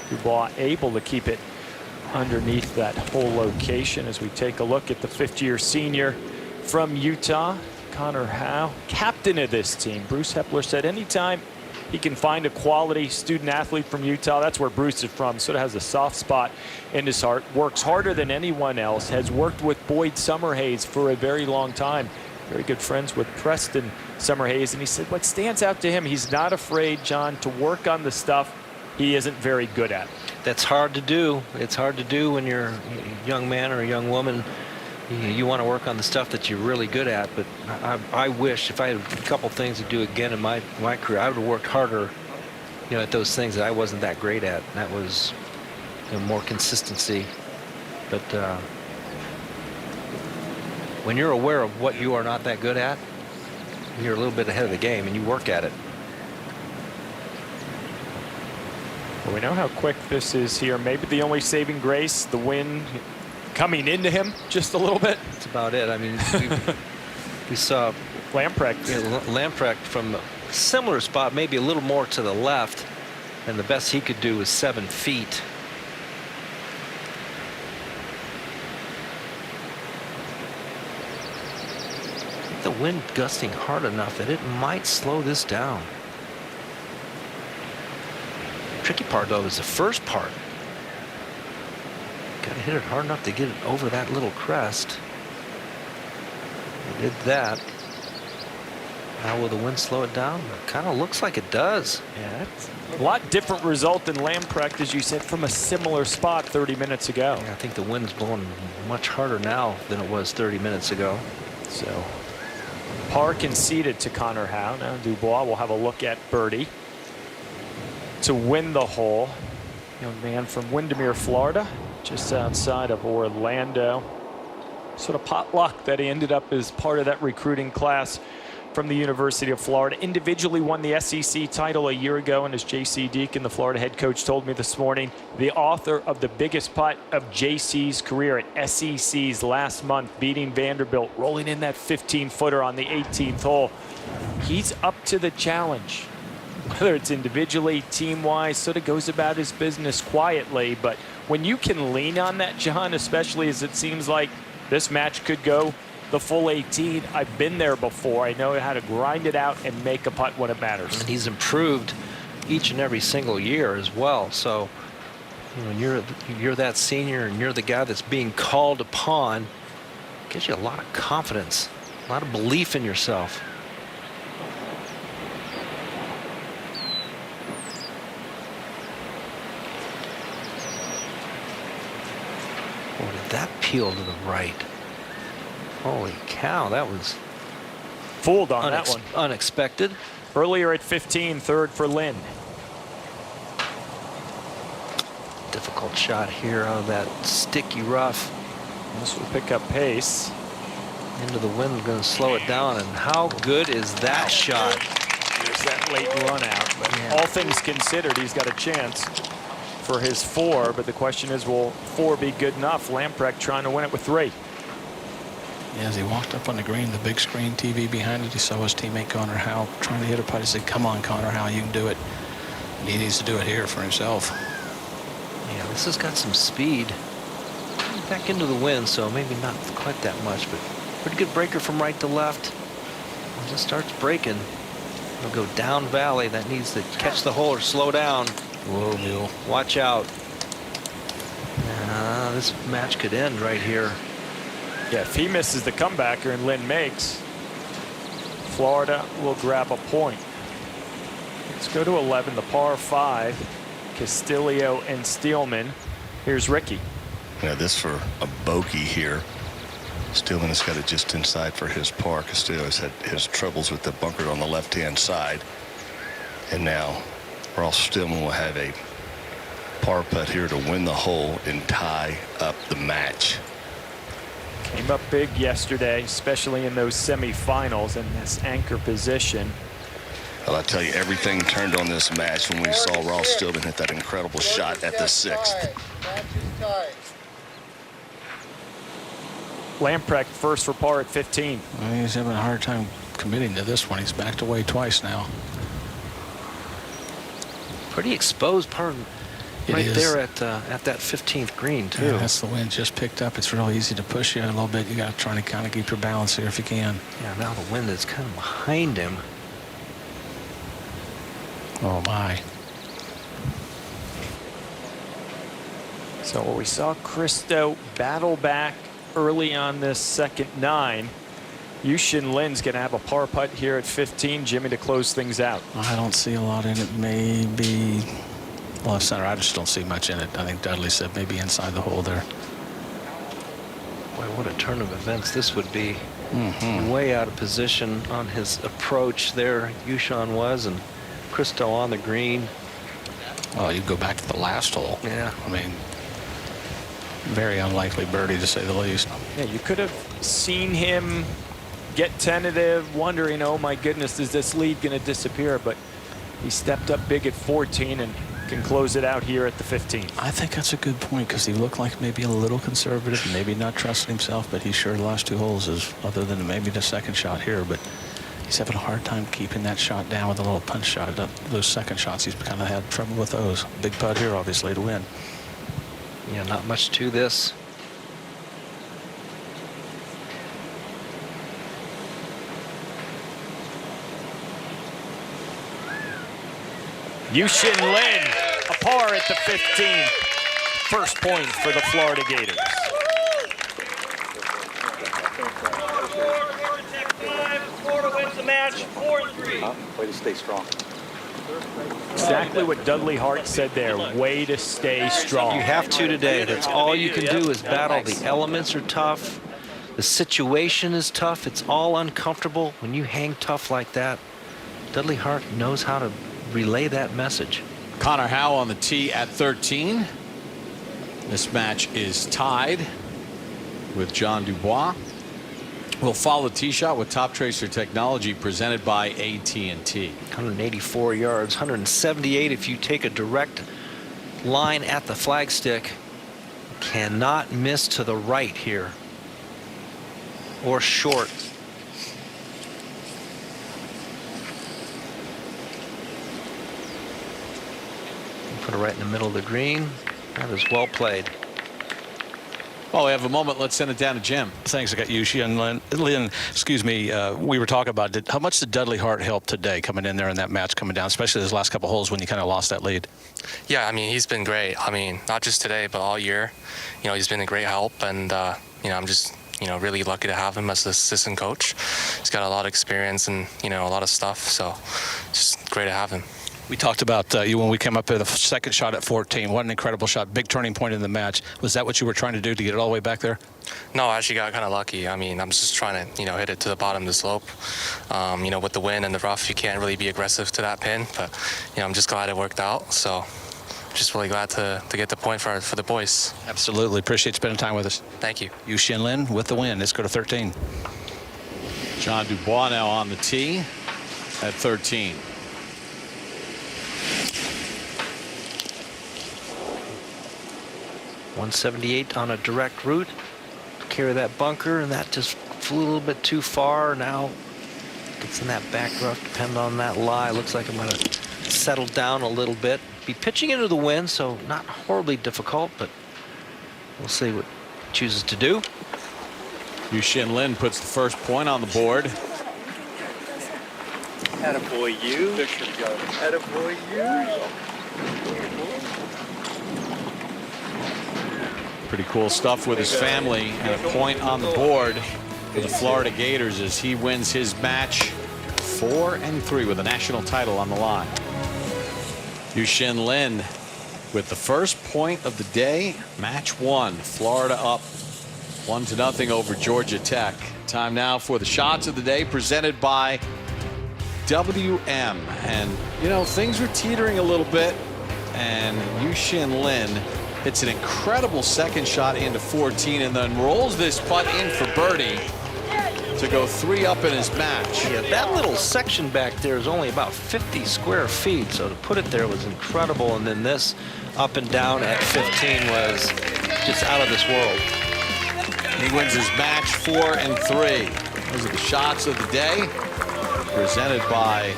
Dubois able to keep it underneath that whole location as we take a look at the fifth-year senior from Utah, Connor Howe, captain of this team. Bruce Hepler said anytime he can find a quality student athlete from Utah, that's where Bruce is from, sort of has a soft spot in his heart, works harder than anyone else, has worked with Boyd Summerhays for a very long time, very good friends with Preston Summerhays, and he said what stands out to him, he's not afraid, John, to work on the stuff he isn't very good at. That's hard to do. It's hard to do when you're a young man or a young woman. You want to work on the stuff that you're really good at, but I wish if I had a couple things to do again in my career, I would have worked harder, at those things that I wasn't that great at. That was more consistency. But when you're aware of what you are not that good at, you're a little bit ahead of the game and you work at it. Well, we know how quick this is here. Maybe the only saving grace, the wind coming into him just a little bit. That's about it. I mean, we saw Lamprecht. Lamprecht from a similar spot, maybe a little more to the left, and the best he could do was 7 feet. The wind gusting hard enough that it might slow this down. Tricky part though is the first part. Got to hit it hard enough to get it over that little crest. We did that. Now will the wind slow it down? It kind of looks like it does. Yeah, it's a lot different result than Lamprecht, as you said, from a similar spot 30 minutes ago. Yeah, I think the wind's blowing much harder now than it was 30 minutes ago. So par conceded to Connor Howe. Now Dubois will have a look at birdie to win the hole. Young man from Windermere, Florida, just outside of Orlando. Sort of potluck that he ended up as part of that recruiting class from the University of Florida. Individually won the SEC title a year ago, and as J.C. Deacon, the Florida head coach, told me this morning, the author of the biggest putt of J.C.'s career at SEC's last month, beating Vanderbilt, rolling in that 15-footer on the 18th hole. He's up to the challenge. Whether it's individually, team-wise, sort of goes about his business quietly. But when you can lean on that, John, especially as it seems like this match could go the full 18, I've been there before. I know how to grind it out and make a putt when it matters. And he's improved each and every single year as well. So, you know, you're that senior and you're the guy that's being called upon. It gives you a lot of confidence, a lot of belief in yourself. Boy, did that peel to the right. Holy cow, that was fooled on that one. Unexpected. Earlier at 15, third for Lynn. Difficult shot here out of that sticky rough. This will pick up pace. Into the wind, going to slow it down. And how good is that shot? There's that late run out. But all things considered, he's got a chance for his 4. But the question is, will 4 be good enough? Lamprecht trying to win it with 3. Yeah, as he walked up on the green, the big screen TV behind it, he saw his teammate Connor Howell trying to hit a putt. He said, "Come on, Connor Howell, you can do it." And he needs to do it here for himself. Yeah, this has got some speed. Back into the wind, so maybe not quite that much, but pretty good breaker from right to left. It just starts breaking. It'll go down valley. That needs to catch the hole or slow down. Whoa, Mule. Watch out. This match could end right here. Yeah, if he misses the comebacker and Lynn makes, Florida will grab a point. Let's go to 11, the par 5. Castillo and Steelman. Here's Ricky. Yeah, this for a bogey here. Steelman has got it just inside for his par. Castillo has had his troubles with the bunker on the left-hand side. And now Ross Steelman will have a par putt here to win the hole and tie up the match. Came up big yesterday, especially in those semifinals in this anchor position. Well, I tell you, everything turned on this match when we saw Ross Steelman hit that incredible shot at the 6th. Lamprecht first for par at 15. Well, he's having a hard time committing to this one. He's backed away twice now. Pretty exposed part right there at that 15th green too. Yeah, that's the wind just picked up. It's real easy to push you a little bit. You got to try to kind of keep your balance here if you can. Yeah, now the wind is kind of behind him. Oh my. So we saw Cristo battle back early on this second 9. Yushin Lin's going to have a par putt here at 15, Jimmy, to close things out. I don't see a lot in it. Maybe left center. I just don't see much in it. I think Dudley said maybe inside the hole there. Boy, what a turn of events this would be. Way out of position on his approach there, Yushin was, and Cristo on the green. Oh, you go back to the last hole. Yeah. I mean, very unlikely birdie to say the least. Yeah, you could have seen him get tentative, wondering, oh my goodness, is this lead going to disappear? But he stepped up big at 14 and can close it out here at the 15. I think that's a good point because he looked like maybe a little conservative, maybe not trusting himself, but he sure the last 2 holes is, other than maybe the second shot here, but he's having a hard time keeping that shot down with a little punch shot. Those second shots, he's kind of had trouble with those. Big putt here, obviously, to win. Yeah, not much to this. Yushin Lin, a par at the 15. First point for the Florida Gators. Florida wins the match 4-3. Way to stay strong. Exactly what Dudley Hart said there. Way to stay strong. You have to today. That's all you can do is battle. The elements are tough. The situation is tough. It's all uncomfortable. When you hang tough like that, Dudley Hart knows how to relay that message. Connor Howell on the tee at 13. This match is tied with John Dubois. We'll follow the tee shot with Top Tracer technology presented by AT&T. 184 yards, 178 if you take a direct line at the flagstick. Cannot miss to the right here. Or short. Put it right in the middle of the green. That is well played. Well, we have a moment. Let's send it down to Jim. Thanks. I got you, Lynn. Excuse me. We were talking about how much did Dudley Hart help today coming in there in that match coming down, especially those last couple holes when you kind of lost that lead? Yeah, I mean, he's been great. I mean, not just today, but all year. You know, he's been a great help, and you know, I'm just really lucky to have him as the assistant coach. He's got a lot of experience and a lot of stuff, so just great to have him. We talked about you when we came up there, the second shot at 14. What an incredible shot. Big turning point in the match. Was that what you were trying to do to get it all the way back there? No, I actually got kind of lucky. I mean, I'm just trying to, hit it to the bottom of the slope. With the wind and the rough, you can't really be aggressive to that pin. But, I'm just glad it worked out. So just really glad to get the point for the boys. Absolutely. Appreciate spending time with us. Thank you. Yu-Shin Lin with the win. Let's go to 13. John Dubois now on the tee at 13. .178 on a direct route. Carry that bunker, and that just flew a little bit too far. Now gets in that back rough. Depend on that lie. Looks like I'm going to settle down a little bit. Be pitching into the wind, so not horribly difficult, but we'll see what he chooses to do. Yu-Shin Lin puts the first point on the board. Attaboy you. Attaboy you. Pretty cool stuff with his family, and a point on the board for the Florida Gators as he wins his match 4-3 with a national title on the line. Yu-Shin Lin with the first point of the day. Match 1. Florida up 1-0 over Georgia Tech. Time now for the shots of the day presented by WM. And things were teetering a little bit, and Yu-Shin Lin hits an incredible second shot into 14 and then rolls this putt in for birdie to go 3 up in his match. Yeah, that little section back there is only about 50 square feet, so to put it there was incredible. And then this up and down at 15 was just out of this world. He wins his match 4-3. Those are the shots of the day presented by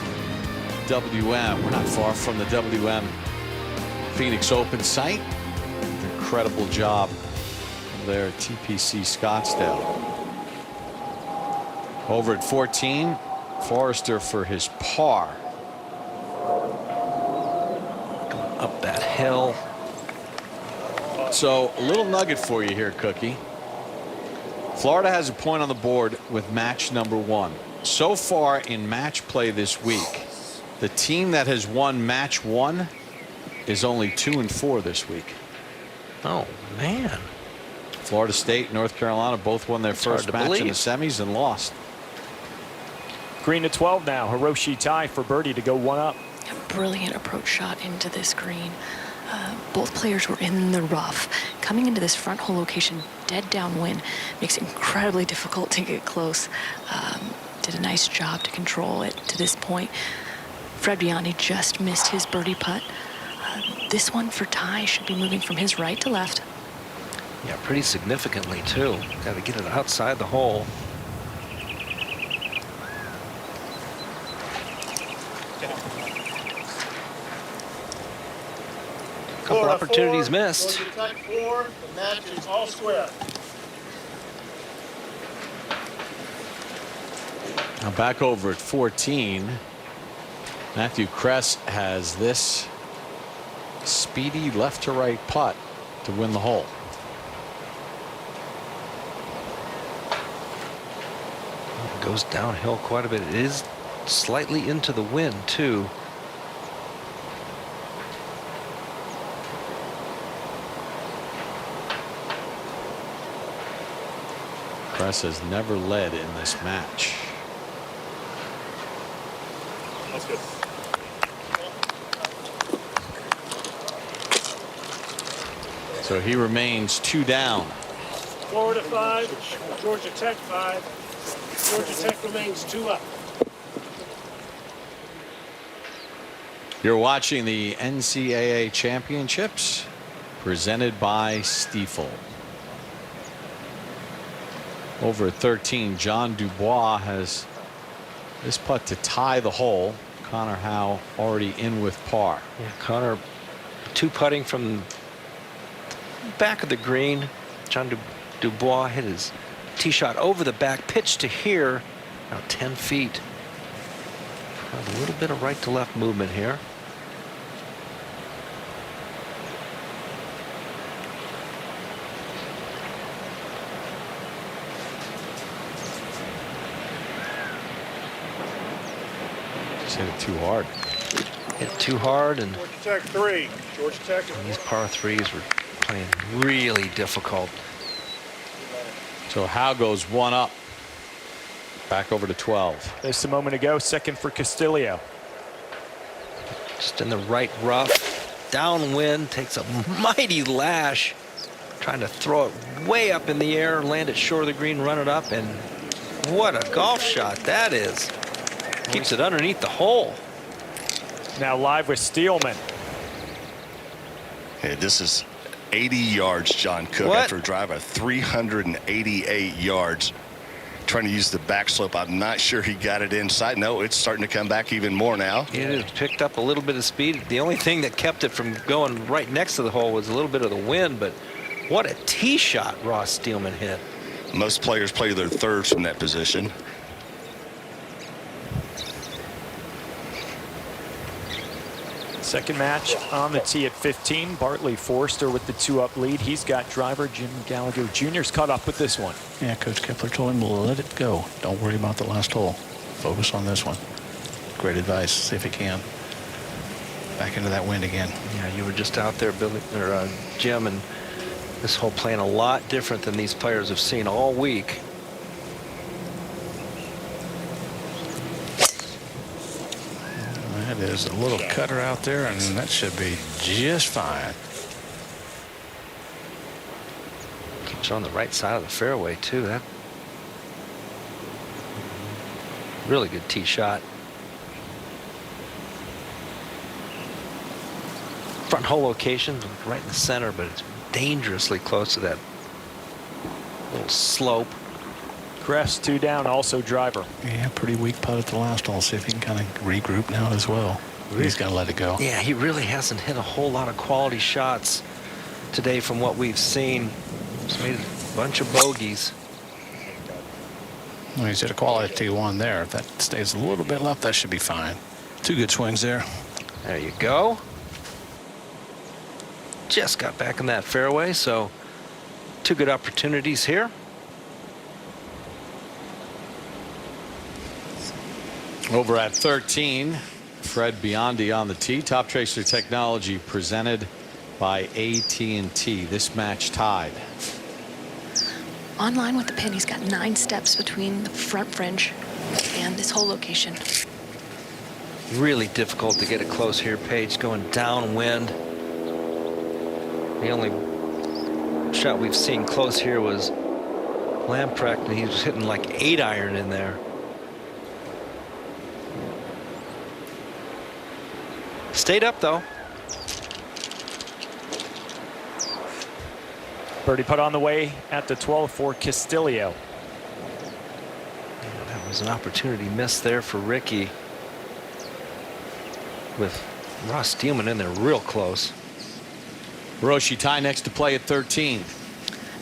WM. We're not far from the WM Phoenix Open site. Incredible job there at TPC Scottsdale. Over at 14, Forrester for his par. Going up that hill. So a little nugget for you here, Cookie. Florida has a point on the board with match number 1. So far in match play this week, the team that has won match 1 is only 2-4 this week. Oh, man. Florida State, North Carolina both won their first match in the semis and lost. Green to 12 now. Hiroshi tie for birdie to go 1 up. A brilliant approach shot into this green. Both players were in the rough. Coming into this front hole location, dead downwind, makes it incredibly difficult to get close. Did a nice job to control it to this point. Fred Biondi just missed his birdie putt. This one for Ty should be moving from his right to left. Yeah, pretty significantly too. Got to get it outside the hole. Couple opportunities missed. Georgia Tech 4, the match is all square. Now back over at 14. Matthew Kress has this speedy left to right putt to win the hole. It goes downhill quite a bit. It is slightly into the wind too. Kress has never led in this match. That's good. So he remains 2 down. Florida 5, Georgia Tech 5. Georgia Tech remains 2 up. You're watching the NCAA championships presented by Stiefel. Over at 13, John Dubois has this putt to tie the hole. Connor Howe already in with par. Yeah, Connor 2 putting from the back of the green. John Dubois hit his tee shot over the back, pitch to here, about 10 feet. A little bit of right to left movement here. Just hit it too hard. Hit too hard, and Georgia Tech 3. Georgia Tech. These par 3s were playing really difficult. So Howe goes 1 up. Back over to 12. Just a moment ago, second for Castillo. Just in the right rough. Downwind, takes a mighty lash. Trying to throw it way up in the air, land it short of the green, run it up, and what a golf shot that is. Keeps it underneath the hole. Now live with Steelman. Hey, this is 80 yards, John Cook, after a drive of 388 yards. Trying to use the back slope. I'm not sure he got it inside. No, it's starting to come back even more now. It has picked up a little bit of speed. The only thing that kept it from going right next to the hole was a little bit of the wind, but what a tee shot Ross Steelman hit. Most players play their thirds from that position. Second match on the tee at 15. Bartley Forster with the 2-up lead. He's got driver Jim Gallagher Jr.'s caught up with this one. Yeah, Coach Kepler told him, let it go. Don't worry about the last hole. Focus on this one. Great advice. See if he can. Back into that wind again. Yeah, you were just out there, Billy, or Jim, and this hole playing a lot different than these players have seen all week. That is a little cutter out there, and that should be just fine. Keeps on the right side of the fairway, too. That really good tee shot. Front hole location, right in the center, but it's dangerously close to that little slope. Crest 2 down, also driver. Yeah, pretty weak putt at the last hole. See if he can kind of regroup now as well. He's got to let it go. Yeah, he really hasn't hit a whole lot of quality shots today from what we've seen. He's made a bunch of bogeys. Well, he's hit a quality 1 there. If that stays a little bit left, that should be fine. 2 good swings there. There you go. Just got back in that fairway, so 2 good opportunities here. Over at 13, Fred Biondi on the tee. Top Tracer Technology presented by AT&T. This match tied. On line with the pin, he's got 9 steps between the front fringe and this hole location. Really difficult to get it close here. Page going downwind. The only shot we've seen close here was Lamprecht, and he was hitting like 8-iron in there. Stayed up, though. Birdie putt on the way at the 12 for Castillo. Yeah, that was an opportunity missed there for Ricky, with Ross Steelman in there real close. Hiroshi tie next to play at 13.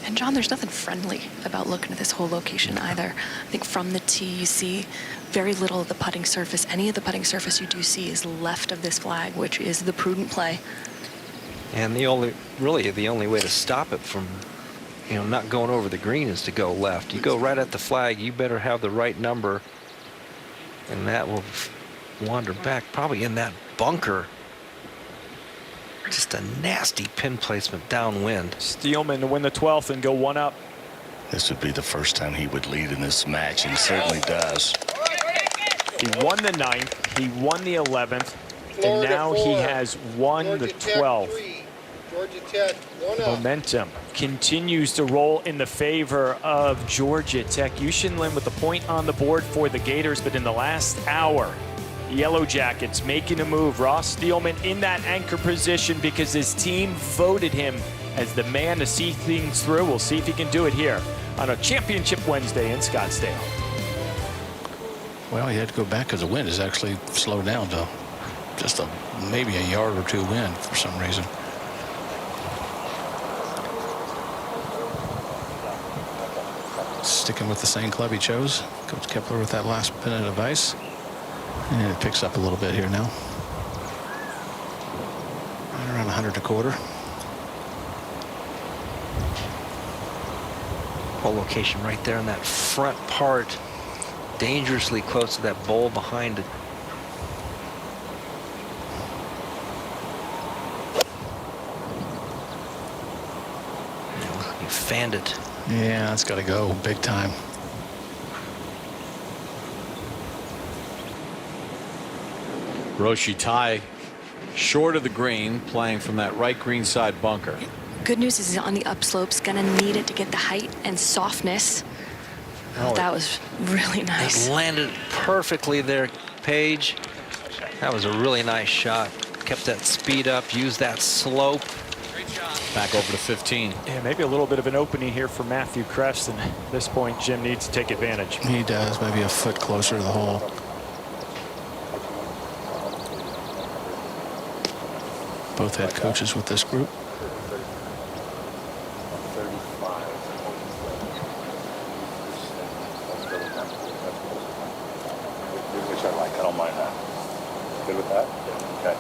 And John, there's nothing friendly about looking at this whole location either. I think from the tee you see very little of the putting surface. Any of the putting surface you do see is left of this flag, which is the prudent play. And the only way to stop it from, not going over the green is to go left. You go right at the flag, you better have the right number, and that will wander back, probably in that bunker. Just a nasty pin placement downwind. Steelman to win the 12th and go 1 up. This would be the first time he would lead in this match, and certainly does. He won the 9th, he won the 11th, and now he has won the 12th. Georgia Tech, 1 up. Momentum continues to roll in the favor of Georgia Tech. Yushin with the point on the board for the Gators, but in the last hour, Yellow Jackets making a move. Ross Steelman in that anchor position because his team voted him as the man to see things through. We'll see if he can do it here on a championship Wednesday in Scottsdale. Well, he had to go back because the wind has actually slowed down to just maybe a yard or two wind for some reason. Sticking with the same club he chose. Coach Kepler with that last pin of advice. And it picks up a little bit here now. Right around 100 a quarter. Whole location right there in that front part. Dangerously close to that bowl behind it. You fanned it. Yeah, that's got to go big time. Hiroshi Tai short of the green, playing from that right green side bunker. Good news is he's on the upslopes, gonna need it to get the height and softness. Oh, that was really nice. It landed perfectly there, Paige. That was a really nice shot. Kept that speed up, used that slope. Back over to 15. Yeah, maybe a little bit of an opening here for Matthew Kress, and at this point, Jim needs to take advantage. He does, maybe a foot closer to the hole. Both head coaches with this group. Which I like. I don't mind that. Good with that? Okay.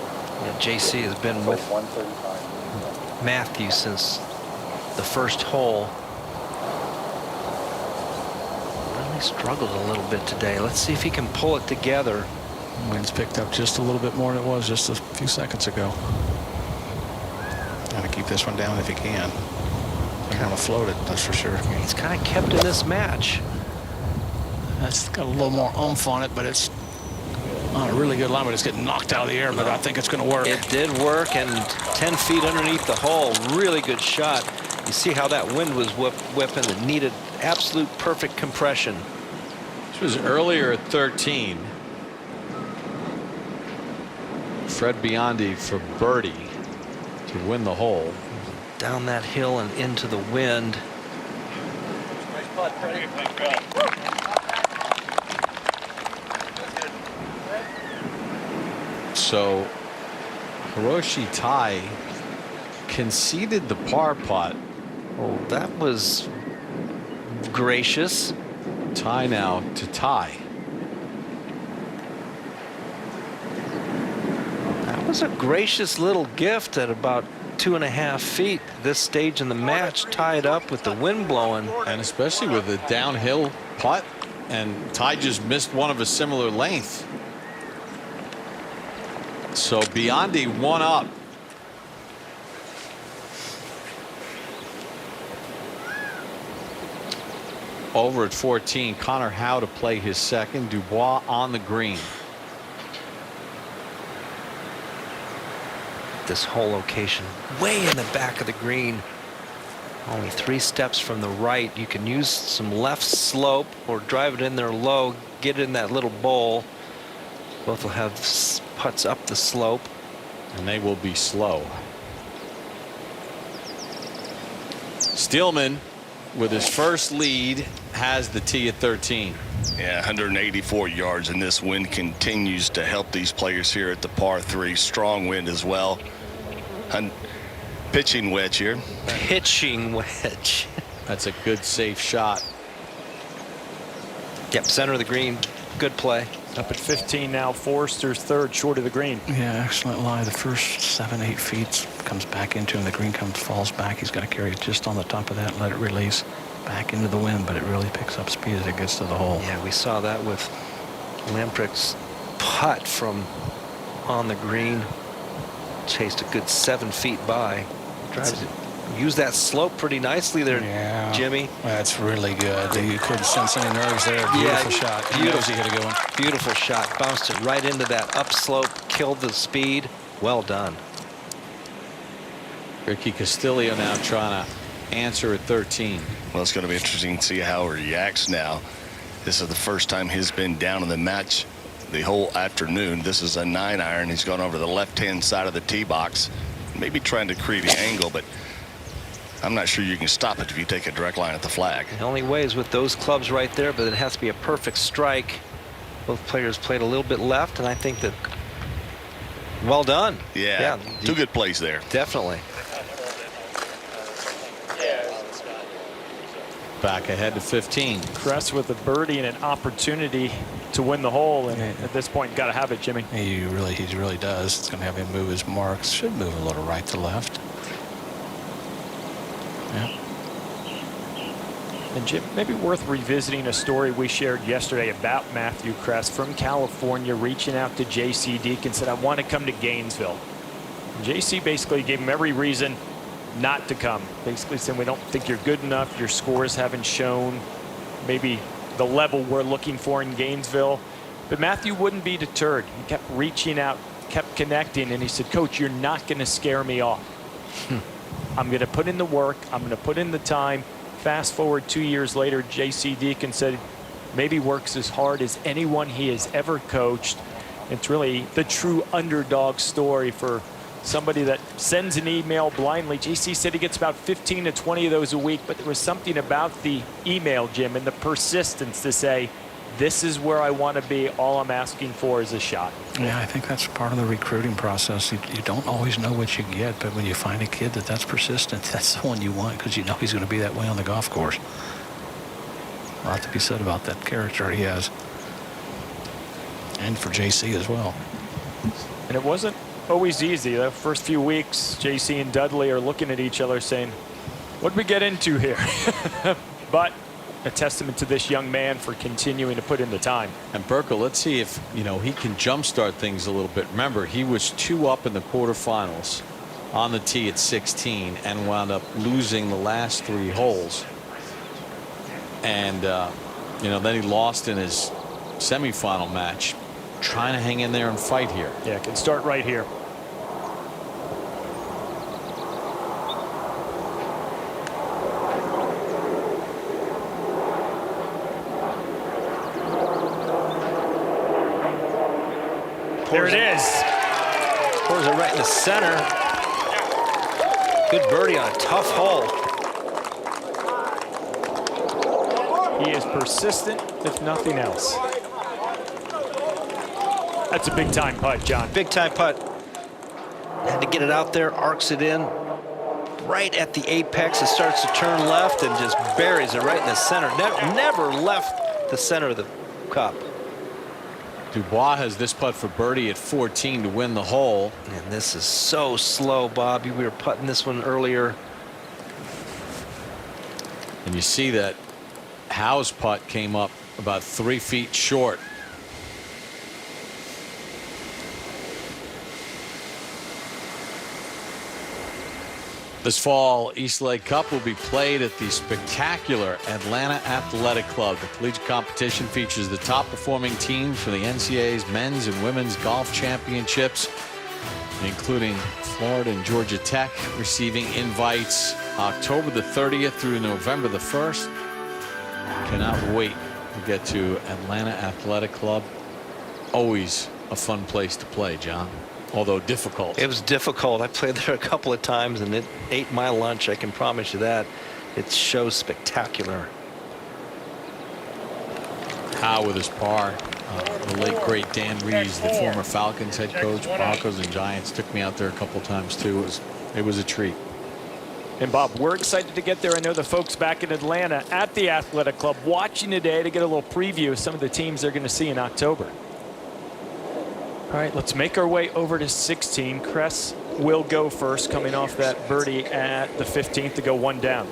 Yeah, JC has been with Matthew since the first hole. Really struggled a little bit today. Let's see if he can pull it together. Wind's picked up just a little bit more than it was just a few seconds ago. Got to keep this one down if he can. Don't want to float it, that's for sure. He's kind of kept in this match. That's got a little more oomph on it, but it's on a really good line, but it's getting knocked out of the air, but I think it's going to work. It did work, and 10 feet underneath the hole. Really good shot. You see how that wind was whipping. It needed absolute perfect compression. This was earlier at 13. Fred Biondi for birdie to win the hole. Down that hill and into the wind. Nice putt, Freddie. Nice job. So Hiroshi Tai conceded the par putt. Oh, that was gracious. Tie now to tie. That was a gracious little gift at about 2.5 feet. This stage in the match, tied up with the wind blowing. And especially with a downhill putt. And Ty just missed one of a similar length. So Biondi 1 up. Over at 14, Connor Howe to play his second. Dubois on the green. This whole location way in the back of the green. Only 3 steps from the right. You can use some left slope or drive it in there low, get in that little bowl. Both will have putts up the slope. And they will be slow. Steelman, with his first lead, has the tee at 13. Yeah, 184 yards, and this wind continues to help these players here at the par 3. Strong wind as well. Pitching wedge here. Pitching wedge. That's a good, safe shot. Yep, center of the green. Good play. Up at 15 now. Forster's third, short of the green. Yeah, excellent lie. The first 7-8 feet comes back into him. The green falls back. He's got to carry it just on the top of that and let it release back into the wind, but it really picks up speed as it gets to the hole. Yeah, we saw that with Lamprecht's putt from on the green. Chased a good 7 feet by. Drives it. Use that slope pretty nicely there, yeah, Jimmy. That's really good. You couldn't sense any nerves there. Beautiful shot. Beautiful. He hit a good one. Beautiful shot. Bounced it right into that upslope. Killed the speed. Well done. Ricky Castillo now trying to answer at 13. Well, it's going to be interesting to see how he reacts now. This is the first time he's been down in the match the whole afternoon. This is a 9-iron. He's gone over to the left-hand side of the tee box, maybe trying to create an angle, but I'm not sure you can stop it if you take a direct line at the flag. The only way is with those clubs right there, but it has to be a perfect strike. Both players played a little bit left, and I think that well done. Yeah, two good plays there. Definitely. Back ahead to 15. Kress with a birdie and an opportunity to win the hole, and at this point, got to have it, Jimmy. He really does. It's going to have him move his marks. Should move a little right to left. Yeah. And Jim, maybe worth revisiting a story we shared yesterday about Matthew Kress from California reaching out to J.C. Deacon, said, I want to come to Gainesville. And J.C. basically gave him every reason not to come. Basically saying, we don't think you're good enough. Your scores haven't shown maybe the level we're looking for in Gainesville. But Matthew wouldn't be deterred. He kept reaching out, kept connecting, and he said, Coach, you're not going to scare me off. I'm going to put in the work. I'm going to put in the time. Fast forward 2 years later, J.C. Deacon said maybe works as hard as anyone he has ever coached. It's really the true underdog story for somebody that sends an email blindly. J.C. said he gets about 15 to 20 of those a week, but there was something about the email, Jim, and the persistence to say, this is where I want to be. All I'm asking for is a shot. Yeah, I think that's part of the recruiting process. You don't always know what you get, but when you find a kid that's persistent, that's the one you want, because you know he's going to be that way on the golf course. A lot to be said about that character he has. And for JC as well. And it wasn't always easy. The first few weeks, JC and Dudley are looking at each other saying, what did we get into here? But a testament to this young man for continuing to put in the time. And Burkle, let's see if he can jumpstart things a little bit. Remember, he was 2 up in the quarterfinals on the tee at 16 and wound up losing the last 3 holes. And then he lost in his semifinal match. Trying to hang in there and fight here. Yeah, can start right here. There it is. Pours it right in the center. Good birdie on a tough hole. He is persistent, if nothing else. That's a big time putt, John. Big time putt. Had to get it out there, arcs it in. Right at the apex, it starts to turn left and just buries it right in the center. Never left the center of the cup. Dubois has this putt for birdie at 14 to win the hole. And this is so slow, Bobby. We were putting this one earlier. And you see that Howe's putt came up about 3 feet short. This fall, East Lake Cup will be played at the spectacular Atlanta Athletic Club. The collegiate competition features the top performing teams from the NCAA's men's and women's golf championships, including Florida and Georgia Tech receiving invites October the 30th through November the 1st. Cannot wait to get to Atlanta Athletic Club. Always a fun place to play, John. Although difficult. It was difficult. I played there a couple of times and it ate my lunch. I can promise you that. It's so spectacular. Howe with his par. The late great Dan Rees, the former Falcons head coach, Broncos and Giants, took me out there a couple times too. It was a treat. And Bob, we're excited to get there. I know the folks back in Atlanta at the Athletic Club watching today to get a little preview of some of the teams they're going to see in October. All right, let's make our way over to 16. Kress will go first, coming off that birdie at the 15th to go 1 down.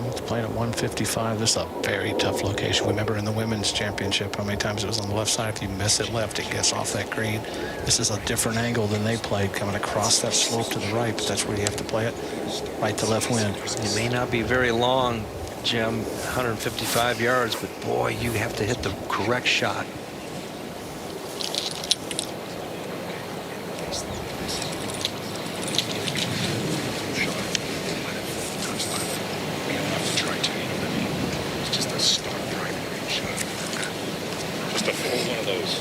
It's playing at 155. This is a very tough location. Remember in the women's championship how many times it was on the left side. If you miss it left, it gets off that green. This is a different angle than they played, coming across that slope to the right, but that's where you have to play it. Right to left wind. It may not be very long, Jim, 155 yards, but boy, you have to hit the correct shot. of those.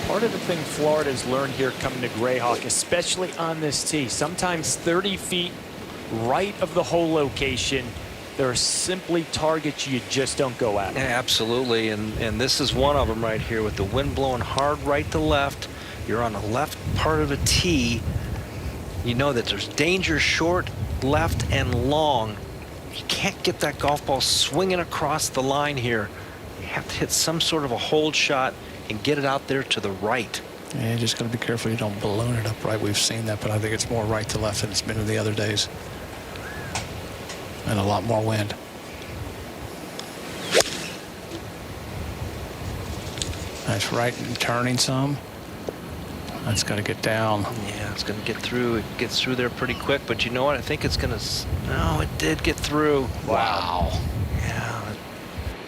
Part of the thing Florida's learned here coming to Grayhawk, especially on this tee, sometimes 30 feet right of the hole location, there are simply targets you just don't go at. Yeah, absolutely, and this is one of them right here with the wind blowing hard right to left. You're on the left part of a tee. You know that there's danger short, left, and long. You can't get that golf ball swinging across the line here. You have to hit some sort of a hold shot and get it out there to the right. Yeah, you just got to be careful you don't balloon it up right. We've seen that, but I think it's more right to left than it's been in the other days. And a lot more wind. That's right and turning some. That's got to get down. Yeah, it's going to get through. It gets through there pretty quick, but you know what? I think it's going to... No, it did get through. Wow. Yeah.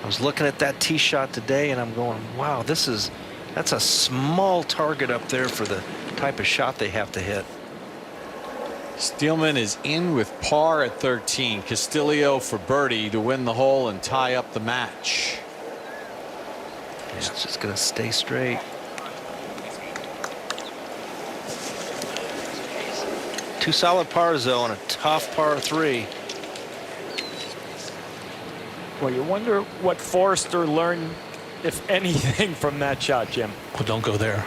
I was looking at that tee shot today, and I'm going, wow, that's a small target up there for the type of shot they have to hit. Steelman is in with par at 13. Castillo for birdie to win the hole and tie up the match. Yeah, it's just going to stay straight. Two solid pars, though, on a tough par 3. Well, you wonder what Forrester learned, if anything, from that shot, Jim. Well, don't go there.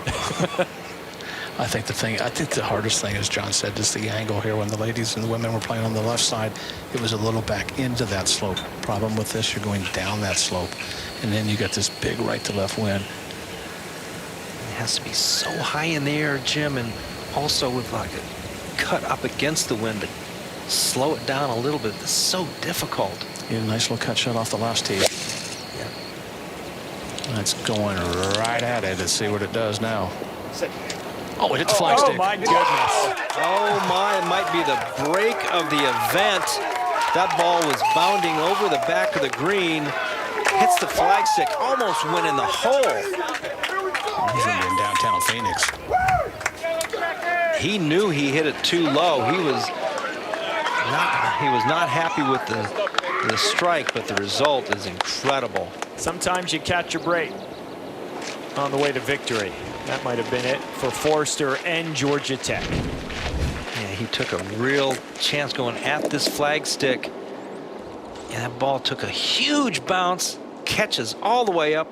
I think the hardest thing, as John said, is the angle here. When the ladies and the women were playing on the left side, it was a little back into that slope. Problem with this, you're going down that slope, and then you got this big right to left wind. It has to be so high in the air, Jim, and also with like a cut up against the wind to slow it down a little bit. It's so difficult. Yeah, nice little cut shot off the last tee. Yeah. That's going right at it. Let's see what it does now. Oh, it hit the flagstick. Oh, my goodness. Oh, my. It might be the break of the event. That ball was bounding over the back of the green. Hits the flagstick. Almost went in the hole. He's in downtown Phoenix. He knew he hit it too low. He was not happy with the strike, but the result is incredible. Sometimes you catch a break on the way to victory. That might have been it for Forrester and Georgia Tech. Yeah, he took a real chance going at this flagstick. And that ball took a huge bounce, catches all the way up.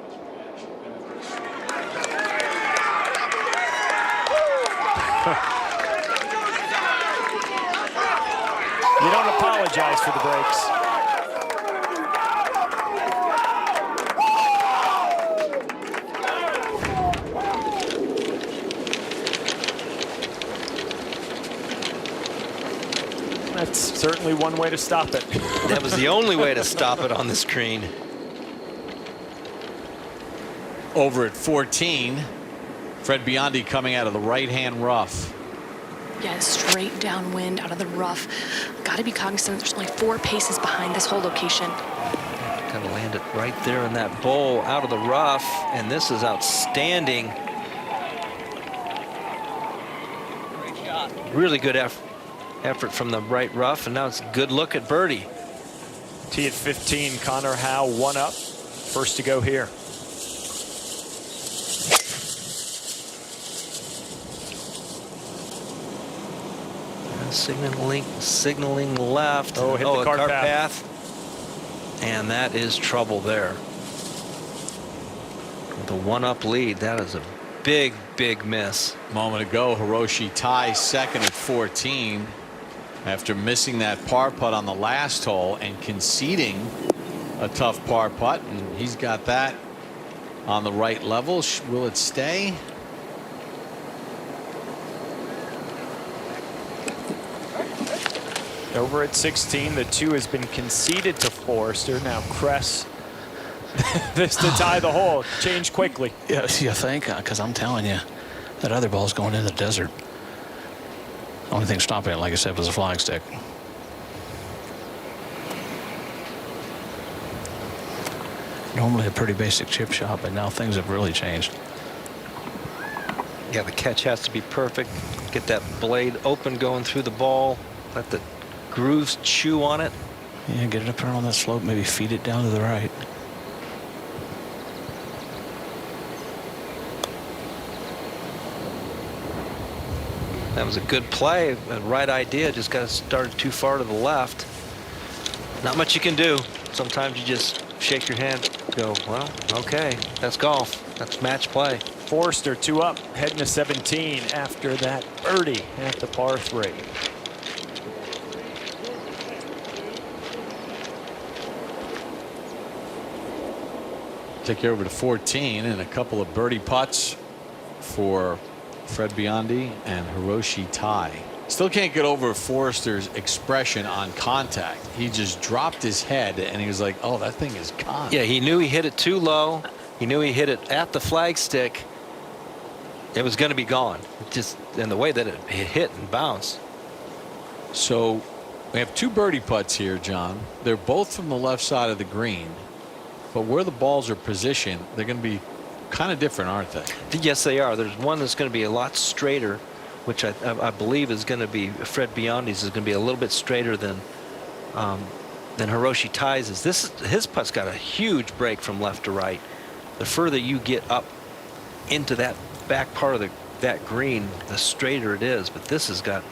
You don't apologize for the breaks. That's certainly one way to stop it. That was the only way to stop it on the screen. Over at 14, Fred Biondi coming out of the right-hand rough. Yeah, straight downwind out of the rough. Got to be cognizant there's only 4 paces behind this whole location. Got to land it right there in that bowl out of the rough, and this is outstanding. Really good effort from the right rough, and now it's a good look at birdie. Tee at 15, Connor Howe 1 up. First to go here. Signaling left. Oh, hit the cart path. And that is trouble there. The 1-up lead, that is a big, big miss. A moment ago, Hiroshi ties second at 14 after missing that par putt on the last hole and conceding a tough par putt, and he's got that on the right level. Will it stay? Over at 16, the 2 has been conceded to Forrester. Now Kress, this to tie the hole. Change quickly. Yeah, you think? Because I'm telling you, that other ball's going in the desert. Only thing stopping it, like I said, was a flagstick. Normally a pretty basic chip shot, but now things have really changed. Yeah, the catch has to be perfect. Get that blade open going through the ball. Let the grooves chew on it. Yeah, get it up there on that slope, maybe feed it down to the right. That was a good play, a right idea. Just got started too far to the left. Not much you can do. Sometimes you just shake your hand, go, well, okay, that's golf. That's match play. Forster 2 up, heading to 17 after that birdie at the par 3. Take you over to 14 and a couple of birdie putts for Fred Biondi and Hiroshi Tai. Still can't get over Forster's expression on contact. He just dropped his head and he was like, oh, that thing is gone. Yeah, he knew he hit it too low. He knew he hit it at the flagstick. It was going to be gone. Just in the way that it hit and bounced. So we have 2 birdie putts here, John. They're both from the left side of the green. But where the balls are positioned, they're going to be kind of different, aren't they? Yes, they are. There's one that's going to be a lot straighter, which I believe is going to be Fred Biondi's is going to be a little bit straighter than Hiroshi Tai's is. His putt's got a huge break from left to right. The further you get up into that back part of that green, the straighter it is. But this has got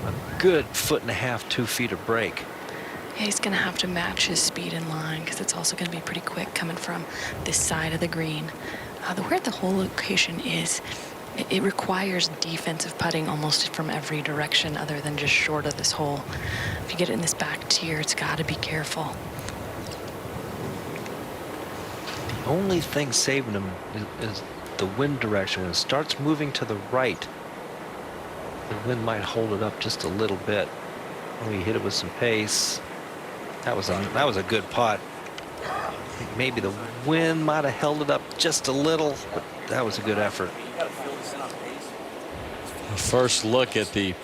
a good 1.5 to 2 feet of break. Yeah, he's going to have to match his speed in line because it's also going to be pretty quick coming from this side of the green. Where the hole location is, it requires defensive putting almost from every direction other than just short of this hole. If you get it in this back tier, it's got to be careful. The only thing saving him is the wind direction. When it starts moving to the right, the wind might hold it up just a little bit. Oh, he hit it with some pace. That was a good putt. I think maybe the wind might have held it up just a little, but that was a good effort. First look at the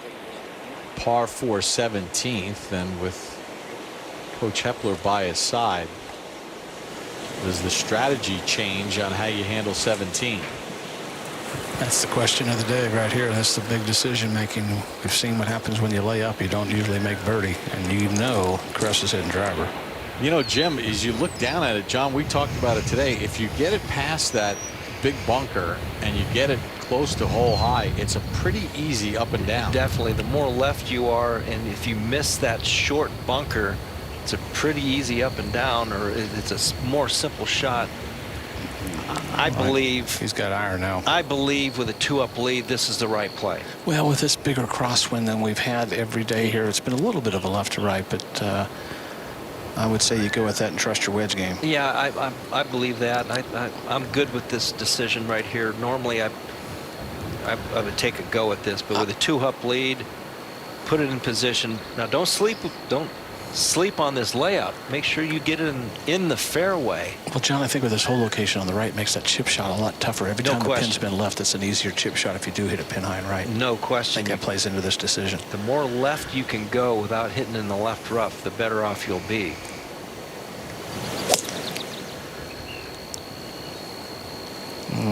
par 4 17th, and with Coach Hepler by his side, does the strategy change on how you handle 17? That's the question of the day right here. That's the big decision making. We've seen what happens when you lay up. You don't usually make birdie, and you know Cress is hitting driver. You know, Jim, as you look down at it, John, we talked about it today. If you get it past that big bunker and you get it close to hole high, it's a pretty easy up and down. Definitely. The more left you are, and if you miss that short bunker, it's a pretty easy up and down, or it's a more simple shot. I believe he's got iron now. I believe with a 2-up lead, this is the right play. Well, with this bigger crosswind than we've had every day here, it's been a little bit of a left to right, but I would say you go with that and trust your wedge game. Yeah, I believe that. I'm good with this decision right here. Normally, I would take a go at this, but with a 2-up lead, put it in position. Now, don't sleep on this layout. Make sure you get it in the fairway. Well, John, I think with this whole location on the right makes that chip shot a lot tougher. Every time the pin's been left, it's an easier chip shot if you do hit a pin high and right. No question. I think that plays into this decision. The more left you can go without hitting in the left rough, the better off you'll be.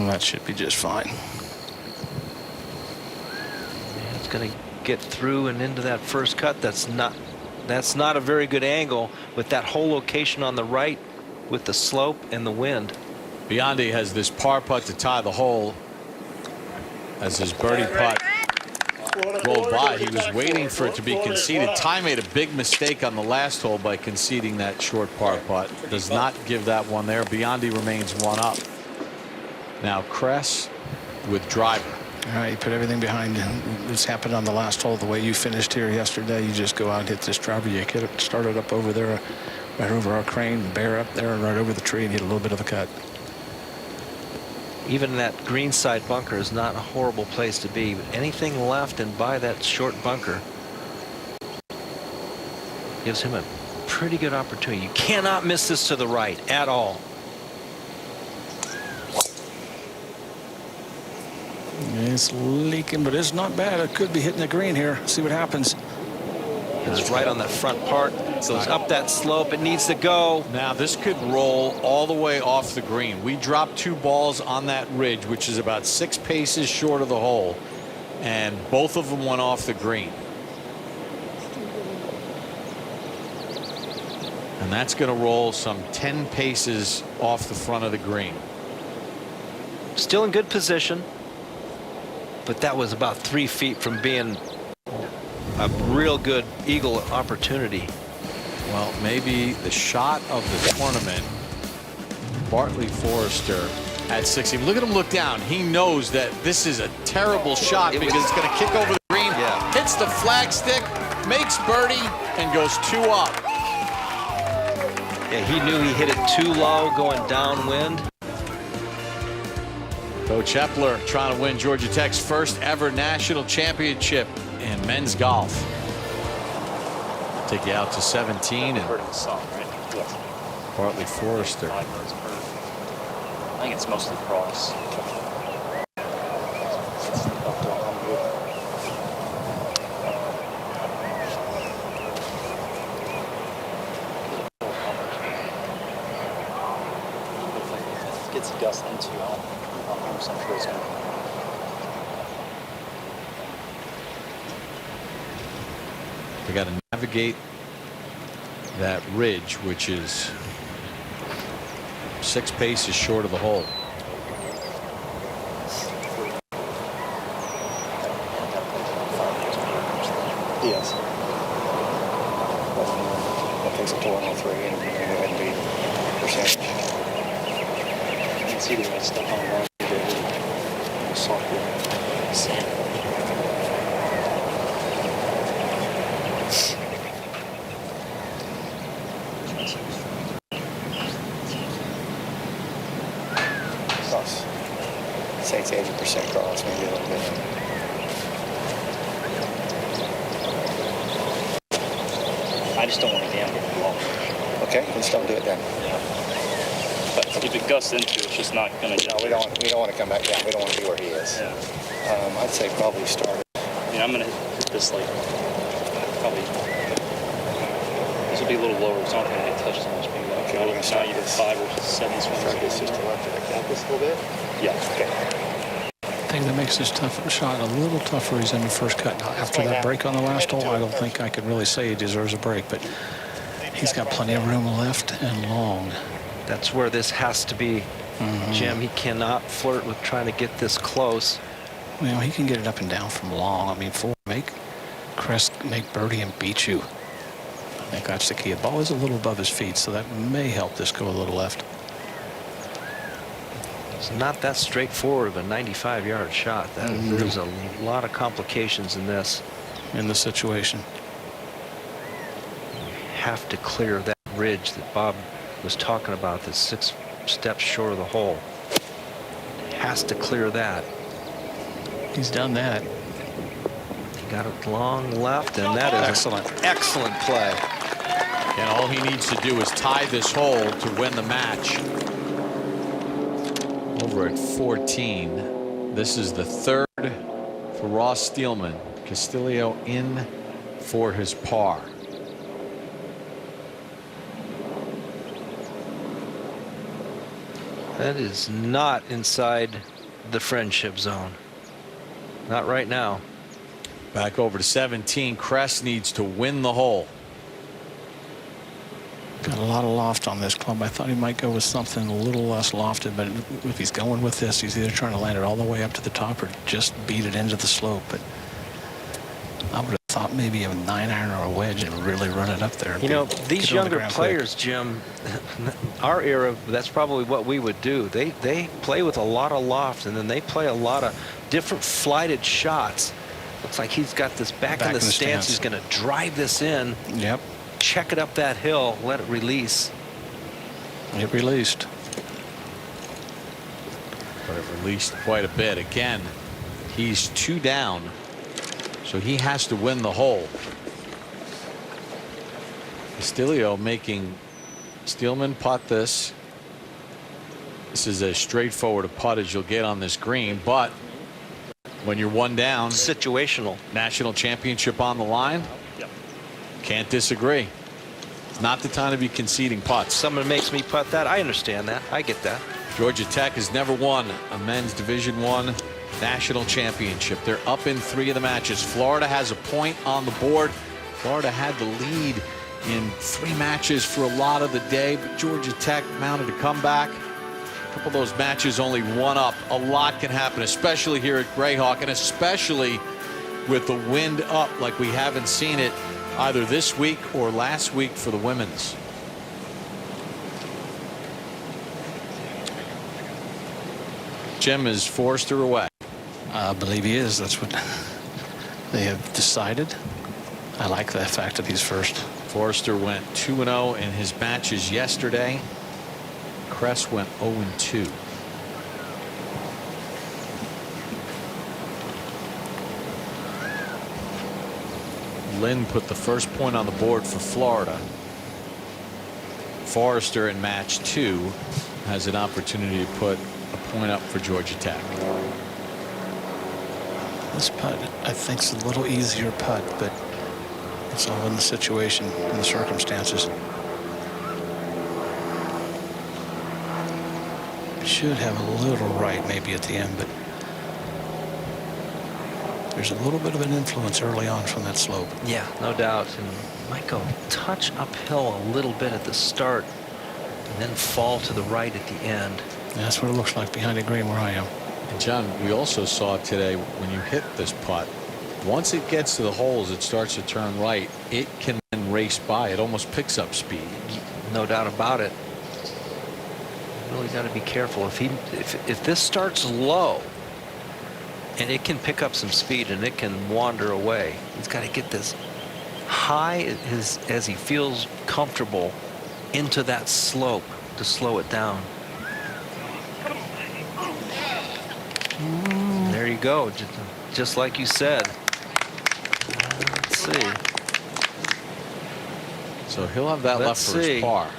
That should be just fine. It's going to get through and into that first cut. That's not a very good angle with that whole location on the right with the slope and the wind. Biondi has this par putt to tie the hole as his birdie putt rolled by. He was waiting for it to be conceded. Ty made a big mistake on the last hole by conceding that short par putt. Does not give that one there. Biondi remains 1 up. Now Cress with driver. All right, you put everything behind you. This happened on the last hole. The way you finished here yesterday, you just go out and hit this driver. You hit it, started up over there, right over our crane, bear up there, and right over the tree, and hit a little bit of a cut. Even that green side bunker is not a horrible place to be. But anything left and by that short bunker gives him a pretty good opportunity. You cannot miss this to the right at all. It's leaking, but it's not bad. It could be hitting the green here. See what happens. It's right on that front part. Goes up that slope. It needs to go. Now this could roll all the way off the green. We dropped 2 balls on that ridge, which is about 6 paces short of the hole, and both of them went off the green. And that's going to roll some 10 paces off the front of the green. Still in good position. but that was about 3 feet from being a real good eagle opportunity. Well, maybe the shot of the tournament. Bartley Forrester at 16. Look at him look down. He knows that this is a terrible shot because it's going to kick over the green. Yeah. Hits the flagstick, makes birdie, and goes 2 up. Yeah, he knew he hit it too low going downwind. Coach Epler trying to win Georgia Tech's first ever national championship in men's golf. Take you out to 17 and Bartley Forrester. I think it's mostly cross. Gets a gust into, I'm sure it's going to. They got to navigate that ridge, which is 6 paces short of the hole. Yes. That takes it to 103 and go ahead and be percentage. You can see the red stuff on the line. Say it's 80% cross, maybe a little bit. I just don't want to gamble too long. Okay, let's don't do it then. Yeah. But if it gusts into it, it's just not going to. No, we don't want to come back down. We don't want to be where he is. Yeah. I'd say probably start it. I mean, I'm going to hit this like probably. This will be a little lower. It's not going to touch so much. Maybe Okay, we're going to start either 5 or 7 swings. Start this just to left it. Got this a little bit? Yeah. Okay. The thing that makes this shot a little tougher is in the first cut. Now, after that break on the last hole, I don't think I could really say he deserves a break, but he's got plenty of room left and long. That's where this has to be, Jim. He cannot flirt with trying to get this close. Well, he can get it up and down from long. I mean, make Crest make birdie and beat you. I think that's the key. The ball is a little above his feet, so that may help this go a little left. It's not that straightforward of a 95-yard shot. There's a lot of complications in this. In the situation. You have to clear that ridge that Bob was talking about, that's 6 steps short of the hole. Has to clear that. He's done that. He got it long left, and that is excellent. Excellent play. And all he needs to do is tie this hole to win the match. Over at 14. This is the 3rd for Ross Steelman. Castillo in for his par. That is not inside the friendship zone. Not right now. Back over to 17. Crest needs to win the hole. Got a lot of loft on this club. I thought he might go with something a little less lofted, but if he's going with this, he's either trying to land it all the way up to the top or just beat it into the slope. But I would have thought maybe a 9-iron or a wedge and really run it up there. You know, these younger players, Jim, our era, that's probably what we would do. They play with a lot of loft, and then they play a lot of different flighted shots. Looks like he's got this back in the stance. He's going to drive this in. Yep. Check it up that hill, let it release. It released. But it released quite a bit. Again, he's 2 down, so he has to win the hole. Castillo making Steelman putt this. This is as straightforward a putt as you'll get on this green, but when you're 1 down, situational. National championship on the line. Can't disagree. It's not the time to be conceding putts. Someone makes me putt that. I understand that. I get that. Georgia Tech has never won a men's Division I national championship. They're up in 3 of the matches. Florida has a point on the board. Florida had the lead in 3 matches for a lot of the day, but Georgia Tech mounted a comeback. couple of those matches only one up. A lot can happen, especially here at Greyhawk, and especially with the wind up like we haven't seen it either this week or last week for the women's. Jim, is Forrester away? I believe he is. That's what they have decided. I like the fact that he's first. Forrester went 2-0 in his matches yesterday. Kress went 0-2. Lynn put the first point on the board for Florida. Forrester in match 2 has an opportunity to put a point up for Georgia Tech. This putt, I think, is a little easier putt, but it's all in the situation and the circumstances. Should have a little right maybe at the end, but there's a little bit of an influence early on from that slope. Yeah, no doubt. And might go touch uphill a little bit at the start and then fall to the right at the end. And that's what it looks like behind the green where I am. And John, we also saw today when you hit this putt, once it gets to the holes, it starts to turn right. It can then race by. It almost picks up speed. No doubt about it. Really got to be careful. If this starts low, and it can pick up some speed and it can wander away, he's got to get this high as he feels comfortable into that slope to slow it down. There you go, just like you said. Let's see. So he'll have that left for his par.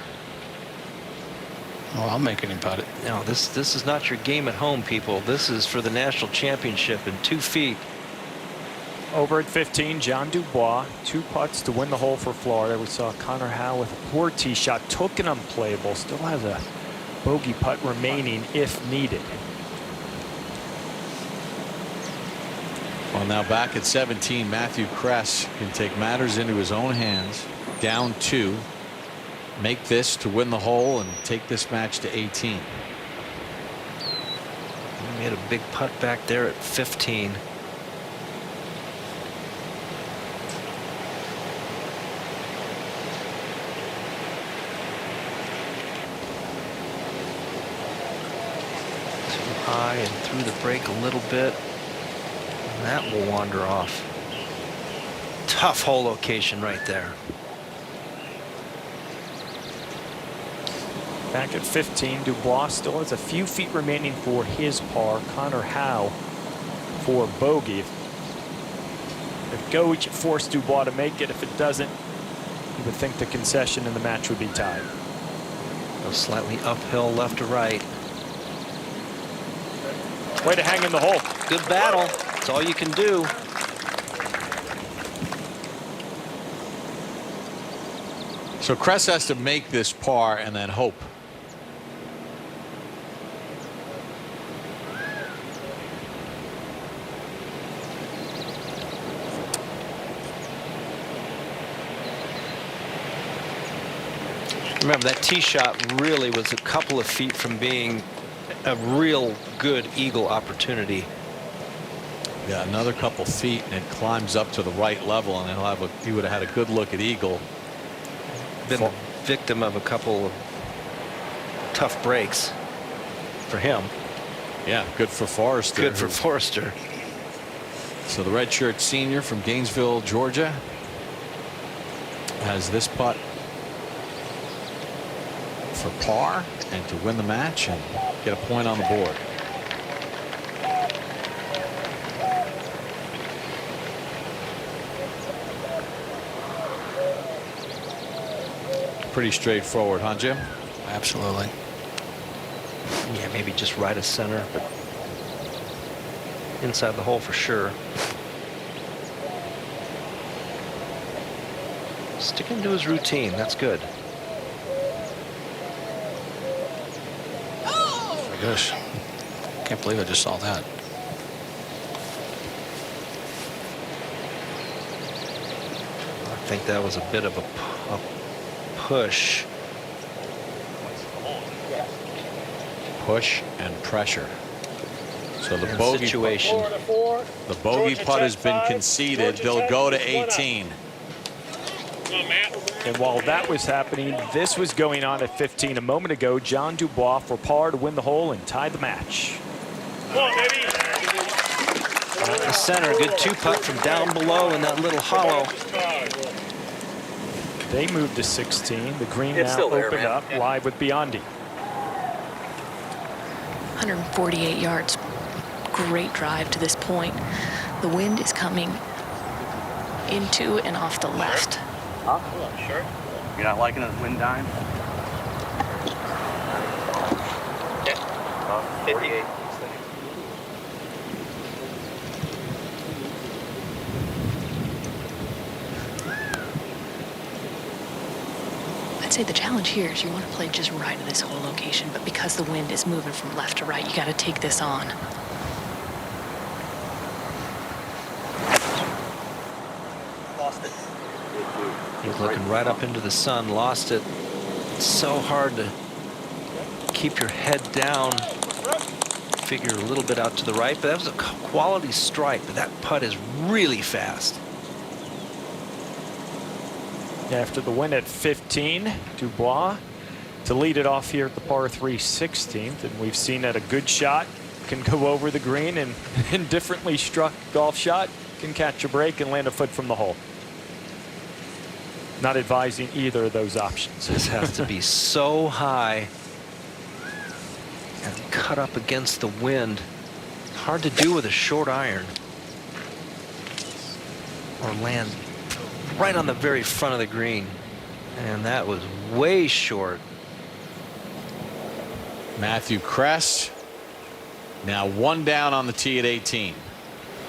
Oh, I'll make him putt it. No, this is not your game at home, people. This is for the national championship in 2 feet. Over at 15, John Dubois, 2 putts to win the hole for Florida. We saw Connor Howe with a poor tee shot, took an unplayable, still has a bogey putt remaining if needed. Well, now back at 17, Matthew Kress can take matters into his own hands. Down 2. Make this to win the hole and take this match to 18. He made a big putt back there at 15. Too high and through the break a little bit. And that will wander off. Tough hole location right there. Back at 15, Dubois still has a few feet remaining for his par. Connor Howe for bogey. If Goich forced Dubois to make it, if it doesn't, you would think the concession in the match would be tied. Go slightly uphill left to right. Way to hang in the hole. Good battle. That's all you can do. So Kress has to make this par and then hope. Remember, that tee shot really was a couple of feet from being a real good eagle opportunity. Yeah, another couple feet and it climbs up to the right level, and he would have had a good look at eagle. Been a victim of a couple of tough breaks for him. Yeah, good for Forrester. Good for Forrester. So the redshirt senior from Gainesville, Georgia, has this putt for par and to win the match and get a point on the board. Pretty straightforward, huh, Jim? Absolutely. Yeah, maybe just right of center, but inside the hole for sure. Sticking to his routine, that's good. Oh my gosh, can't believe I just saw that. I think that was a bit of a push. Push and pressure. So the And bogey situation. The bogey putt has been conceded. They'll go to 18. And while that was happening, this was going on at 15 a moment ago. John Dubois for par to win the hole and tie the match. At the center, good 2-putt from down below in that little hollow. They moved to 16. The green It's now still there, opened man. up live with Biondi. 148 yards. Great drive to this point. The wind is coming into and off the left. Huh? Sure. You're not liking it wind dime? Yeah. 58. I'd say the challenge here is you want to play just right of this whole location, but because the wind is moving from left to right, you got to take this on. Lost it. He's looking right up into the sun, lost it. It's so hard to keep your head down. Figure a little bit out to the right, but that was a quality strike, but that putt is really fast. After the win at 15, Dubois to lead it off here at the par 3 16th, and we've seen that a good shot can go over the green, and indifferently struck golf shot can catch a break and land a foot from the hole. Not advising either of those options. This has to be so high and cut up against the wind. Hard to do with a short iron. Or land right on the very front of the green. And that was way short. Matthew Kress now one down on the tee at 18.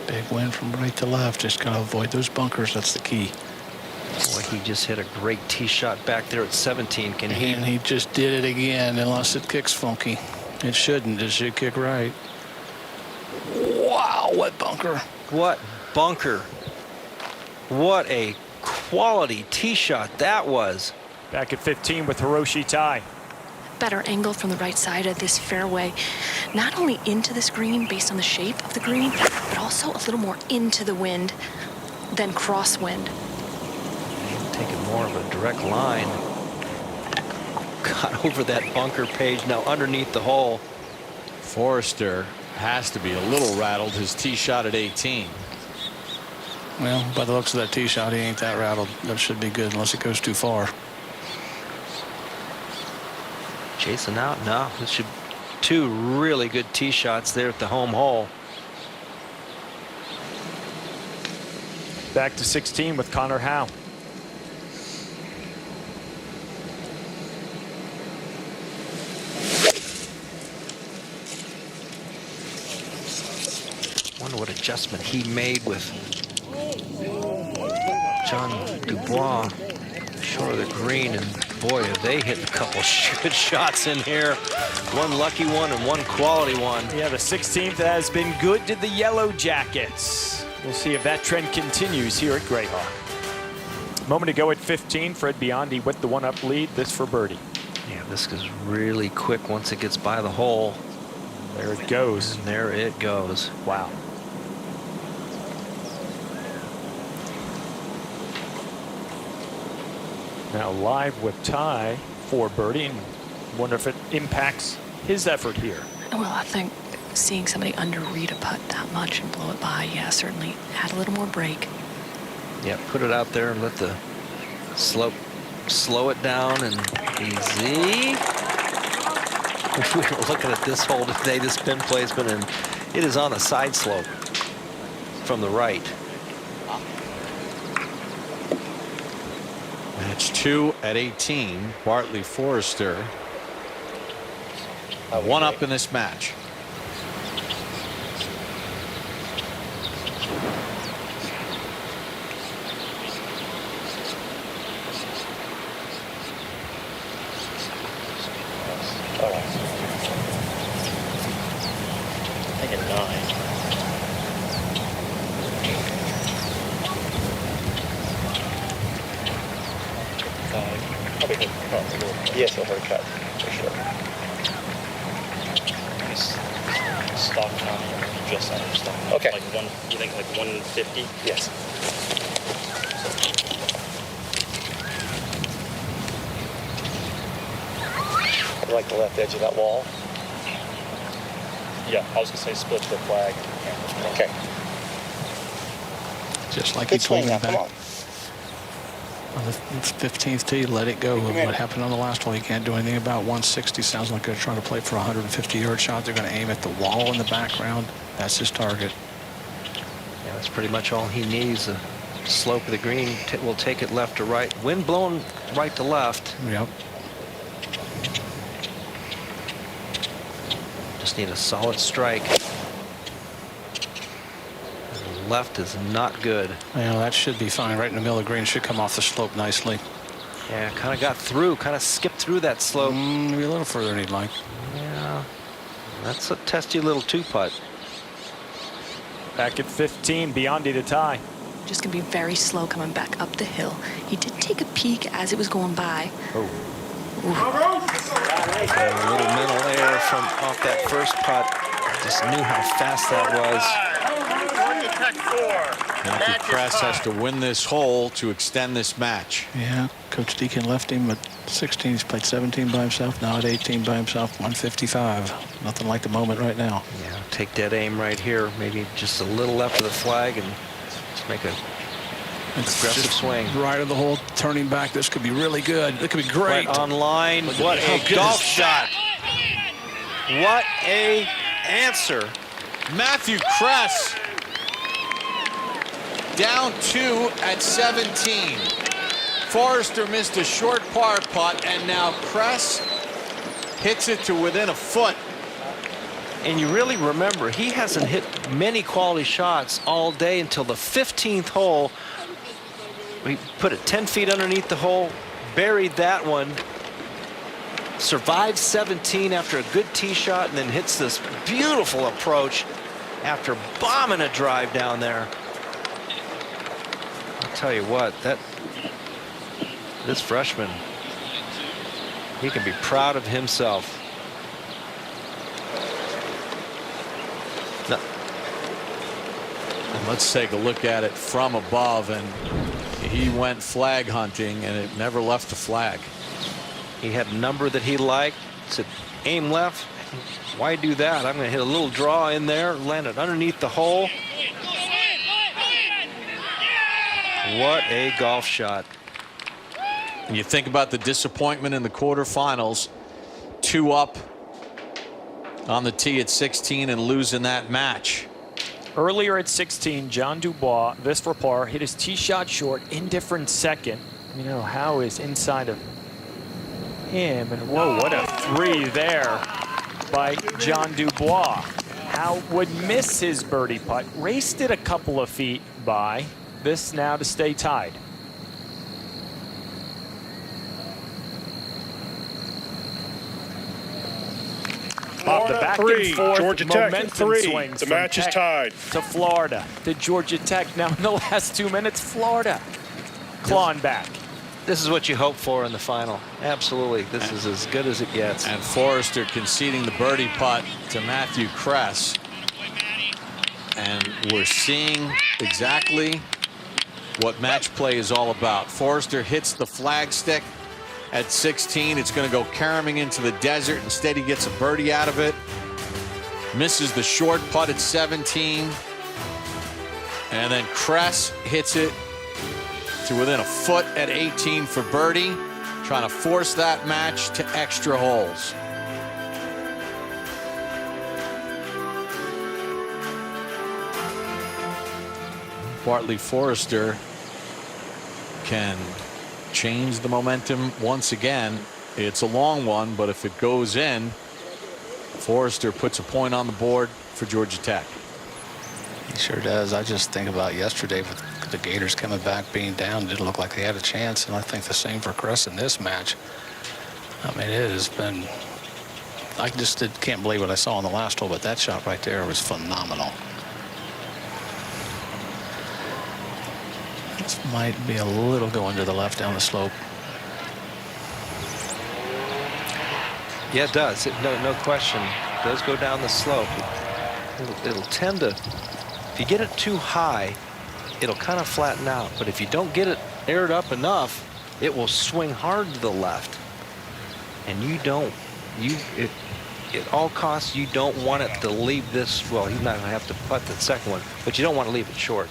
Big win from right to left. Just got to avoid those bunkers. That's the key. Boy, he just hit a great tee shot back there at 17. Can he? And he just did it again, unless it kicks funky. It shouldn't. It should kick right. Wow, what bunker. What bunker. What a quality tee shot that was. Back at 15 with Hiroshi Tai. Better angle from the right side of this fairway, not only into this green based on the shape of the green, but also a little more into the wind than crosswind. Taking more of a direct line. Got over that bunker page, now underneath the hole. Forrester has to be a little rattled. His tee shot at 18. Well, by the looks of that tee shot, he ain't that rattled. That should be good unless it goes too far. Chasing out? No, this should two really good tee shots there at the home hole. Back to 16 with Connor Howe. Wonder what adjustment he made with John Dubois short of the green, and boy, have they hit a couple good shots in here. One lucky one and one quality one. Yeah, the 16th has been good to the Yellow Jackets. We'll see if that trend continues here at Grayhawk. Moment ago at 15, Fred Biondi with the one-up lead. This for birdie. Yeah, this is really quick once it gets by the hole. There it goes. And there it goes. Wow. Now live with Ty for birdie, and wonder if it impacts his effort here. Well, I think seeing somebody underread a putt that much and blow it by, yeah, certainly add a little more break. Yeah, put it out there and let the slope slow it down and easy. We were looking at this hole today, this pin placement, and it is on a side slope from the right. Match 2 at 18. Bartley Forrester one up in this match. I think a 9. Probably hit cut. Yes, he'll hit cut for sure. stock on just under stock. Okay. Like you think like 150? Yes. I like the left edge of that wall. Yeah, I was gonna say split the flag. Okay. Just like Good he told swing me now, come back on. on the 15th tee, let it go. What happened on the last hole, you can't do anything about. 160 sounds like they're trying to play for a 150-yard shot. They're going to aim at the wall in the background. That's his target. Yeah, that's pretty much all he needs. The slope of the green will take it left to right. Wind blowing right to left. Yep. Just need a solid strike. Left is not good. Well, that should be fine. Right in the middle of the green, should come off the slope nicely. Yeah, kind of got through, kind of skipped through that slope. Maybe a little further than he'd like. Yeah, that's a testy little two-putt. Back at 15, Biondi to tie. Just going to be very slow coming back up the hill. He did take a peek as it was going by. Oh. A little mental error from off that first putt. Just knew how fast that was. Matthew Kress has to win this hole to extend this match. Yeah, Coach Deacon left him at 16. He's played 17 by himself. Now at 18 by himself, 155. Nothing like the moment right now. Yeah, take dead aim right here. Maybe just a little left of the flag and just make a aggressive swing. Right of the hole, turning back. This could be really good. It could be great. Right on line. What a golf shot. What a answer. Matthew Kress down 2 at 17. Forrester missed a short par putt, and now Kress hits it to within a foot. And you really remember, he hasn't hit many quality shots all day until the 15th hole. We put it 10 feet underneath the hole, buried that one, survived 17 after a good tee shot, and then hits this beautiful approach after bombing a drive down there. I'll tell you what, this freshman, he can be proud of himself. No. And let's take a look at it from above, and he went flag hunting, and it never left the flag. He had a number that he liked, said aim left. Why do that? I'm going to hit a little draw in there, land it underneath the hole. What a golf shot. And you think about the disappointment in the quarterfinals, 2 up on the tee at 16 and losing that match. Earlier at 16, John Dubois, this for par, hit his tee shot short, indifferent second. You know, Howe is inside of him, and whoa, what a 3 there by John Dubois. Howe would miss his birdie putt, raced it a couple of feet by. This now to stay tied. Bob, the back and forth Georgia Tech momentum 3. swings The from match is Tech tied. to Florida to Georgia Tech. Now in the last 2 minutes, Florida clawing back. This is what you hope for in the final. Absolutely. This is as good as it gets. And Forrester conceding the birdie putt to Matthew Kress. And we're seeing exactly what match play is all about. Forrester hits the flagstick at 16. It's going to go caroming into the desert. Instead, he gets a birdie out of it. Misses the short putt at 17. And then Kress hits it to within a foot at 18 for birdie, trying to force that match to extra holes. Bartley Forrester can change the momentum once again. It's a long one, but if it goes in, Forrester puts a point on the board for Georgia Tech. He sure does. I just think about yesterday with the Gators coming back, being down. It didn't look like they had a chance, and I think the same for Kress in this match. I mean, it has been, I just can't believe what I saw on the last hole, but that shot right there was phenomenal. This might be a little going to the left down the slope. Yeah, it does. No question. does go down the slope. It'll tend to, if you get it too high, it'll kind of flatten out. But if you don't get it aired up enough, it will swing hard to the left. And you don't, at all costs, you don't want it to leave this, well, he's not going to have to putt the second one, but you don't want to leave it short.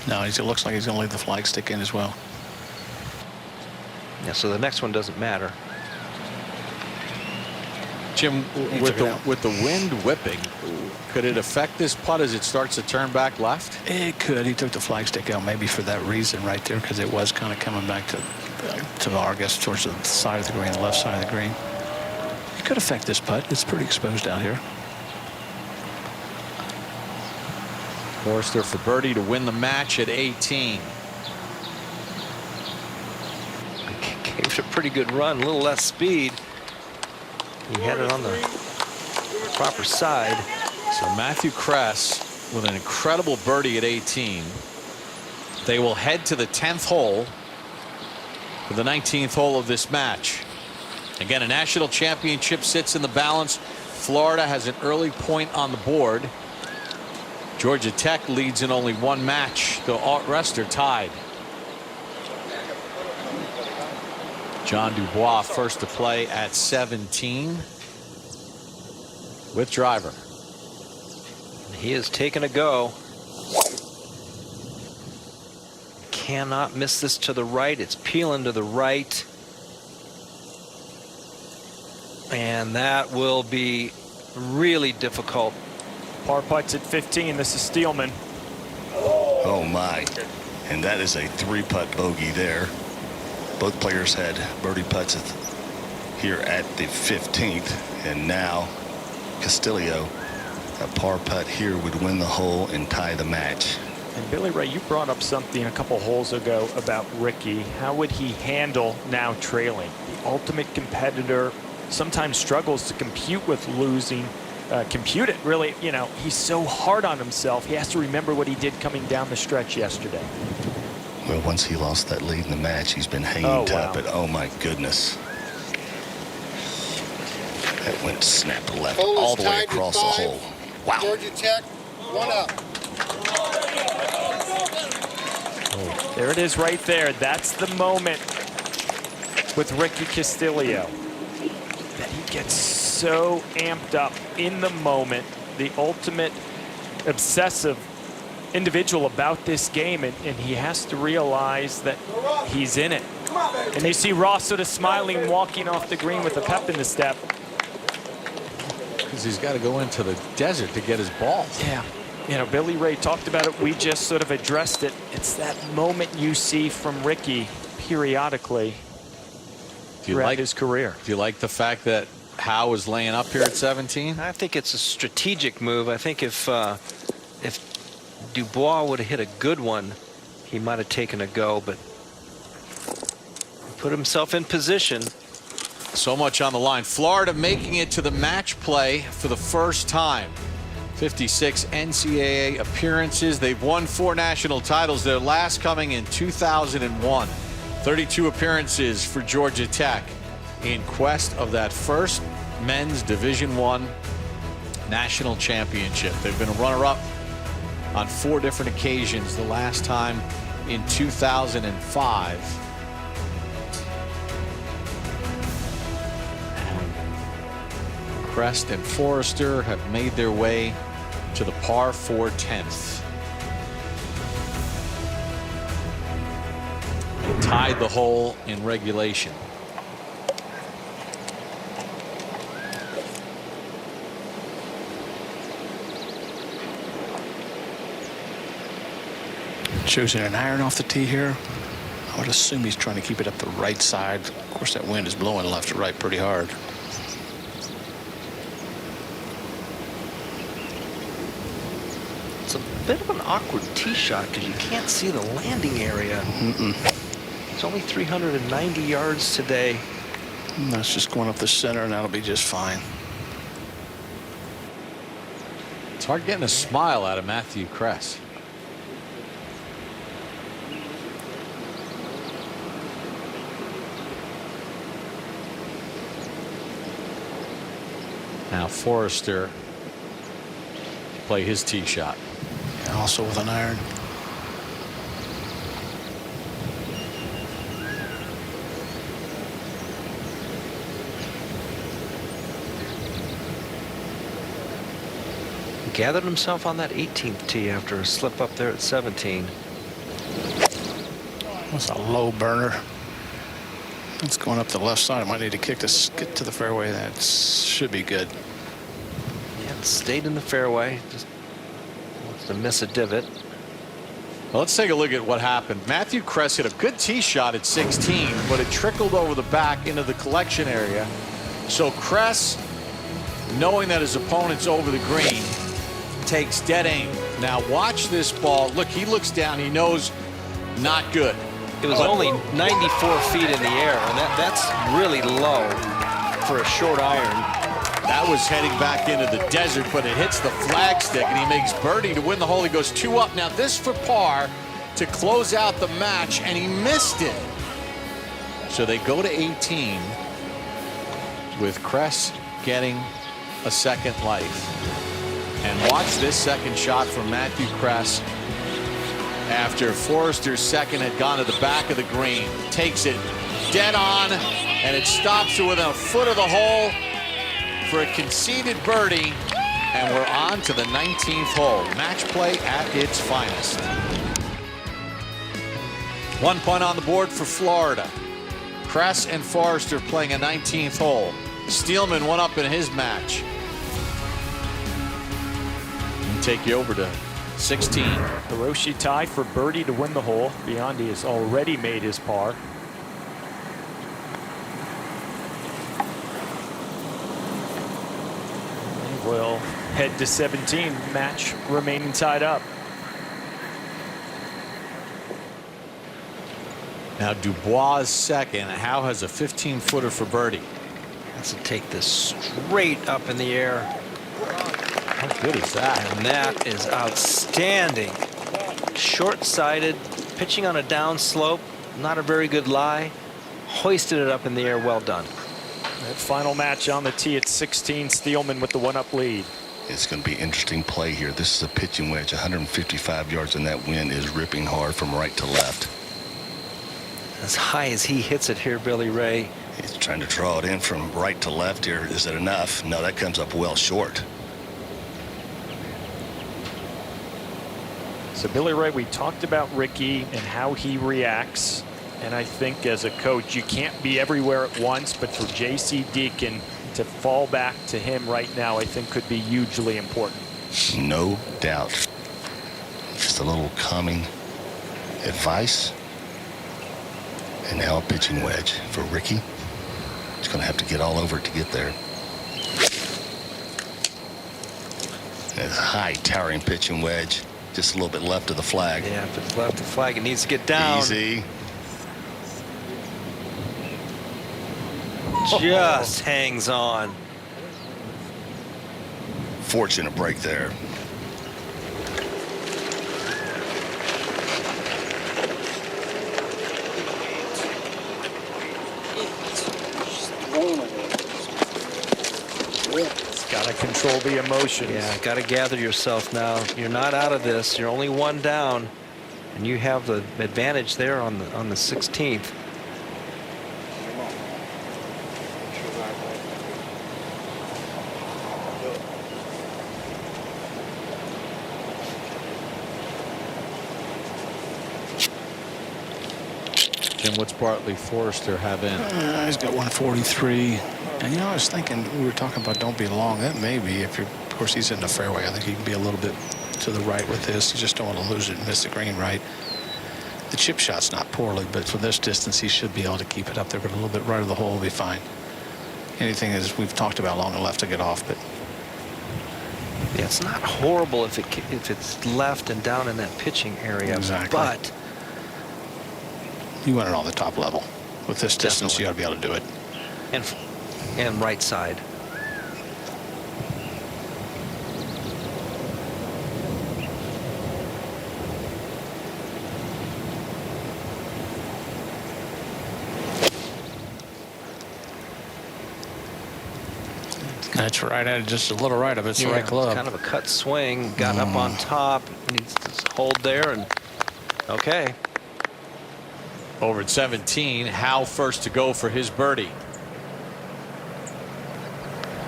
No, it looks like he's going to leave the flag stick in as well. Yeah, so the next one doesn't matter. Jim, with the wind whipping, could it affect this putt as it starts to turn back left? It could. He took the flag stick out maybe for that reason right there, because it was kind of coming back to I guess, towards the side of the green, the left side of the green. It could affect this putt. It's pretty exposed out here. Forster for birdie to win the match at 18. Gave it a pretty good run, a little less speed. He had it on the proper side. So Matthew Kress with an incredible birdie at 18. They will head to the 10th hole for the 19th hole of this match. Again, a national championship sits in the balance. Florida has an early point on the board. Georgia Tech leads in only one match. The rest are tied. John Dubois first to play at 17 with driver. He is taking a go. Cannot miss this to the right. It's peeling to the right. And that will be really difficult. Par putts at 15. This is Steelman. Oh my. And that is a 3-putt bogey there. Both players had birdie putts here at the 15th. And now Castillo, a par putt here would win the hole and tie the match. And Billy Ray, you brought up something a couple holes ago about Ricky. How would he handle now trailing? The ultimate competitor sometimes struggles to compute with losing. Compute it, really. You know, he's so hard on himself. He has to remember what he did coming down the stretch yesterday. Well, once he lost that lead in the match, he's been hanging tough. But oh my goodness, that went snap left all the way across the hole. Wow. Georgia Tech, 1 up. Oh, there it is right there. That's the moment with Ricky Castillo that he gets so amped up in the moment, the ultimate obsessive individual about this game, and he has to realize that he's in it. And you see Ross sort of smiling, walking off the green with a pep in the step. Because he's got to go into the desert to get his ball. Yeah. You know, Billy Ray talked about it. We just sort of addressed it. It's that moment you see from Ricky periodically throughout his career. Do you like the fact that Howe is laying up here at 17? I think it's a strategic move. I think if Dubois would have hit a good one, he might have taken a go, but put himself in position. So much on the line. Florida making it to the match play for the first time. 56 NCAA appearances. They've won 4 national titles, their last coming in 2001. 32 appearances for Georgia Tech in quest of that first men's Division I national championship. They've been a runner-up on 4 different occasions, the last time in 2005. Crest and Forrester have made their way to the par 4 10th. And tied the hole in regulation. Choosing an iron off the tee here. I would assume he's trying to keep it up the right side. Of course, that wind is blowing left to right pretty hard. It's a bit of an awkward tee shot because you can't see the landing area. It's only 390 yards today. That's just going up the center, and that'll be just fine. It's hard getting a smile out of Matthew Kress. Now Forrester play his tee shot. And also with an iron. Gathered himself on that 18th tee after a slip up there at 17. That's a low burner. It's going up the left side. I might need to kick this, get to the fairway. That should be good. Yeah, it stayed in the fairway. Just wants to miss a divot. Well, let's take a look at what happened. Matthew Kress hit a good tee shot at 16, but it trickled over the back into the collection area. So Kress, knowing that his opponent's over the green, takes dead aim. Now watch this ball. Look, he looks down. He knows not good. It was only 94 feet in the air, and that's really low for a short iron. That was heading back into the desert, but it hits the flagstick, and he makes birdie to win the hole. He goes 2 up. Now this for par to close out the match, and he missed it. So they go to 18 with Kress getting a second life. And watch this second shot from Matthew Kress after Forrester's second had gone to the back of the green. Takes it dead on, and it stops to within a foot of the hole for a conceded birdie. And we're on to the 19th hole. Match play at its finest. 1 point on the board for Florida. Kress and Forrester playing a 19th hole. Steelman 1 up in his match. Take you over to 16. Hiroshi tied for birdie to win the hole. Biondi has already made his par. They will head to 17. Match remaining tied up. Now Dubois second. Howe has a 15-footer for birdie. Has to take this straight up in the air. How good is that? And that is outstanding. Short-sighted, pitching on a down slope, not a very good lie. Hoisted it up in the air, well done. That final match on the tee at 16, Steelman with the 1-up lead. It's going to be interesting play here. This is a pitching wedge, 155 yards, and that wind is ripping hard from right to left. As high as he hits it here, Billy Ray. He's trying to draw it in from right to left here. Is it enough? No, that comes up well short. So Billy Ray, we talked about Ricky and how he reacts. And I think as a coach, you can't be everywhere at once. But for J.C. Deacon to fall back to him right now, I think could be hugely important. No doubt. Just a little calming advice. And now a pitching wedge for Ricky. He's going to have to get all over it to get there. And it's a high, towering pitching wedge. Just a little bit left of the flag. Yeah, if it's left of the flag, it needs to get down. Easy. Just hangs on. Fortunate break there. Got to control the emotions. Yeah, got to gather yourself now. You're not out of this. You're only 1 down, and you have the advantage there on the 16th. Jim, what's Bartley Forrester have in? He's got 143. And, you know, I was thinking, we were talking about don't be long. That may be, if you're, of course, he's in the fairway. I think he can be a little bit to the right with this. You just don't want to lose it and miss the green right. The chip shot's not poorly, but for this distance, he should be able to keep it up there, but a little bit right of the hole will be fine. Anything as we've talked about long and left to get off, but. Yeah, it's not horrible if it's left and down in that pitching area. Exactly. But you want it on the top level. With this distance, you got to be able to do it. And right side. That's right. Just a little right of it's the Yeah, right club. It's kind of a cut swing. Got up on top. Needs to hold there. And okay. Over at 17, Howe first to go for his birdie.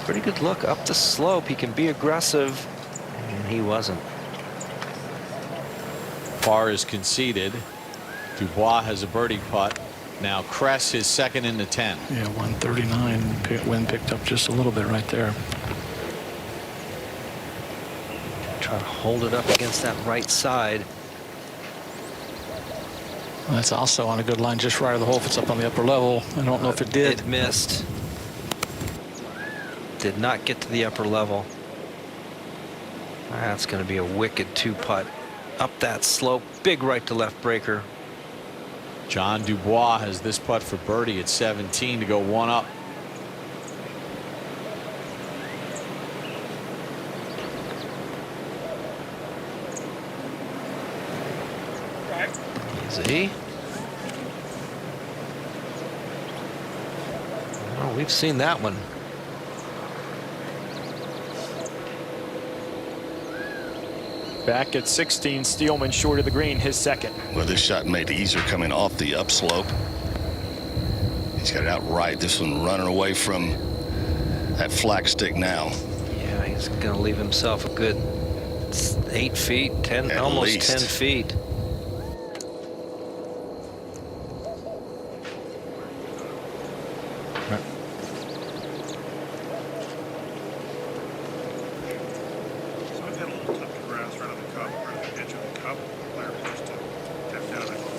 Pretty good look up the slope. He can be aggressive. And he wasn't. Par is conceded. Dubois has a birdie putt. Now Kress his second into 10. Yeah, 139. Wind picked up just a little bit right there. Try to hold it up against that right side. That's also on a good line just right of the hole if it's up on the upper level. I don't know if it did. It missed. Did not get to the upper level. That's going to be a wicked 2-putt. Up that slope. Big right to left breaker. John Dubois has this putt for birdie at 17 to go one up. Easy. Oh, we've seen that one. Back at 16, Steelman short of the green, his second. Well, this shot made it easier coming off the upslope. He's got it out right. This one running away from that flag stick now. Yeah, he's going to leave himself a good 8 feet, 10, almost 10 feet.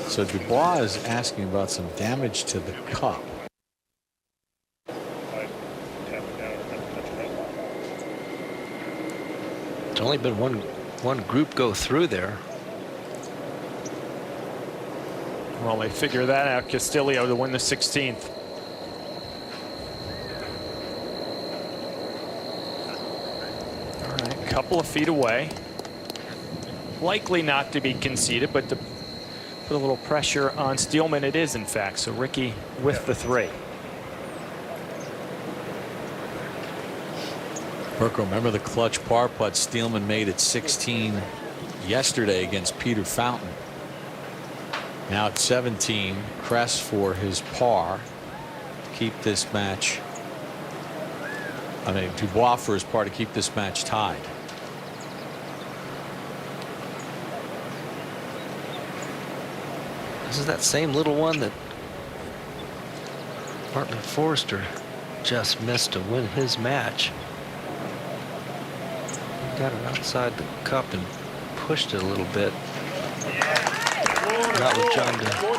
So Dubois is asking about some damage to the cup. It's only been one group go through there. Well, they figure that out. Castillo to win the 16th. All right, couple of feet away. Likely not to be conceded, but to put a little pressure on Steelman, it is in fact. So Ricky with the 3. Burko, remember the clutch par putt Steelman made at 16 yesterday against Peter Fountain. Now at 17, Kress for his par to keep this match. Dubois for his par to keep this match tied. This is that same little one that Bartley Forrester just missed to win his match. He got it outside the cup and pushed it a little bit. Not with John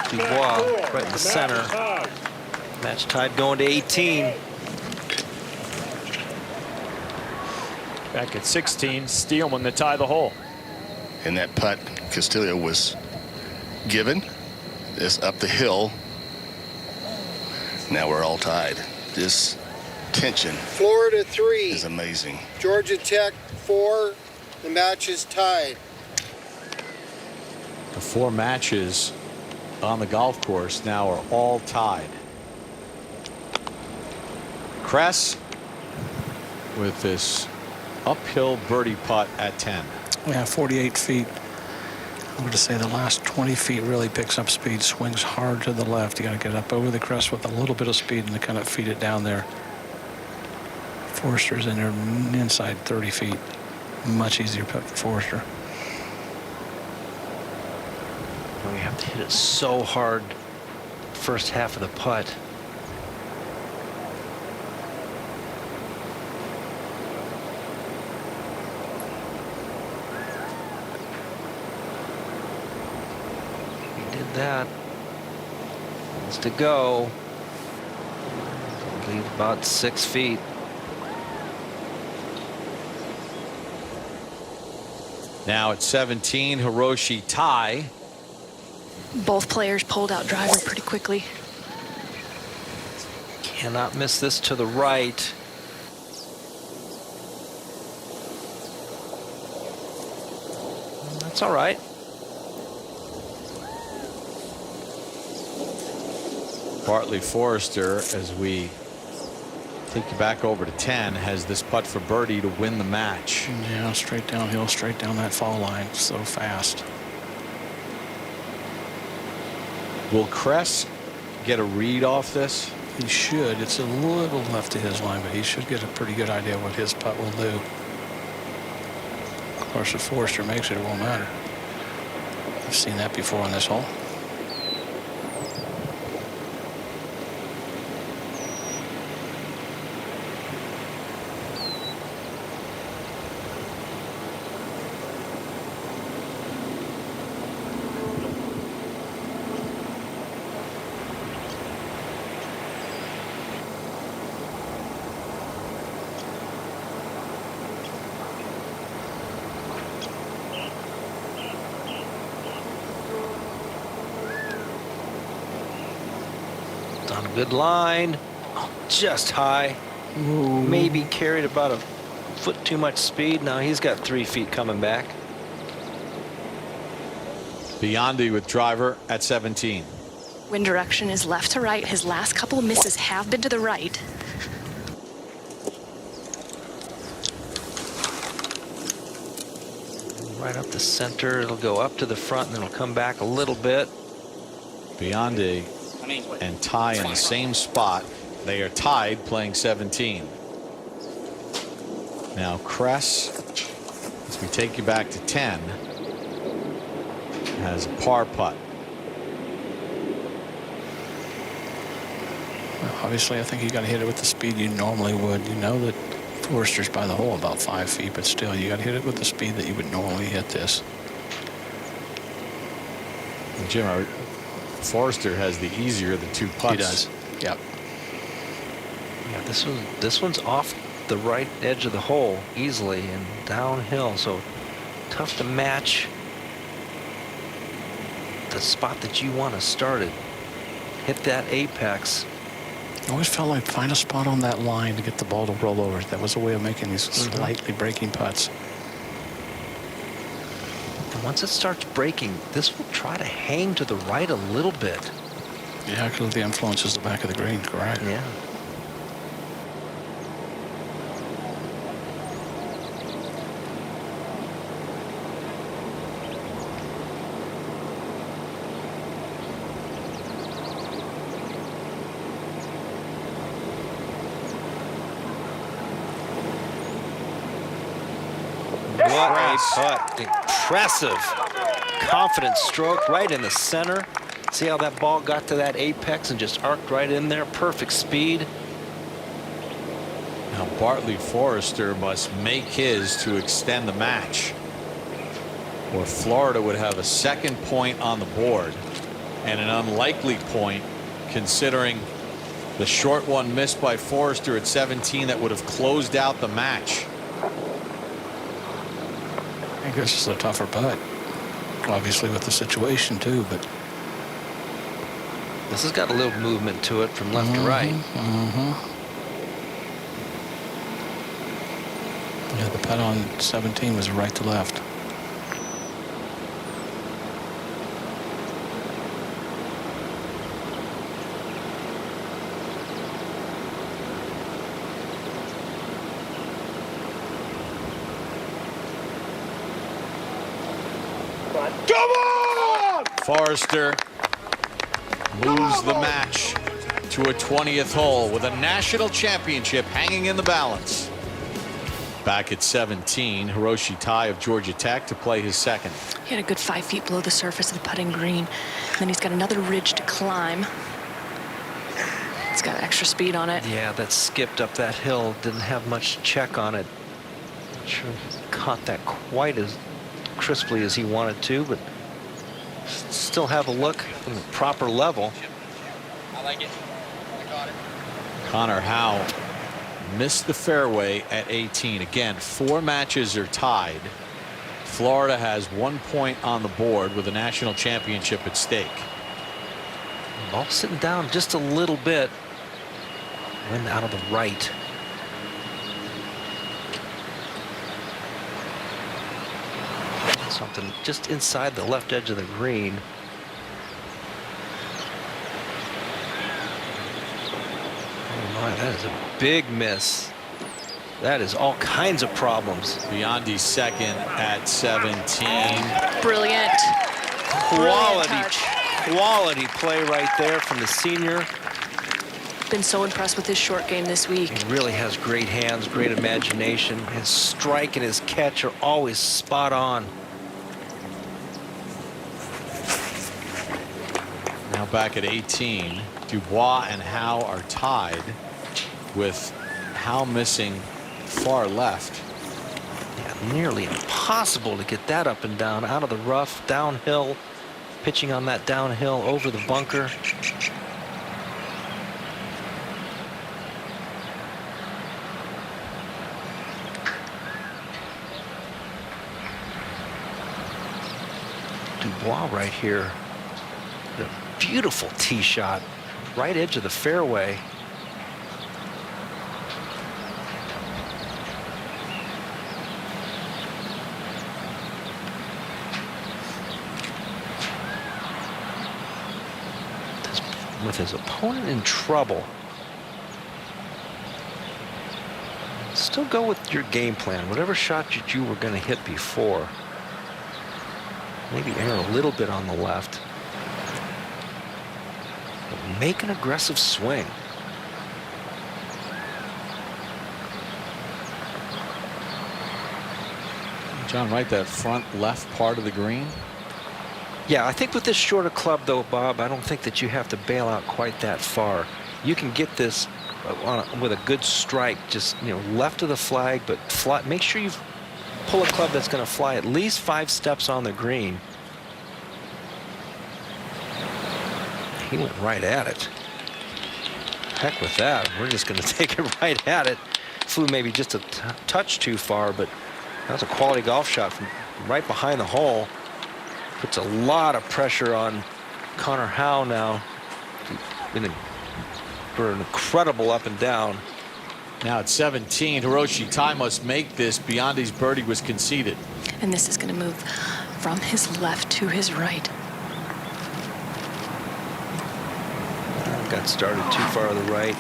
Dubois right in the center. Match tied going to 18. Back at 16, Steelman to tie the hole. And that putt Castillo was given. This up the hill. Now we're all tied. This tension. Florida 3 is amazing. Georgia Tech 4. The match is tied. The 4 matches on the golf course now are all tied. Kress with this uphill birdie putt at 10. Yeah, 48 feet. I'm going to say the last 20 feet really picks up speed, swings hard to the left. You got to get up over the crest with a little bit of speed and to kind of feed it down there. Forrester's in there inside 30 feet. Much easier putt for Forrester. We have to hit it so hard first half of the putt. We did that. Needs to go. Leave about 6 feet. Now at 17, Hiroshi tie. Both players pulled out driver pretty quickly. Cannot miss this to the right. That's all right. Bartley Forrester, as we Take you back over to 10. Has this putt for birdie to win the match. Yeah, straight downhill, straight down that fall line, so fast. Will Kress get a read off this? He should. It's a little left to his line, but he should get a pretty good idea what his putt will do. Of course, if Forrester makes it, it won't matter. I've seen that before on this hole. On a good line, just high. Ooh. Maybe carried about a foot too much speed. Now he's got 3 feet coming back. Biondi with driver at 17. Wind direction is left to right. His last couple of misses have been to the right. Right up the center. It'll go up to the front and then it'll come back a little bit. Biondi and Ty in the same spot. They are tied playing 17. Now Kress, as we take you back to 10, has a par putt. Well, obviously, I think you got to hit it with the speed you normally would. You know that Forrester's by the hole about 5 feet, but still, you got to hit it with the speed that you would normally hit this. And Jim, Forrester has the easier of the two putts. He does. Yep. Yeah, this one's off the right edge of the hole easily and downhill, so tough to match the spot that you want to start it. Hit that apex. I always felt like find a spot on that line to get the ball to roll over. That was a way of making these slightly breaking putts. And once it starts breaking, this will try to hang to the right a little bit. Yeah, because the influence is the back of the green, correct? Yeah. What a putt. Impressive. Confident stroke right in the center. See how that ball got to that apex and just arced right in there. Perfect speed. Now Bartley Forrester must make his to extend the match, or Florida would have a second point on the board, and an unlikely point considering the short one missed by Forrester at 17 that would have closed out the match. I think this is a tougher putt, obviously with the situation too, but this has got a little movement to it from left to right. Yeah, the putt on 17 was right to left. Come on! Forrester moves the match to a 20th hole with a national championship hanging in the balance. Back at 17, Hiroshi Tai of Georgia Tech to play his second. He had a good 5 feet below the surface of the putting green. And then he's got another ridge to climb. It's got extra speed on it. Yeah, that skipped up that hill. Didn't have much check on it. Not sure he caught that quite as crisply as he wanted to, but still have a look from the proper level. I like it. I got it. Connor Howe missed the fairway at 18. Again, 4 matches are tied. Florida has 1 point on the board with a national championship at stake. Ball sitting down just a little bit. Wind out of the right. Something just inside the left edge of the green. that is a big miss. That is all kinds of problems. Biondi's second at 17. Brilliant. Quality play right there from the senior. Been so impressed with his short game this week. He really has great hands, great imagination. His strike and his catch are always spot on. Now back at 18. Dubois and Howe are tied, with Howe missing far left. Yeah, nearly impossible to get that up and down, out of the rough, downhill, pitching on that downhill over the bunker. Dubois right here. The beautiful tee shot, right edge of the fairway. With his opponent in trouble. Still go with your game plan. Whatever shot that you were going to hit before. Maybe err a little bit on the left. But make an aggressive swing. John, right, that front left part of the green. Yeah, I think with this shorter club, though, Bob, I don't think that you have to bail out quite that far. You can get this with a good strike, just left of the flag, but make sure you pull a club that's going to fly at least 5 steps on the green. He went right at it. Heck with that. We're just going to take it right at it. Flew maybe just a touch too far, but that was a quality golf shot from right behind the hole. Puts a lot of pressure on Connor Howe now for an incredible up and down. Now at 17, Hiroshi Tai must make this. Biondi's birdie was conceded. And this is going to move from his left to his right. Got started too far to the right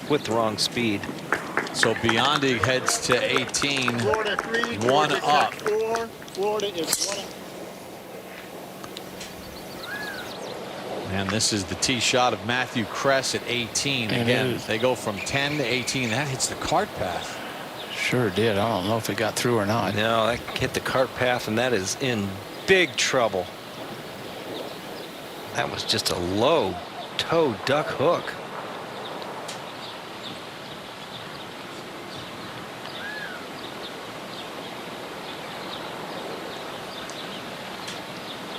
with the wrong speed. So Biondi heads to 18, Florida 3, one Georgia up. Tech 4. Florida is 1 up. And this is the tee shot of Matthew Kress at 18. And again, they go from 10 to 18. That hits the cart path. Sure did. I don't know if it got through or not. No, that hit the cart path, and that is in big trouble. That was just a low toe duck hook.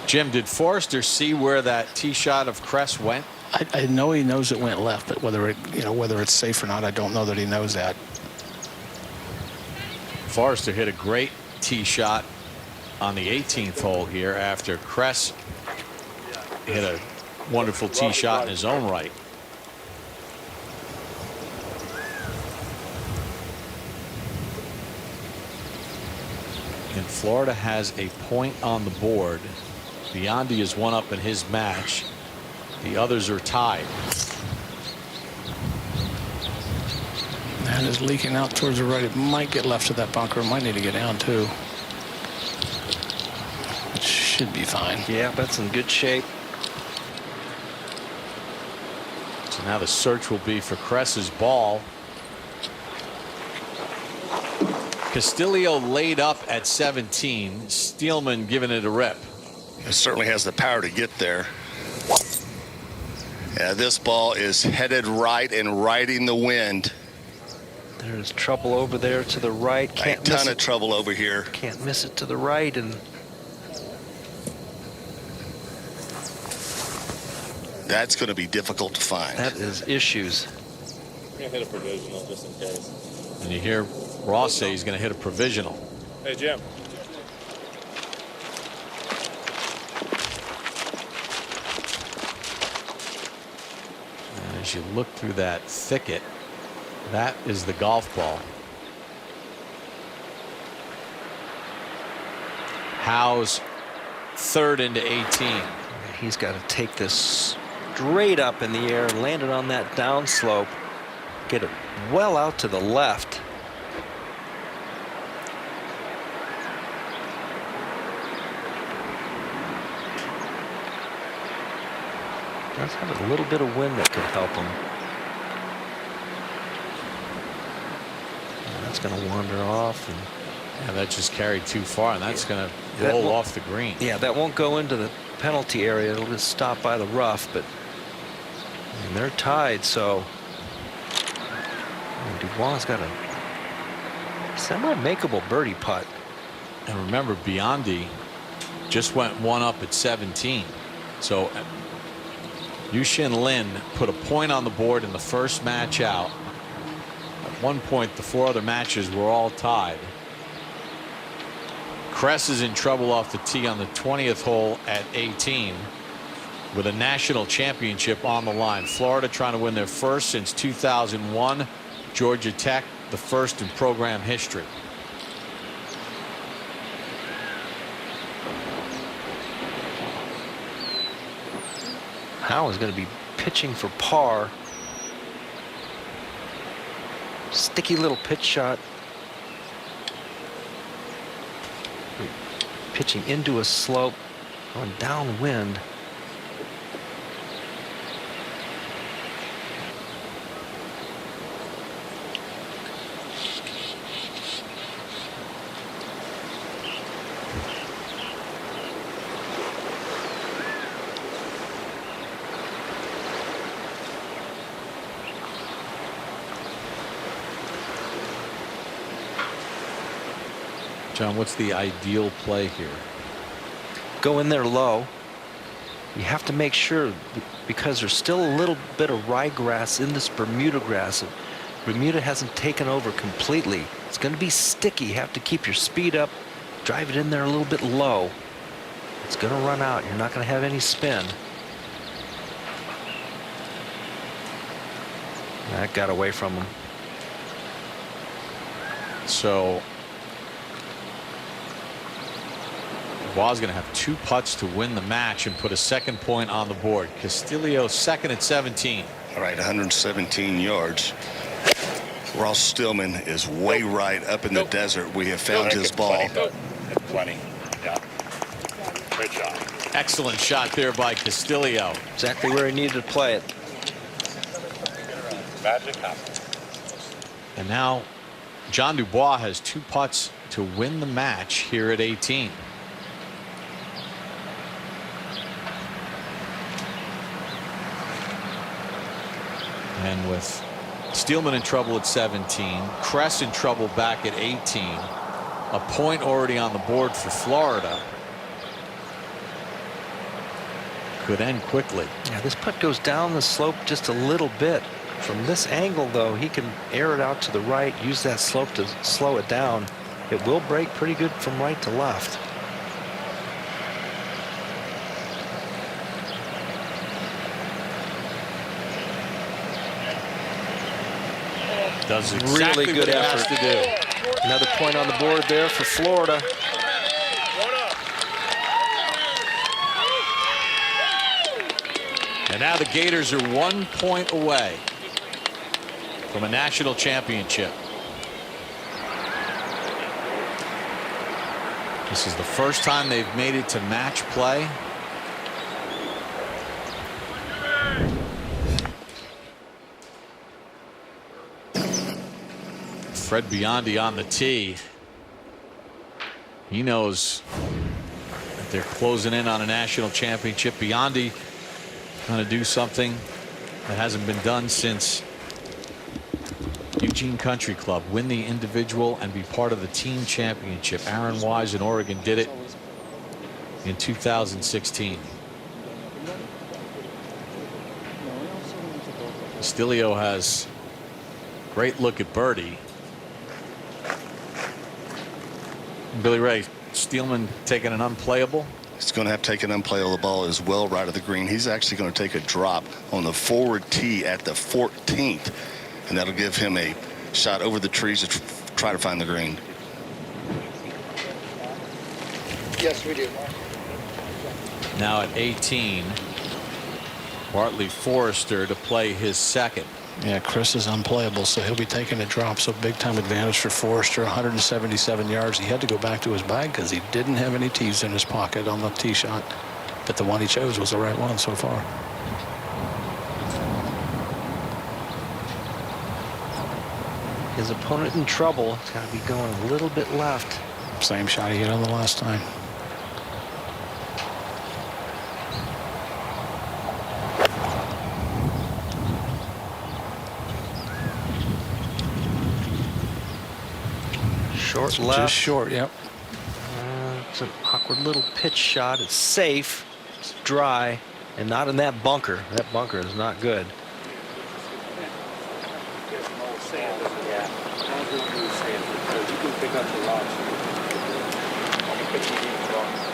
Jim, did Forrester see where that tee shot of Kress went? I know he knows it went left, but whether it's safe or not, I don't know that he knows that. Forrester hit a great tee shot on the 18th hole here after Kress hit a wonderful tee shot in his own right. And Florida has a point on the board. Biondi is 1 up in his match. The others are tied. That is leaking out towards the right. It might get left to that bunker. Might need to get down too. It should be fine. Yeah, that's in good shape. So now the search will be for Kress's ball. Castillo laid up at 17. Steelman giving it a rip. It certainly has the power to get there. Yeah, this ball is headed right and riding the wind. There's trouble over there to the right. Can't a ton of trouble over here. Can't miss it to the right, and that's going to be difficult to find. that is issues. I'm going to hit a provisional just in case. And you hear Ross say he's going to hit a provisional. Hey, Jim. And as you look through that thicket, that is the golf ball. Howe's third into 18. He's got to take this straight up in the air, land it on that downslope. Get it well out to the left. Does have a little bit of wind that could help him. And that's going to wander off. And yeah, that just carried too far, and that's going to roll off the green. Yeah, that won't go into the penalty area. It'll just stop by the rough, but and they're tied, so Dubois got a semi-makeable birdie putt. And remember, Biondi just went one up at 17. So Yu-Shin Lin put a point on the board in the first match out. At one point, the 4 other matches were all tied. Kress is in trouble off the tee on the 20th hole at 18 with a national championship on the line. Florida trying to win their first since 2001. Georgia Tech, the first in program history. Howe is going to be pitching for par. Sticky little pitch shot. Pitching into a slope, going downwind. John, what's the ideal play here? Go in there low. You have to make sure, because there's still a little bit of ryegrass in this Bermuda grass. Bermuda hasn't taken over completely. It's going to be sticky. You have to keep your speed up, drive it in there a little bit low. It's going to run out. You're not going to have any spin. That got away from him. So Dubois going to have 2 putts to win the match and put a second point on the board. Castillo second at 17. All right, 117 yards. Ross Stillman is way right up in the desert. We have found his ball. Plenty. Yeah. Great job. Excellent shot there by Castillo. Exactly where he needed to play it. Magic happens. And now John Dubois has 2 putts to win the match here at 18. And with Steelman in trouble at 17, Kress in trouble back at 18, a point already on the board for Florida. Could end quickly. Yeah, this putt goes down the slope just a little bit. From this angle, though, he can air it out to the right, use that slope to slow it down. It will break pretty good from right to left. Does exactly really good what effort he has to do. Another point on the board there for Florida. And now the Gators are 1 point away from a national championship. This is the first time they've made it to match play. Fred Biondi on the tee. He knows that they're closing in on a national championship. Biondi trying to do something that hasn't been done since Eugene Country Club, win the individual and be part of the team championship. Aaron Wise in Oregon did it in 2016. Castillo has great look at birdie. Billy Ray, Steelman taking an unplayable. He's going to have to take an unplayable ball as well right of the green. He's actually going to take a drop on the forward tee at the 14th, and that'll give him a shot over the trees to try to find the green. Yes, we do. Now at 18, Bartley Forrester to play his second. Yeah, Chris is unplayable, so he'll be taking a drop. So big time advantage for Forrester, 177 yards. He had to go back to his bag because he didn't have any tees in his pocket on the tee shot. But the one he chose was the right one so far. His opponent in trouble. It's got to be going a little bit left. Same shot he hit on the last time. Short left. Just short, yep. It's an awkward little pitch shot. It's safe, it's dry, and not in that bunker. That bunker is not good.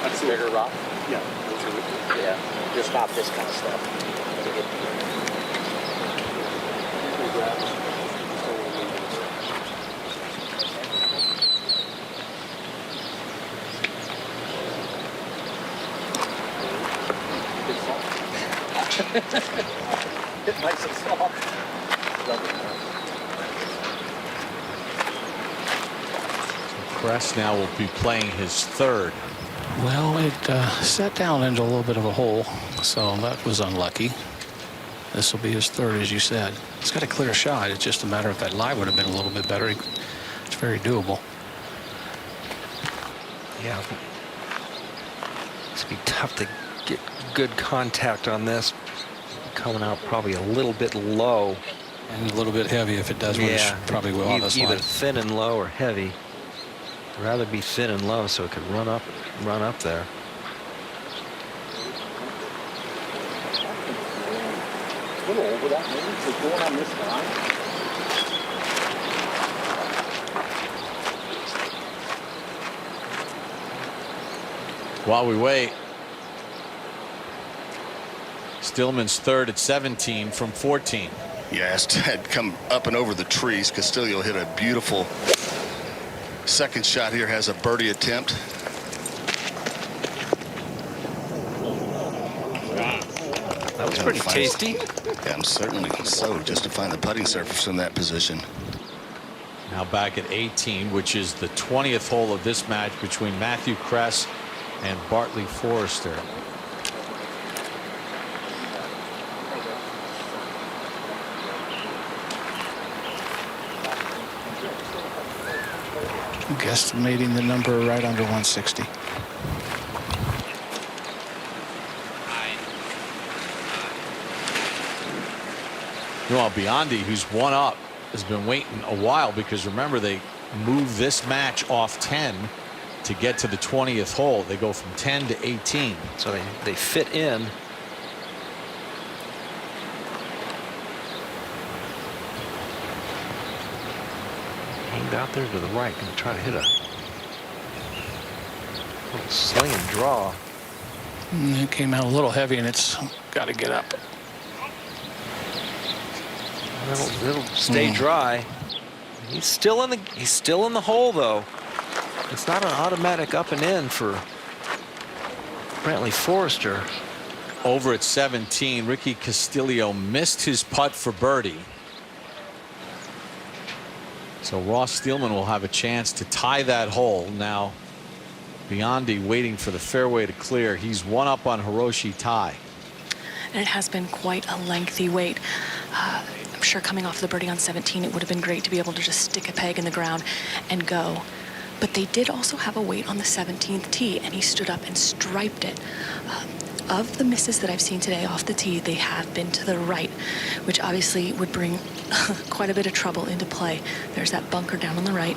That's a bigger rock? Yeah. Yeah. Just not this kind of stuff. It's nice and soft. Kress now will be playing his third. Well, it sat down into a little bit of a hole, so that was unlucky. This will be his third, as you said. He's got a clear shot. It's just a matter if that lie would have been a little bit better. It's very doable. Yeah. It's going to be tough to get good contact on this. Coming out probably a little bit low. And a little bit heavy if it does, which probably will on this line. Either thin and low or heavy. I'd rather be thin and low so it could run up there. A little over that, maybe. So going on this line. While we wait, Stillman's third at 17 from 14. Yeah, had come up and over the trees. Castillo hit a beautiful second shot here, has a birdie attempt. That was pretty tasty. Yeah, I'm certainly so, just to find the putting surface in that position. Now back at 18, which is the 20th hole of this match between Matthew Kress and Bartley Forrester. Guesstimating the number right under 160. Well, Biondi, who's one up, has been waiting a while because remember they moved this match off 10 to get to the 20th hole. They go from 10 to 18. So they fit in. Aimed out there to the right, going to try to hit a little sling and draw. It came out a little heavy, and it's got to get up. It'll stay dry. He's still in the hole though. It's not an automatic up and in for Brantley Forrester. Over at 17, Ricky Castillo missed his putt for birdie. So Ross Steelman will have a chance to tie that hole. Now Biondi waiting for the fairway to clear. He's one up on Hiroshi tie. And it has been quite a lengthy wait. I'm sure coming off the birdie on 17, it would have been great to be able to just stick a peg in the ground and go. But they did also have a wait on the 17th tee, and he stood up and striped it. Of the misses that I've seen today off the tee, they have been to the right, which obviously would bring quite a bit of trouble into play. There's that bunker down on the right.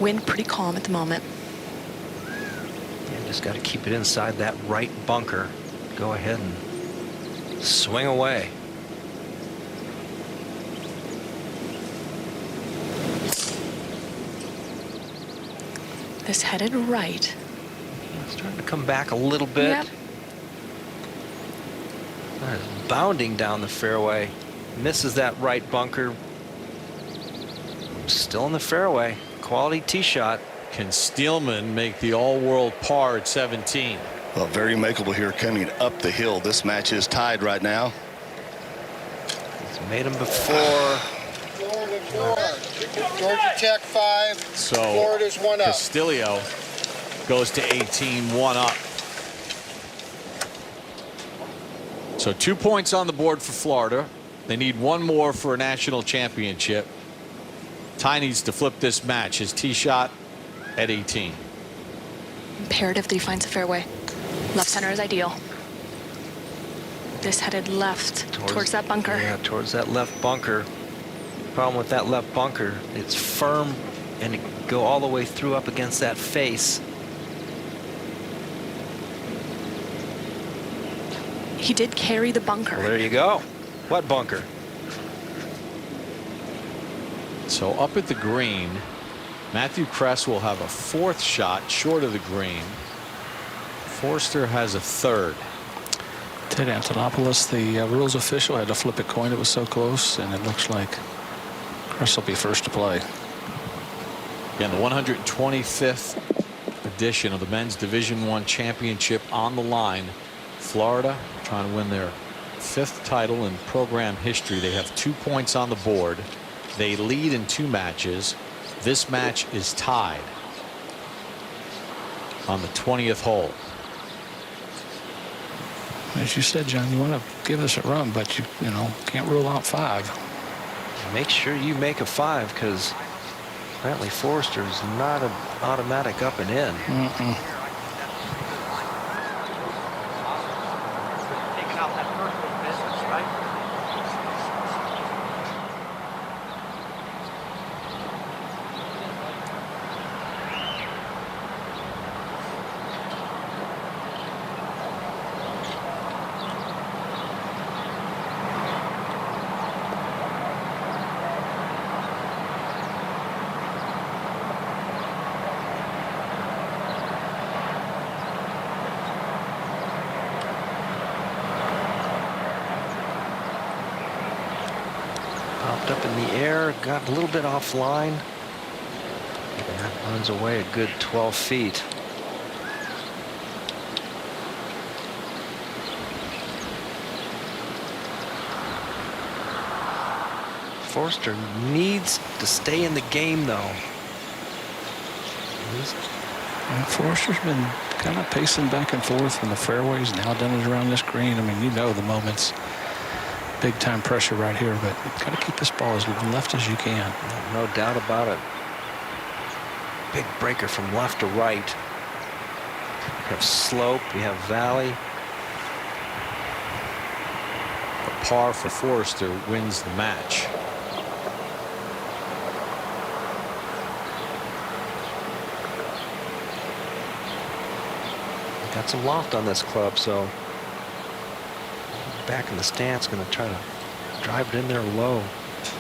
Wind pretty calm at the moment. Yeah, just got to keep it inside that right bunker. Go ahead and swing away. This headed right. Starting to come back a little bit. Yep. Bounding down the fairway. Misses that right bunker. Still in the fairway. Quality tee shot. Can Steelman make the all-world par at 17? Well, very makeable here coming up the hill. This match is tied right now. He's Made them before. Florida 4. Georgia Tech 5. So Florida's 1 up. Castillo goes to 18, 1 up. So 2 points on the board for Florida. They need 1 more for a national championship. Ty needs to flip this match. His tee shot at 18. Imperative that he finds a fairway. Left center is ideal. This headed left towards that bunker. Yeah, towards that left bunker. Problem with that left bunker, it's firm and it go all the way through up against that face. He did carry the bunker. Well, there you go. What bunker? So up at the green, Matthew Kress will have a 4th shot short of the green. Forster has a 3rd. Ted Antonopoulos, the rules official, had to flip a coin. It was so close, and it looks like Kress will be first to play. Again, the 125th edition of the Men's Division I Championship on the line. Florida trying to win their 5th title in program history. They have 2 points on the board. They lead in 2 matches. This match is tied on the 20th hole. As you said, John, you want to give us a run, but you can't rule out 5. Make sure you make a 5, because apparently Forster is not an automatic up and in. Up in the air, got a little bit offline. That runs away a good 12 feet. Forster needs to stay in the game, though. And Forster's been kind of pacing back and forth from the fairways. Now done it around this green. I mean, you know the moments. Big time pressure right here, but you've got to keep this ball as left as you can. No doubt about it. Big breaker from left to right. You have slope, you have valley. A par for Forster wins the match. Got some loft on this club, so back in the stance, going to try to drive it in there low,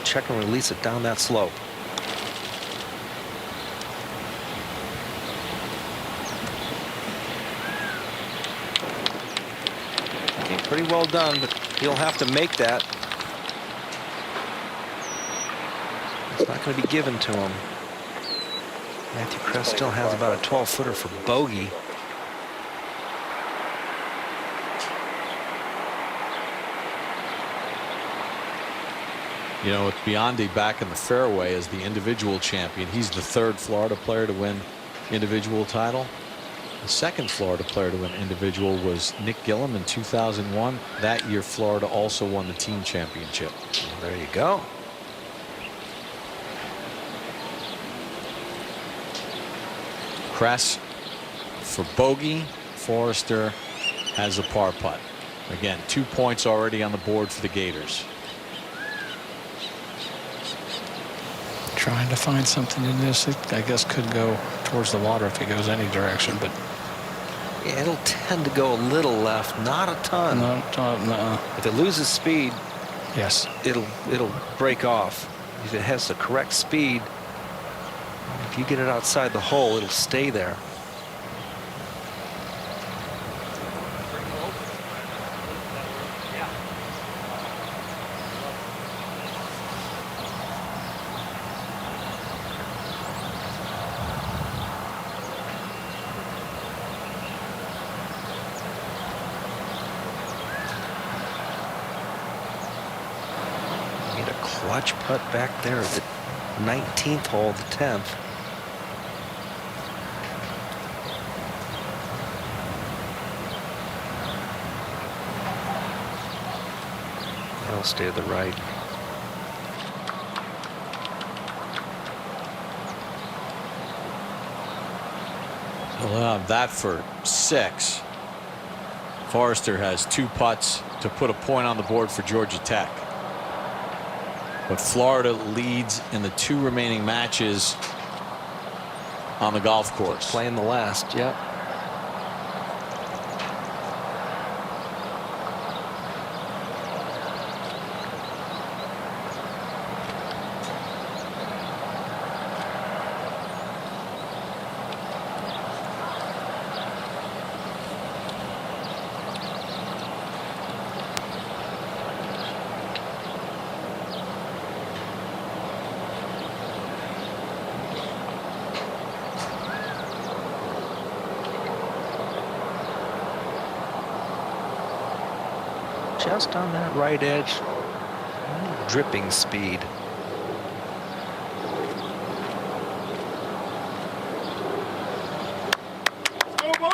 check and release it down that slope. Okay, pretty well done, but he'll have to make that. It's not going to be given to him. Matthew Kress still has about a 12-footer for bogey. You know, with Biondi back in the fairway as the individual champion, he's the 3rd Florida player to win individual title. The 2nd Florida player to win individual was Nick Gillum in 2001. That year, Florida also won the team championship. Well, there you go. Kress for bogey. Forrester has a par putt. Again, 2 points already on the board for the Gators. Trying to find something in this. It, I guess, could go towards the water if it goes any direction, but yeah, it'll tend to go a little left, not a ton. No. If it loses speed, yes, it'll break off. If it has the correct speed, if you get it outside the hole, it'll stay there. Watch putt back there at the 19th hole, the 10th. He'll stay to the right. We'll have that for 6. Forrester has 2 putts to put a point on the board for Georgia Tech. But Florida leads in the 2 remaining matches on the golf course. Playing the last, yep. Just on that right edge, dripping speed.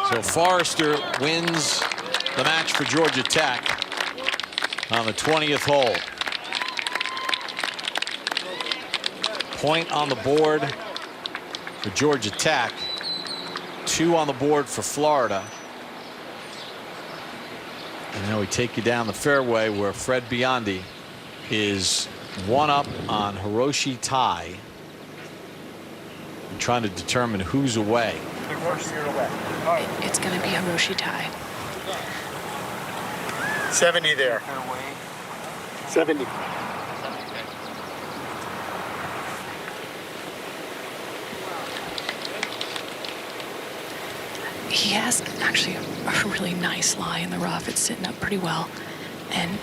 So Forrester wins the match for Georgia Tech on the 20th hole. Point on the board for Georgia Tech, 2 on the board for Florida. And now we take you down the fairway where Fred Biondi is 1 up on Hiroshi Tai, and trying to determine who's away. It's going to be Hiroshi Tai. 70 there. 70. He has actually a really nice lie in the rough. It's sitting up pretty well. And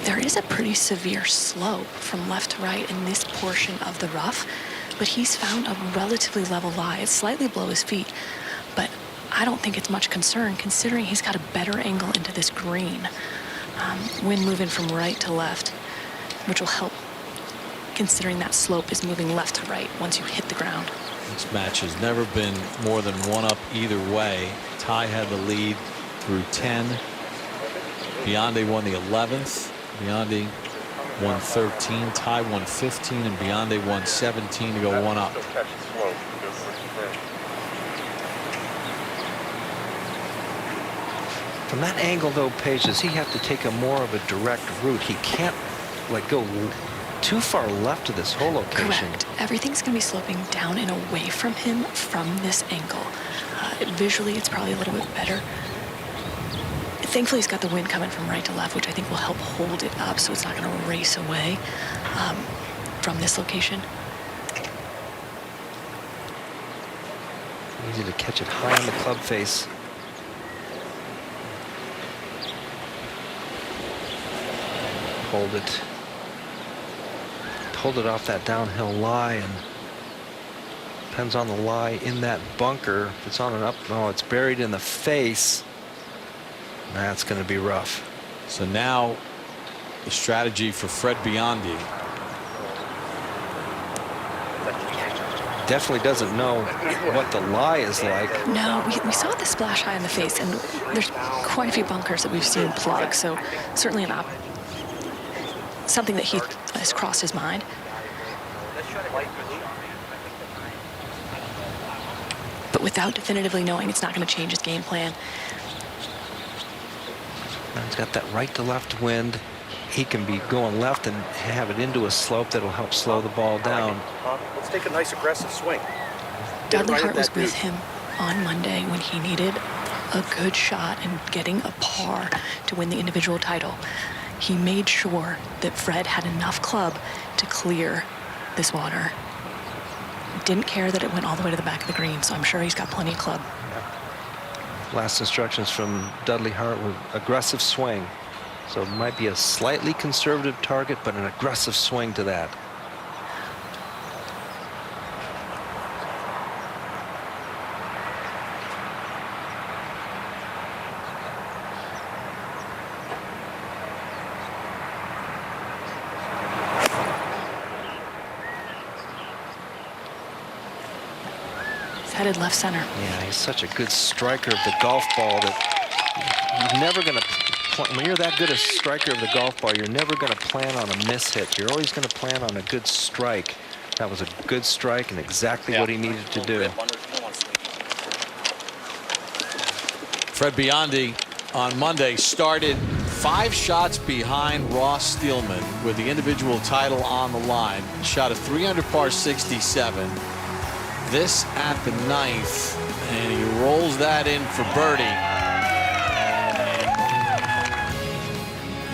there is a pretty severe slope from left to right in this portion of the rough, but he's found a relatively level lie. It's slightly below his feet, but I don't think it's much concern considering he's got a better angle into this green. Wind moving from right to left, which will help considering that slope is moving left to right once you hit the ground. This match has never been more than 1 up either way. Tai had the lead through 10. Biondi won the 11th. Biondi won 13. Tai won 15, and Biondi won 17 to go 1 up. From that angle, though, Paige, does he have to take a more of a direct route? He can't like go too far left of this whole location. Correct. Everything's going to be sloping down and away from him from this angle. Visually, it's probably a little bit better. Thankfully, he's got the wind coming from right to left, which I think will help hold it up so it's not going to race away from this location. Easy to catch it high on the club face. Hold it. Hold it off that downhill lie, and depends on the lie in that bunker. If it's on an up, oh, it's buried in the face. That's going to be rough. So now the strategy for Fred Biondi. Definitely doesn't know what the lie is like. No, we saw the splash high in the face, and there's quite a few bunkers that we've seen plug, so certainly something that he has crossed his mind. But without definitively knowing, it's not going to change his game plan. He's got that right to left wind. He can be going left and have it into a slope that'll help slow the ball down. Let's take a nice aggressive swing. Dudley Hart was with him on Monday when he needed a good shot and getting a par to win the individual title. He made sure that Fred had enough club to clear this water. Didn't care that it went all the way to the back of the green, so I'm sure he's got plenty of club. Last instructions from Dudley Hart were aggressive swing. So it might be a slightly conservative target, but an aggressive swing to that. He's headed left center. Yeah, he's such a good striker of the golf ball that you're never going to, when you're that good a striker of the golf ball, you're never going to plan on a mishit. You're always going to plan on a good strike. That was a good strike and exactly what he needed to do. Fred Biondi on Monday started 5 shots behind Ross Steelman with the individual title on the line. Shot a 3-under par 67. This at the 9th, and he rolls that in for birdie.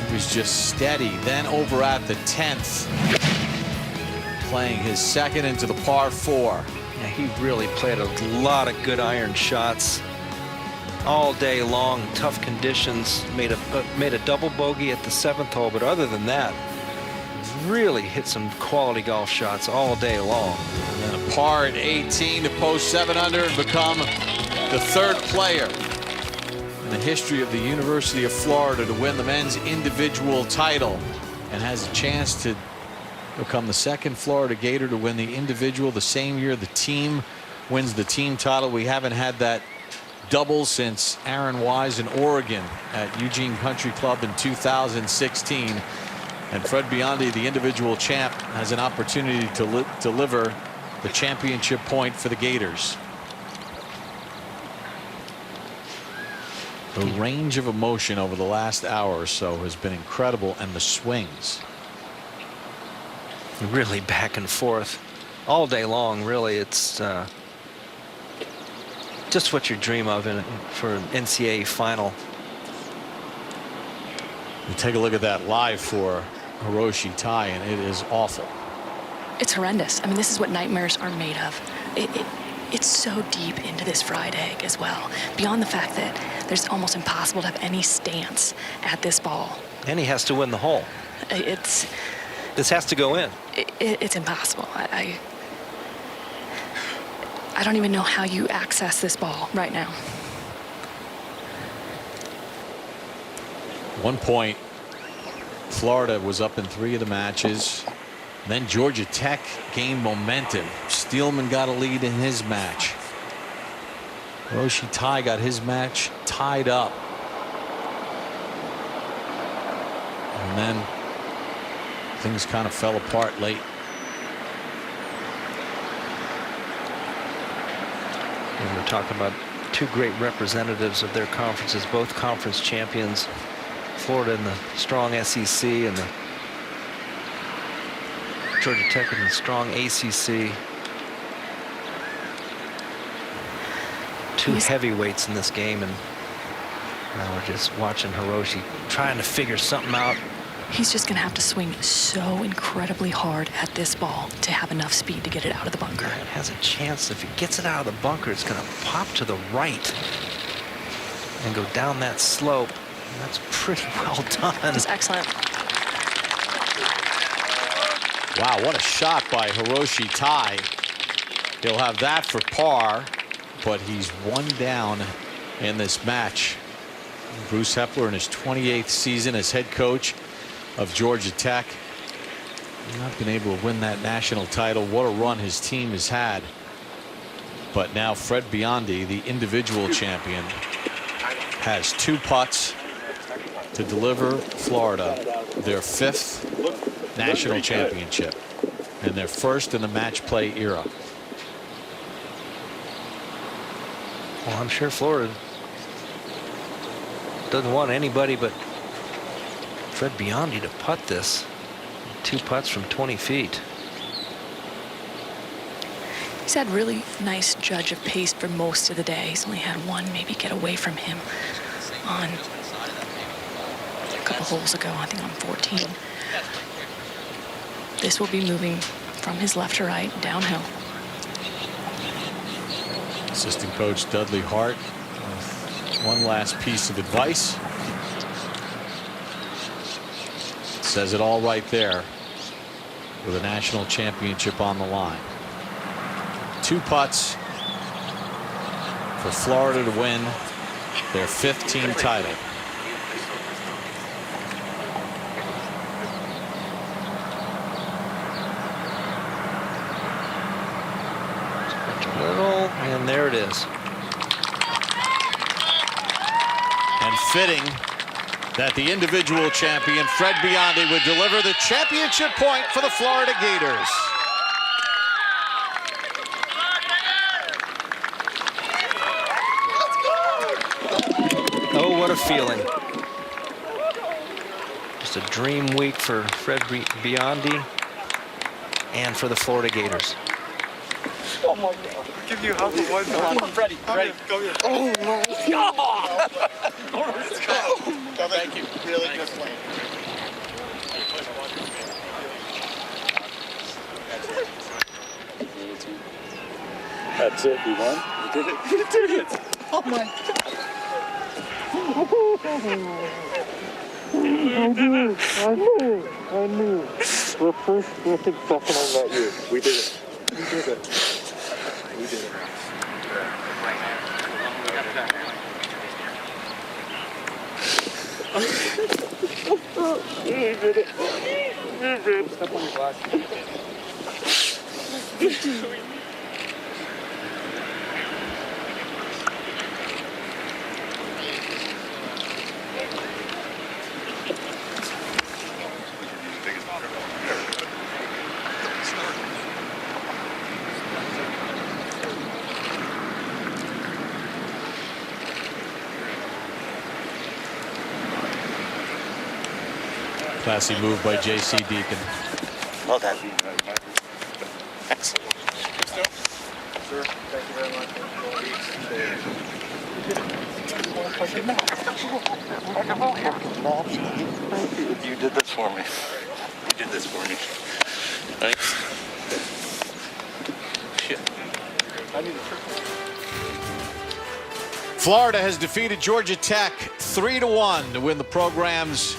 He was just steady. Then over at the 10th, playing his second into the par 4. Yeah, he really played a lot of good iron shots all day long. Tough conditions. Made a double bogey at the 7th hole, but other than that, really hit some quality golf shots all day long. And then a par at 18 to post 7 under and become the 3rd player in the history of the University of Florida to win the men's individual title, and has a chance to become the 2nd Florida Gator to win the individual the same year the team wins the team title. We haven't had that double since Aaron Wise in Oregon at Eugene Country Club in 2016. And Fred Biondi, the individual champ, has an opportunity to deliver the championship point for the Gators. The range of emotion over the last hour or so has been incredible, and the swings. Really back and forth all day long. Really, it's just what you dream of for an NCAA final. You take a look at that live for Hiroshi Tai, and it is awful. It's horrendous. I mean, this is what nightmares are made of. It's so deep into this fried egg as well, beyond the fact that there's almost impossible to have any stance at this ball. And he has to win the hole. This has to go in. It's impossible. I don't even know how you access this ball right now. One point, Florida was up in 3 of the matches. Then Georgia Tech gained momentum. Steelman got a lead in his match. Hiroshi Tai got his match tied up. And then things kind of fell apart late. And we're talking about 2 great representatives of their conferences, both conference champions. Florida in the strong SEC, and the Georgia Tech in the strong ACC. 2 heavyweights in this game, and now we're just watching Hiroshi trying to figure something out. He's just going to have to swing so incredibly hard at this ball to have enough speed to get it out of the bunker. It has a chance. If he gets it out of the bunker, it's going to pop to the right and go down that slope. And that's pretty well done. That's excellent. Wow, what a shot by Hiroshi Tai. He'll have that for par, but he's 1 down in this match. Bruce Hepler in his 28th season as head coach of Georgia Tech. Not been able to win that national title. What a run his team has had. But now Fred Biondi, the individual champion, has 2 putts to deliver Florida their 5th national championship and their 1st in the match play era. Well, I'm sure Florida doesn't want anybody but Fred Biondi to putt this. 2 putts from 20 feet. He's had really nice judge of pace for most of the day. He's only had 1 maybe get away from him on a couple holes ago, I think on 14. This will be moving from his left to right downhill. Assistant coach Dudley Hart with one last piece of advice. Says it all right there with a national championship on the line. 2 putts for Florida to win their 5th team title. And there it is. And fitting that the individual champion, Fred Biondi, would deliver the championship point for the Florida Gators. Oh, what a feeling. Just a dream week for Fred Biondi and for the Florida Gators. Oh my God. I'll give you half of one. Come on, Freddie. Ready? Go here. Oh my God. Let's go. Thank you. Really good play. That's it. You won. You did it. You did it. Oh my God. I knew. The first second I met you. We did it. We did it. We did it. You did it. You did it. Step on your glass. Classy move by J.C. Deacon. Well done. Excellent. Sir, thank you very much. You did this for me. You did this for me. Thanks. Shit. I need a triple. Florida has defeated Georgia Tech 3-1 to win the program's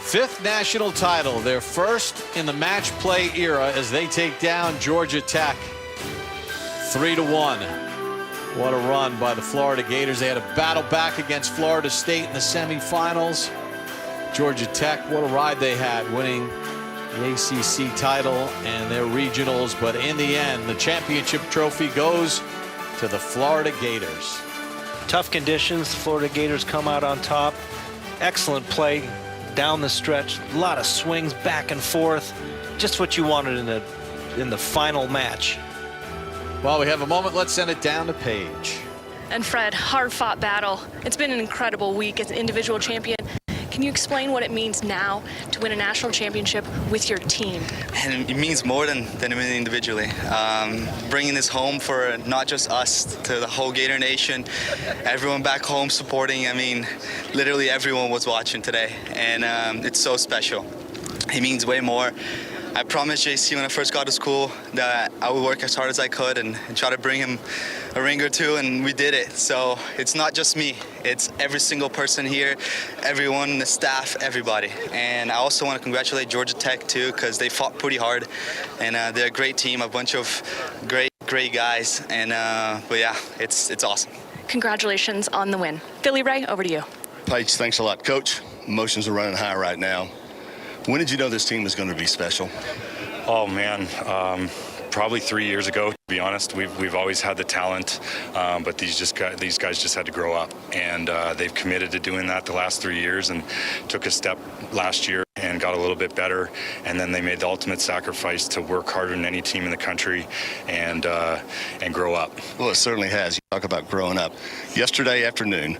5th national title, their first in the match play era as they take down Georgia Tech 3-1. What a run by the Florida Gators. They had a battle back against Florida State in the semifinals. Georgia Tech, what a ride they had, winning the ACC title and their regionals. But in the end, the championship trophy goes to the Florida Gators. Tough conditions. Florida Gators come out on top. Excellent play down the stretch. A lot of swings back and forth. Just what you wanted in the final match. While we have a moment, let's send it down to Paige. And Fred, hard-fought battle. It's been an incredible week as an individual champion. Can you explain what it means now to win a national championship with your team? And it means more than winning individually. Bringing this home for not just us, to the whole Gator Nation, everyone back home supporting. I mean, literally everyone was watching today, and it's so special. It means way more. I promised JC when I first got to school that I would work as hard as I could and try to bring him a ring or two, and we did it. So it's not just me, it's every single person here, everyone, the staff, everybody. And I also want to congratulate Georgia Tech too, because they fought pretty hard, and they're a great team, a bunch of great guys, and but yeah, it's awesome. Congratulations on the win. Billy Ray, over to you. Paige, thanks a lot. Coach, emotions are running high right now. When did you know this team was going to be special? Oh man, probably 3 years ago. To be honest, we've always had the talent, but these guys just had to grow up, and they've committed to doing that the last 3 years, and took a step last year and got a little bit better, and then they made the ultimate sacrifice to work harder than any team in the country and grow up. Well, it certainly has. You talk about growing up. Yesterday afternoon,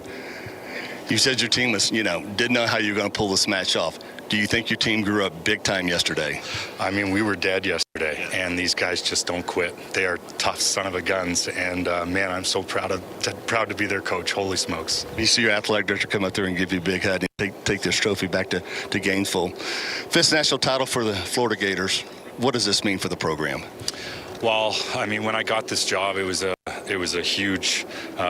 you said your team was, didn't know how you were going to pull this match off. Do you think your team grew up big time yesterday? I mean, we were dead yesterday, and these guys just don't quit. They are tough son of a guns, and man, I'm so proud to be their coach. Holy smokes! You see your athletic director come up there and give you a big hug and take this trophy back to Gainesville. 5th national title for the Florida Gators. What does this mean for the program? Well, I mean, when I got this job, it was a huge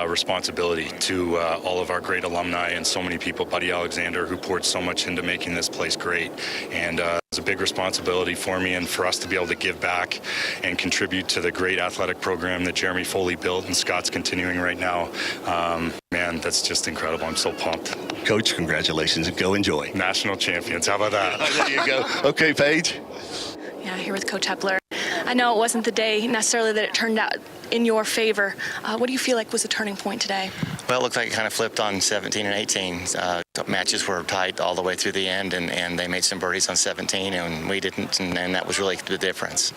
responsibility to all of our great alumni and so many people, Buddy Alexander, who poured so much into making this place great. And it was a big responsibility for me and for us to be able to give back and contribute to the great athletic program that Jeremy Foley built and Scott's continuing right now. Man, that's just incredible. I'm so pumped. Coach, congratulations and go enjoy. National champions. How about that? There you go. Okay, Paige. Yeah, here with Coach Hepler. I know it wasn't the day necessarily that it turned out in your favor. What do you feel like was the turning point today? Well, it looked like it kind of flipped on 17 and 18. Matches were tight all the way through the end, and they made some birdies on 17, and we didn't, and that was really the difference.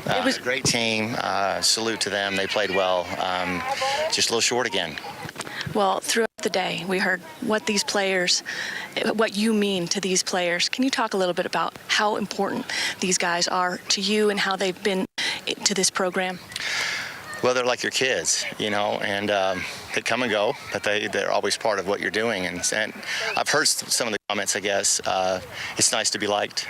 It was a great team. Salute to them. They played well. Just a little short again. Well, throughout the day, we heard what you mean to these players. Can you talk a little bit about how important these guys are to you and how they've been to this program? Well, they're like your kids, you know, and they come and go, but they're always part of what you're doing. And I've heard some of the comments, I guess. It's nice to be liked.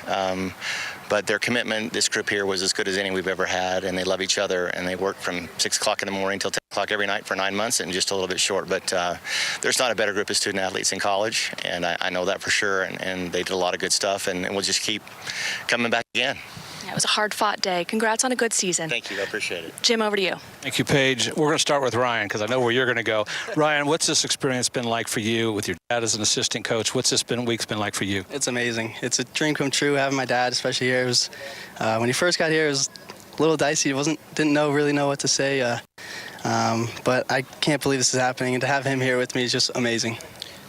But their commitment, this group here, was as good as any we've ever had, and they love each other, and they work from 6 o'clock in the morning till 10 o'clock every night for 9 months, and just a little bit short. But there's not a better group of student athletes in college, and I know that for sure, and they did a lot of good stuff, and we'll just keep coming back again. Yeah, it was a hard-fought day. Congrats on a good season. Thank you. I appreciate it. Jim, over to you. Thank you, Paige. We're going to start with Ryan because I know where you're going to go. Ryan, what's this experience been like for you with your dad as an assistant coach? What's this week's been like for you? It's amazing. It's a dream come true having my dad, especially here. It was when he first got here, it was a little dicey. Didn't really know what to say. But I can't believe this is happening, and to have him here with me is just amazing.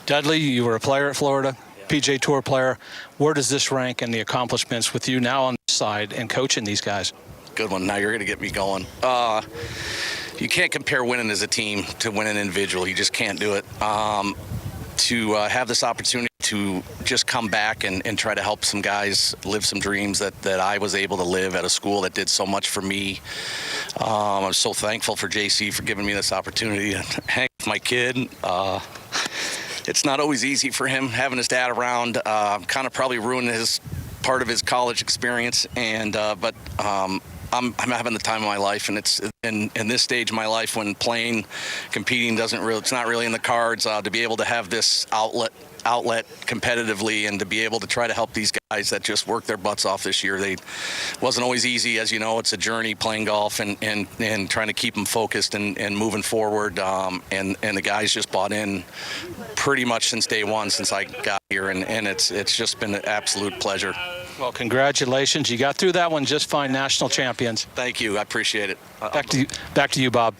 Dudley, you were a player at Florida, PGA Tour player. Where does this rank in the accomplishments with you now on this side and coaching these guys? Good one. Now you're going to get me going. You can't compare winning as a team to winning individual. You just can't do it. To have this opportunity to just come back and try to help some guys live some dreams that I was able to live at a school that did so much for me. I'm so thankful for JC for giving me this opportunity to hang with my kid. It's not always easy for him having his dad around. Kind of probably ruined part of his college experience, but I'm having the time of my life, and it's in this stage of my life when competing it's not really in the cards. To be able to have this outlet competitively and to be able to try to help these guys that just worked their butts off this year. Wasn't always easy, as you know. It's a journey playing golf and trying to keep them focused and moving forward. And the guys just bought in pretty much since day one, since I got here, and it's just been an absolute pleasure. Well, congratulations. You got through that one just fine. National champions. Thank you. I appreciate it. Back to you, Bob.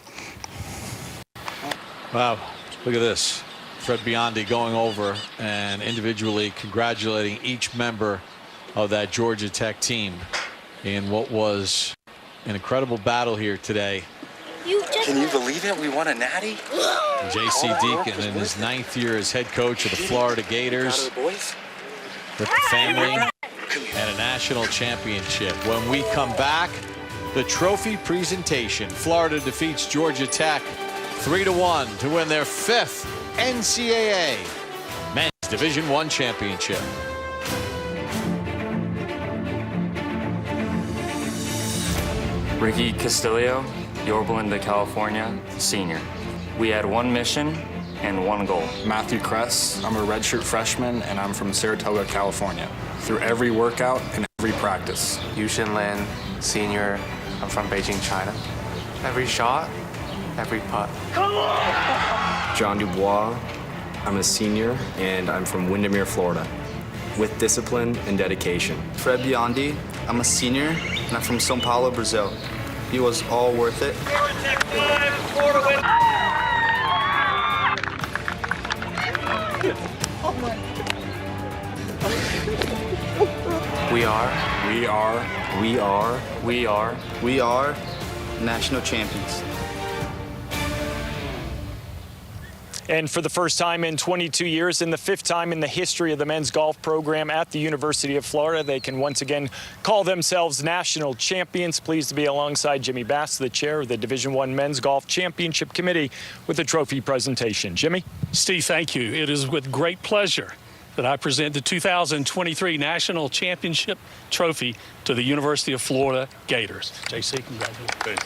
Wow. Look at this. Fred Biondi going over and individually congratulating each member of that Georgia Tech team in what was an incredible battle here today. Can you believe it? We won a natty? J.C. Deacon in his 9th year as head coach of the Florida Gators with the family and a national championship. When we come back, the trophy presentation. Florida defeats Georgia Tech 3-1 to win their 5th NCAA Men's Division I championship. Ricky Castillo, Yorba Linda, California, senior. We had one mission and one goal. Matthew Kress, I'm a redshirt freshman, and I'm from Saratoga, California. Through every workout and every practice. Yushin Lin, senior, I'm from Beijing, China. Every shot, every putt. Come on! John Dubois, I'm a senior, and I'm from Windermere, Florida. With discipline and dedication. Fred Biondi, I'm a senior, and I'm from São Paulo, Brazil. It was all worth it. We are national champions. And for the first time in 22 years, and the 5th time in the history of the men's golf program at the University of Florida, they can once again call themselves national champions. Pleased to be alongside Jimmy Bass, the chair of the Division I Men's Golf Championship Committee, with the trophy presentation. Jimmy? Steve, thank you. It is with great pleasure that I present the 2023 National Championship Trophy to the University of Florida Gators. JC, congratulations. Thanks,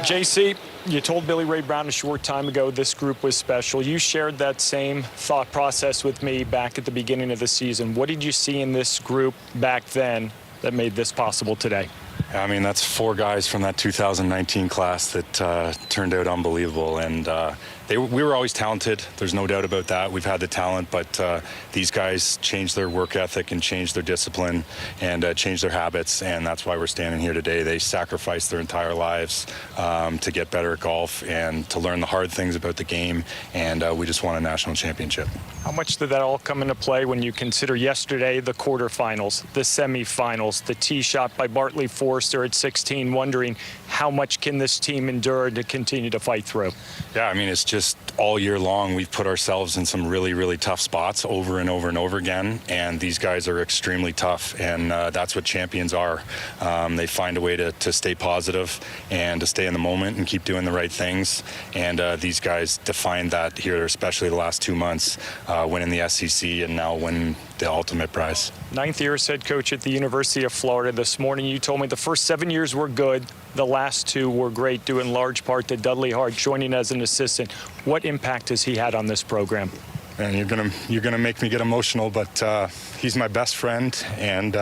JC, you told Billy Ray Brown a short time ago this group was special. You shared that same thought process with me back at the beginning of the season. What did you see in this group back then that made this possible today? I mean, that's 4 guys from that 2019 class that turned out unbelievable. And we were always talented. There's no doubt about that. We've had the talent, but these guys changed their work ethic and changed their discipline and changed their habits. And that's why we're standing here today. They sacrificed their entire lives to get better at golf and to learn the hard things about the game. And we just won a national championship. How much did that all come into play when you consider yesterday the quarterfinals, the semifinals, the tee shot by Bartley Forster at 16, wondering how much can this team endure to continue to fight through? Yeah, I mean, it's just all year long we've put ourselves in some really, really tough spots over and over and over again, and these guys are extremely tough, and that's what champions are. They find a way to stay positive and to stay in the moment and keep doing the right things, and these guys defined that here, especially the last 2 months, winning the SEC and now winning the ultimate prize. 9th year as head coach at the University of Florida. This morning you told me the first 7 years were good, the last 2 were great, due in large part to Dudley Hart joining as an assistant. What impact has he had on this program? And you're gonna make me get emotional, but he's my best friend, and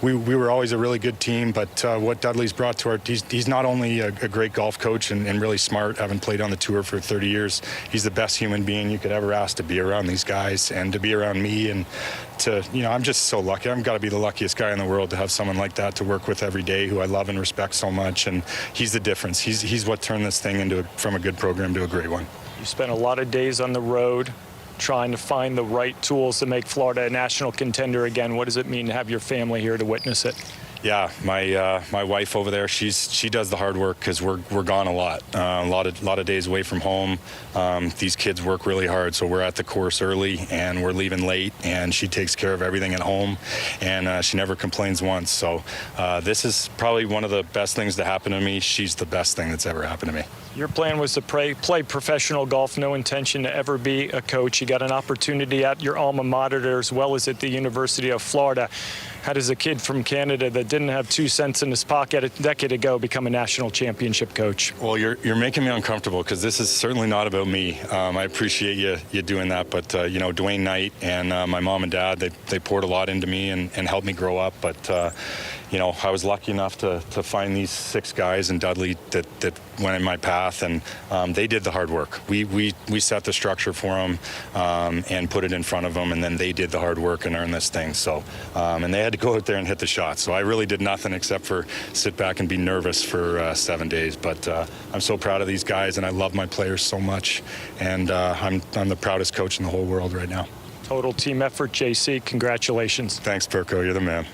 we were always a really good team. But what Dudley's brought to he's not only a great golf coach and really smart, having played on the tour for 30 years. He's the best human being you could ever ask to be around these guys and to be around me. And I'm just so lucky. I've got to be the luckiest guy in the world to have someone like that to work with every day, who I love and respect so much. And he's the difference. He's what turned this thing from a good program to a great one. You spent a lot of days on the road trying to find the right tools to make Florida a national contender again. What does it mean to have your family here to witness it? Yeah, my wife over there, she does the hard work because we're gone a lot of days away from home. These kids work really hard, so we're at the course early and we're leaving late, and she takes care of everything at home, and she never complains once. So this is probably one of the best things to happen to me. She's the best thing that's ever happened to me. Your plan was to play professional golf, no intention to ever be a coach. You got an opportunity at your alma mater as well as at the University of Florida. How does a kid from Canada that didn't have 2 cents in his pocket a decade ago become a national championship coach? Well, you're making me uncomfortable because this is certainly not about me. I appreciate you doing that, but Dwayne Knight and my mom and dad, they poured a lot into me and helped me grow up. But I was lucky enough to find these 6 guys in Dudley that went in my path, and they did the hard work. We set the structure for them and put it in front of them, and then they did the hard work and earned this thing. So and they had to go out there and hit the shot. So I really did nothing except for sit back and be nervous for 7 days. But I'm so proud of these guys, and I love my players so much. And I'm the proudest coach in the whole world right now. Total team effort, JC. Congratulations. Thanks, Perko. You're the man.